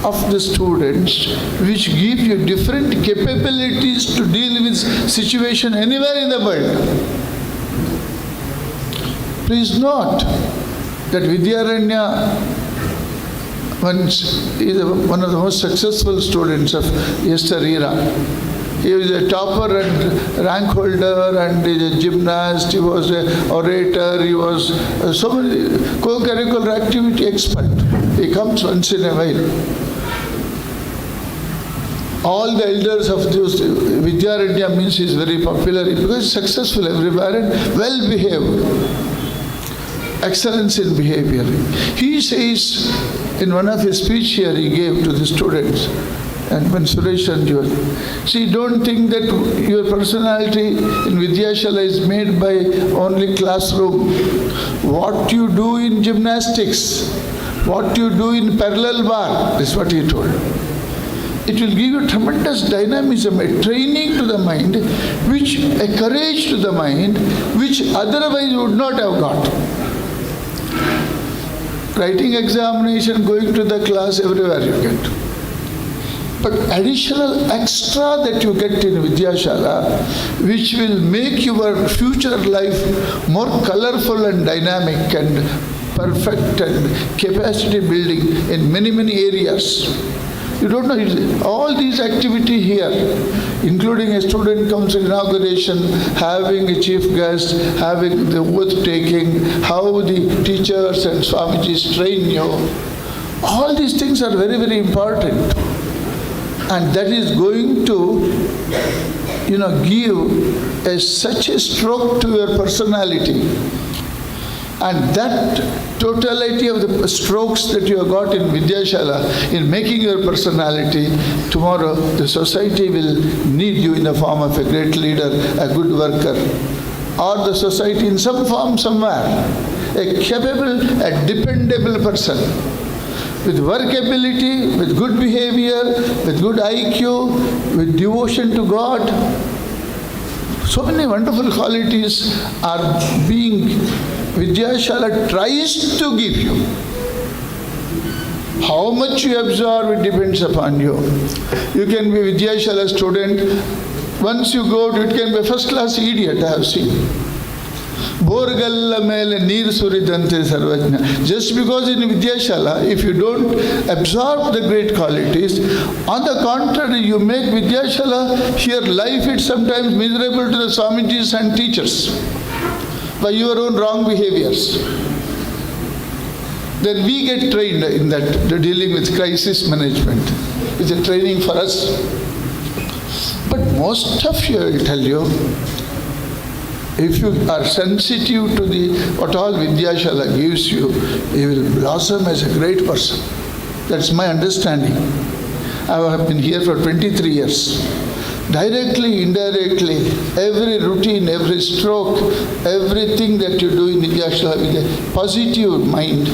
of the students, which give you different capabilities to deal with situation anywhere in the world. Please note that Vidyaranya is one of the most successful students of yesteryear. He was a topper and rank holder, and he was a gymnast, he was an orator, he was so many co-curricular activity expert. He comes once in a while. All the elders of this Vidyaranya means he is very popular because he is successful everywhere and well behaved. Excellence in behavior. He says in one of his speech here he gave to the students, and when Suresh and you, see, don't think that your personality in Vidyashala is made by only classroom. What you do in gymnastics, what you do in parallel bar, is what he told. It will give you tremendous dynamism, a training to the mind, a courage to the mind, which otherwise you would not have got. Writing examination, going to the class, everywhere you get. But additional extra that you get in Vidyashala, which will make your future life more colorful and dynamic and perfect and capacity building in many, many areas. You don't know, all these activities here, including a Student Council Inauguration, having a chief guest, having the oath taking, how the teachers and Swamijis train you, all these things are very, very important. And that is going to, give such a stroke to your personality. And that totality of the strokes that you have got in Vidyashala, in making your personality, tomorrow the society will need you in the form of a great leader, a good worker, or the society in some form somewhere, a capable, a dependable person, with work ability, with good behavior, with good IQ, with devotion to God. So many wonderful qualities are being Vidyashala tries to give you. How much you absorb, it depends upon you. You can be a Vidyashala student. Once you go to it, can be a first class idiot, I have seen. Borgalla mele neer suridante sarvajna. Just because in Vidyashala, if you don't absorb the great qualities, on the contrary, you make Vidyashala, here life is sometimes miserable to the Swamijis and teachers by your own wrong behaviors. Then we get trained in that, dealing with crisis management. It's a training for us. But most of you, I will tell you, if you are sensitive to what all Vidyashala gives you, you will blossom as a great person. That's my understanding. I have been here for 23 years. Directly, indirectly, every routine, every stroke, everything that you do in Vidyashala with a positive mind,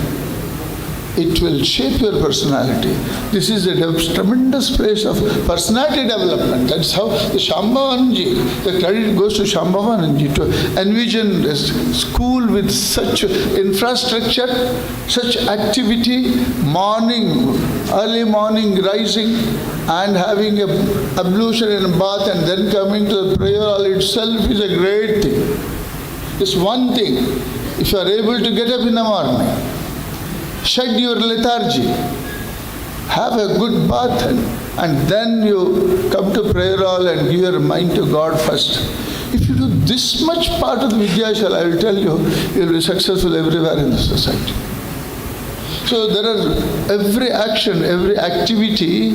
it will shape your personality. This is a tremendous place of personality development. That's how the Shambhavanji, the credit goes to Shambhavanji to envision a school with such infrastructure, such activity, early morning rising and having a ablution and bath and then coming to the prayer hall itself is a great thing. It's one thing. If you are able to get up in the morning, shed your lethargy, have a good bath, and then you come to prayer hall and give your mind to God first. If you do this much part of the Vidyashala, I will tell you, you will be successful everywhere in the society. So there are every action, every activity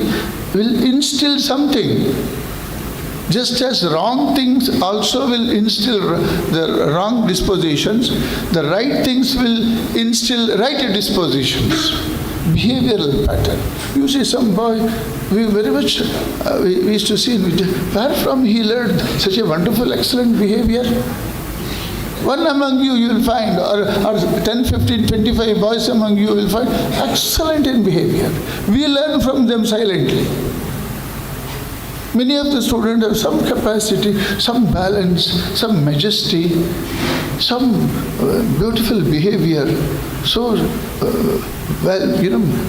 will instill something. Just as wrong things also will instill the wrong dispositions, the right things will instill right dispositions. Behavioral pattern. You see some boy, we very much, we used to see, where from he learned such a wonderful, excellent behavior? One among you will find, or 10, 15, 25 boys among you will find excellent in behavior. We learn from them silently. Many of the students have some capacity, some balance, some majesty, some beautiful behavior. So,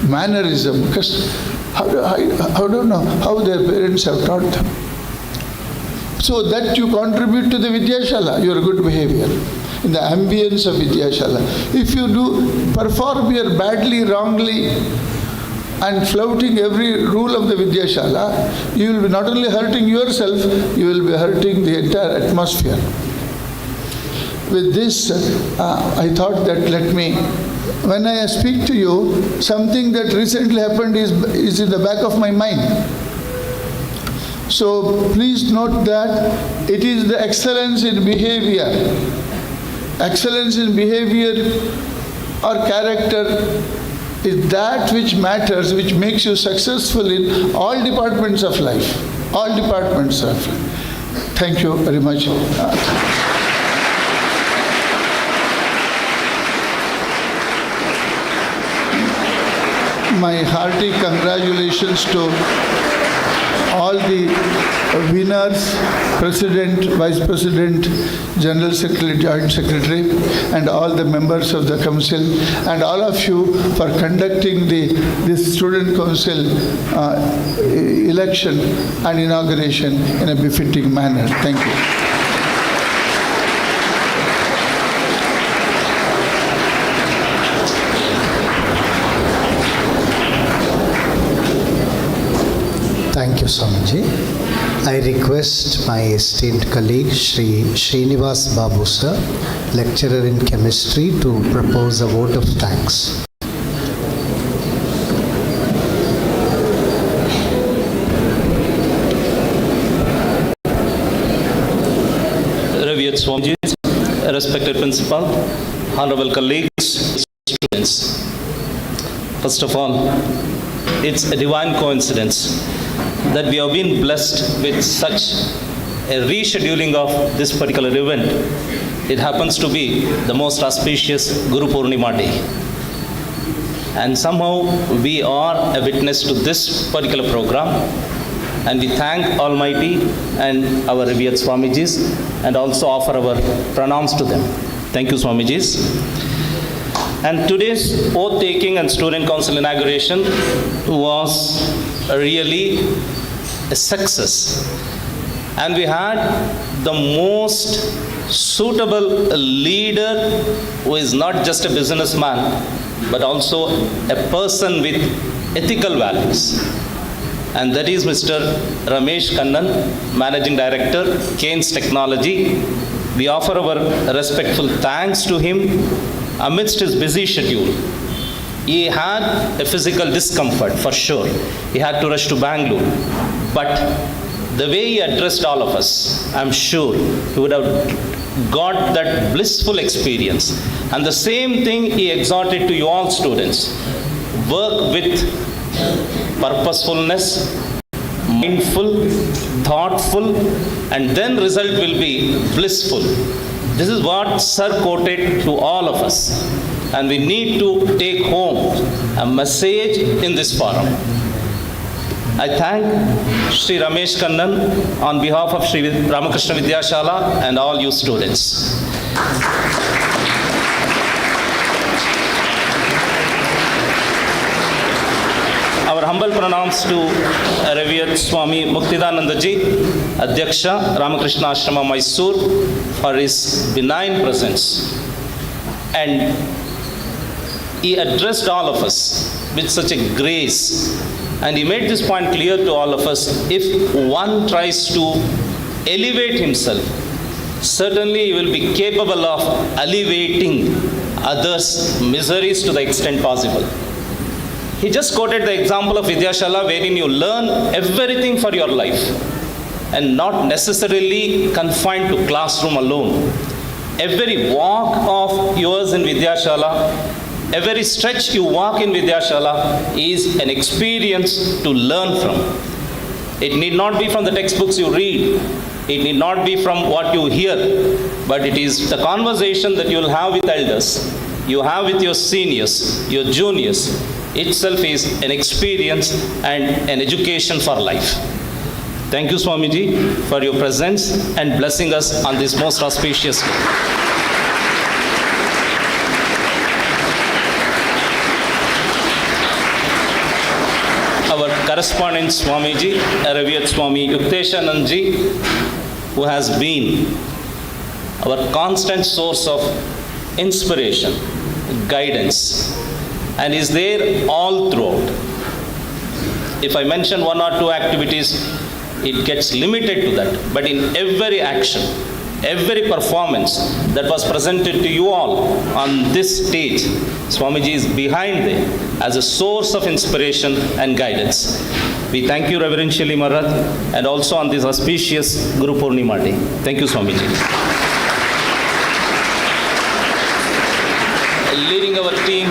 mannerism. Because I don't know how their parents have taught them. So that you contribute to the Vidyashala, your good behavior, in the ambience of Vidyashala. If you do perform your badly, wrongly, and flouting every rule of the Vidyashala, you will be not only hurting yourself, you will be hurting the entire atmosphere. With this, I thought that when I speak to you, something that recently happened is in the back of my mind. So please note that it is the excellence in behavior. Excellence in behavior or character is that which matters, which makes you successful in all departments of life. All departments of life. Thank you very much. My hearty congratulations to all the winners, President, Vice President, General Secretary, Joint Secretary, and all the members of the Council, and all of you for conducting this Student Council election and inauguration in a befitting manner. Thank you. Thank you, Swamiji. I request my esteemed colleague, Shri Srinivas Babu sir, lecturer in chemistry, to propose a vote of thanks. Revered Swamiji, respected principal, honorable colleagues, students. First of all, it's a divine coincidence that we have been blessed with such a rescheduling of this particular event. It happens to be the most auspicious Guru Purnima day. And somehow we are a witness to this particular program. And we thank Almighty and our revered Swamijis and also offer our pranams to them. Thank you, Swamijis. And today's oath-taking and Student Council inauguration was really a success. And we had the most suitable leader who is not just a businessman, but also a person with ethical values. And that is Mr. Ramesh Kannan, Managing Director, Keynes Technology. We offer our respectful thanks to him amidst his busy schedule. He had a physical discomfort for sure. He had to rush to Bangalore. But the way he addressed all of us, I'm sure he would have got that blissful experience. And the same thing he exhorted to you all students. Work with purposefulness, mindful, thoughtful, and then result will be blissful. This is what Sir quoted to all of us. And we need to take home a message in this forum. I thank Sri Ramesh Kannan on behalf of Sri Ramakrishna Vidyashala and all you students. Our humble pranams to Revered Swami Muktidananda Ji, Adhyaksha, Ramakrishna Ashrama, Mysuru, for his benign presence. And he addressed all of us with such a grace. And he made this point clear to all of us. If one tries to elevate himself, certainly he will be capable of alleviating others' miseries to the extent possible. He just quoted the example of Vidyashala, wherein you learn everything for your life and not necessarily confined to classroom alone. Every walk of yours in Vidyashala, every stretch you walk in Vidyashala is an experience to learn from. It need not be from the textbooks you read. It need not be from what you hear, but it is the conversation that you will have with elders, you have with your seniors, your juniors. Itself is an experience and an education for life. Thank you, Swamiji, for your presence and blessing us on this most auspicious day. Our correspondent Swamiji, Revered Swami Yukteshanandji, who has been our constant source of inspiration, guidance, and is there all throughout. If I mention one or two activities, it gets limited to that. But in every action, every performance that was presented to you all on this stage, Swamiji is behind there as a source of inspiration and guidance. We thank you reverentially, Maharaj, and also on this auspicious Guru Purnima day. Thank you, Swamiji. Leading our team,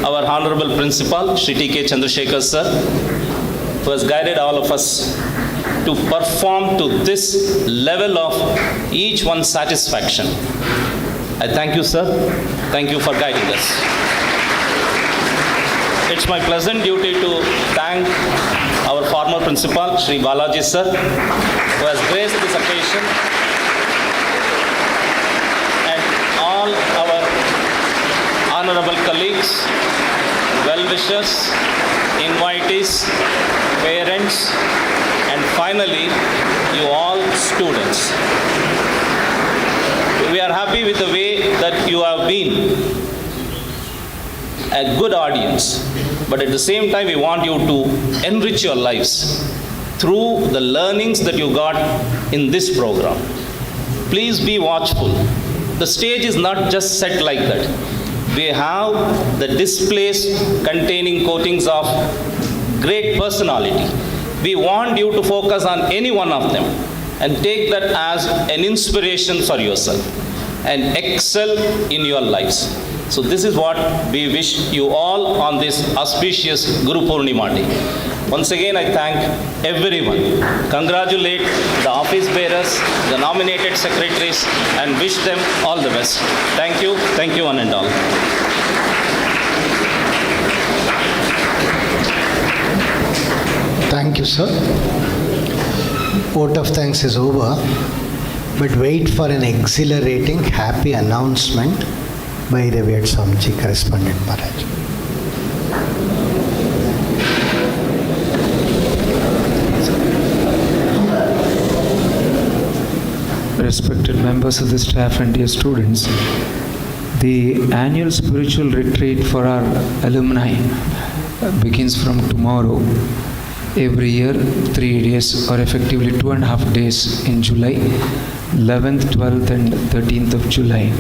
our Honorable Principal, Shri T.K. Chandrasekhar Sir, who has guided all of us to perform to this level of each one's satisfaction. I thank you, sir. Thank you for guiding us. It's my pleasant duty to thank our former principal, Shri Balaji Sir, who has graced this occasion, and all our honorable colleagues, well-wishers, invitees, parents, and finally, you all students. We are happy with the way that you have been a good audience, but at the same time, we want you to enrich your lives through the learnings that you got in this program. Please be watchful. The stage is not just set like that. We have the displays containing quotings of great personality. We want you to focus on any one of them and take that as an inspiration for yourself and excel in your lives. So this is what we wish you all on this auspicious Guru Purnima day. Once again, I thank everyone, congratulate the office bearers, the nominated secretaries, and wish them all the best. Thank you one and all. Thank you, sir. Vote of thanks is over, but wait for an exhilarating, happy announcement by Revered Swamiji, Correspondent Maharaj. Respected members of the staff and dear students, the annual spiritual retreat for our alumni begins from tomorrow. Every year, 3 days, or effectively 2.5 days in July, 11th, 12th and 13th of July.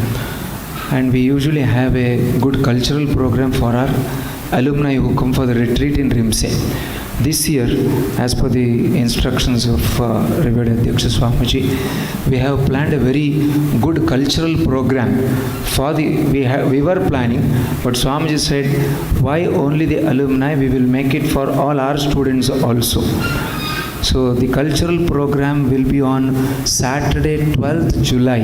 And we usually have a good cultural program for our alumni who come for the retreat in Rimse. This year, as per the instructions of Revered Adhyaksha Swamiji, we have planned a very good cultural program. We were planning, but Swamiji said, why only the alumni? We will make it for all our students also. So the cultural program will be on Saturday, 12th July.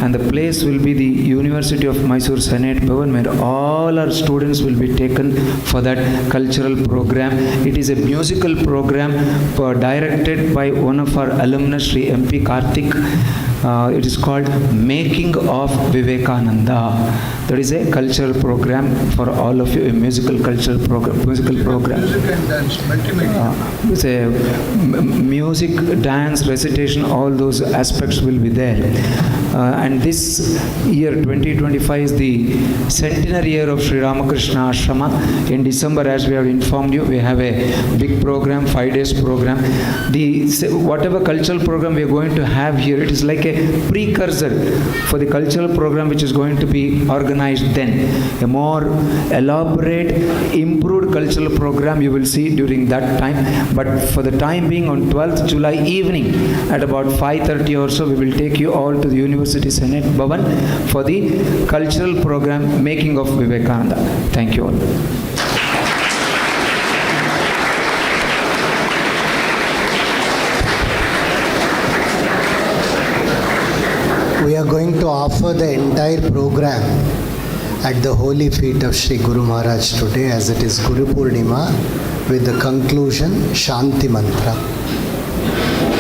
And the place will be the University of Mysore Senate Bhavan, where all our students will be taken for that cultural program. It is a musical program directed by one of our alumnus, Sri MP Karthik. It is called Making of Vivekananda. That is a cultural program for all of you, a musical cultural program. Music and dance, multimedia. It's a music, dance, recitation, all those aspects will be there. And this year, 2025, is the centenary year of Sri Ramakrishna Ashrama. In December, as we have informed you, we have a big program, 5 days program. Whatever cultural program we are going to have here, it is like a a precursor for the cultural program which is going to be organized then. A more elaborate, improved cultural program you will see during that time. But for the time being, on 12th July evening at about 5:30 or so, we will take you all to the University Senate Bhavan for the cultural program Making of Vivekananda. Thank you all. We are going to offer the entire program at the holy feet of Sri Guru Maharaj today, as it is Guru Purnima, with the conclusion Shanti Mantra.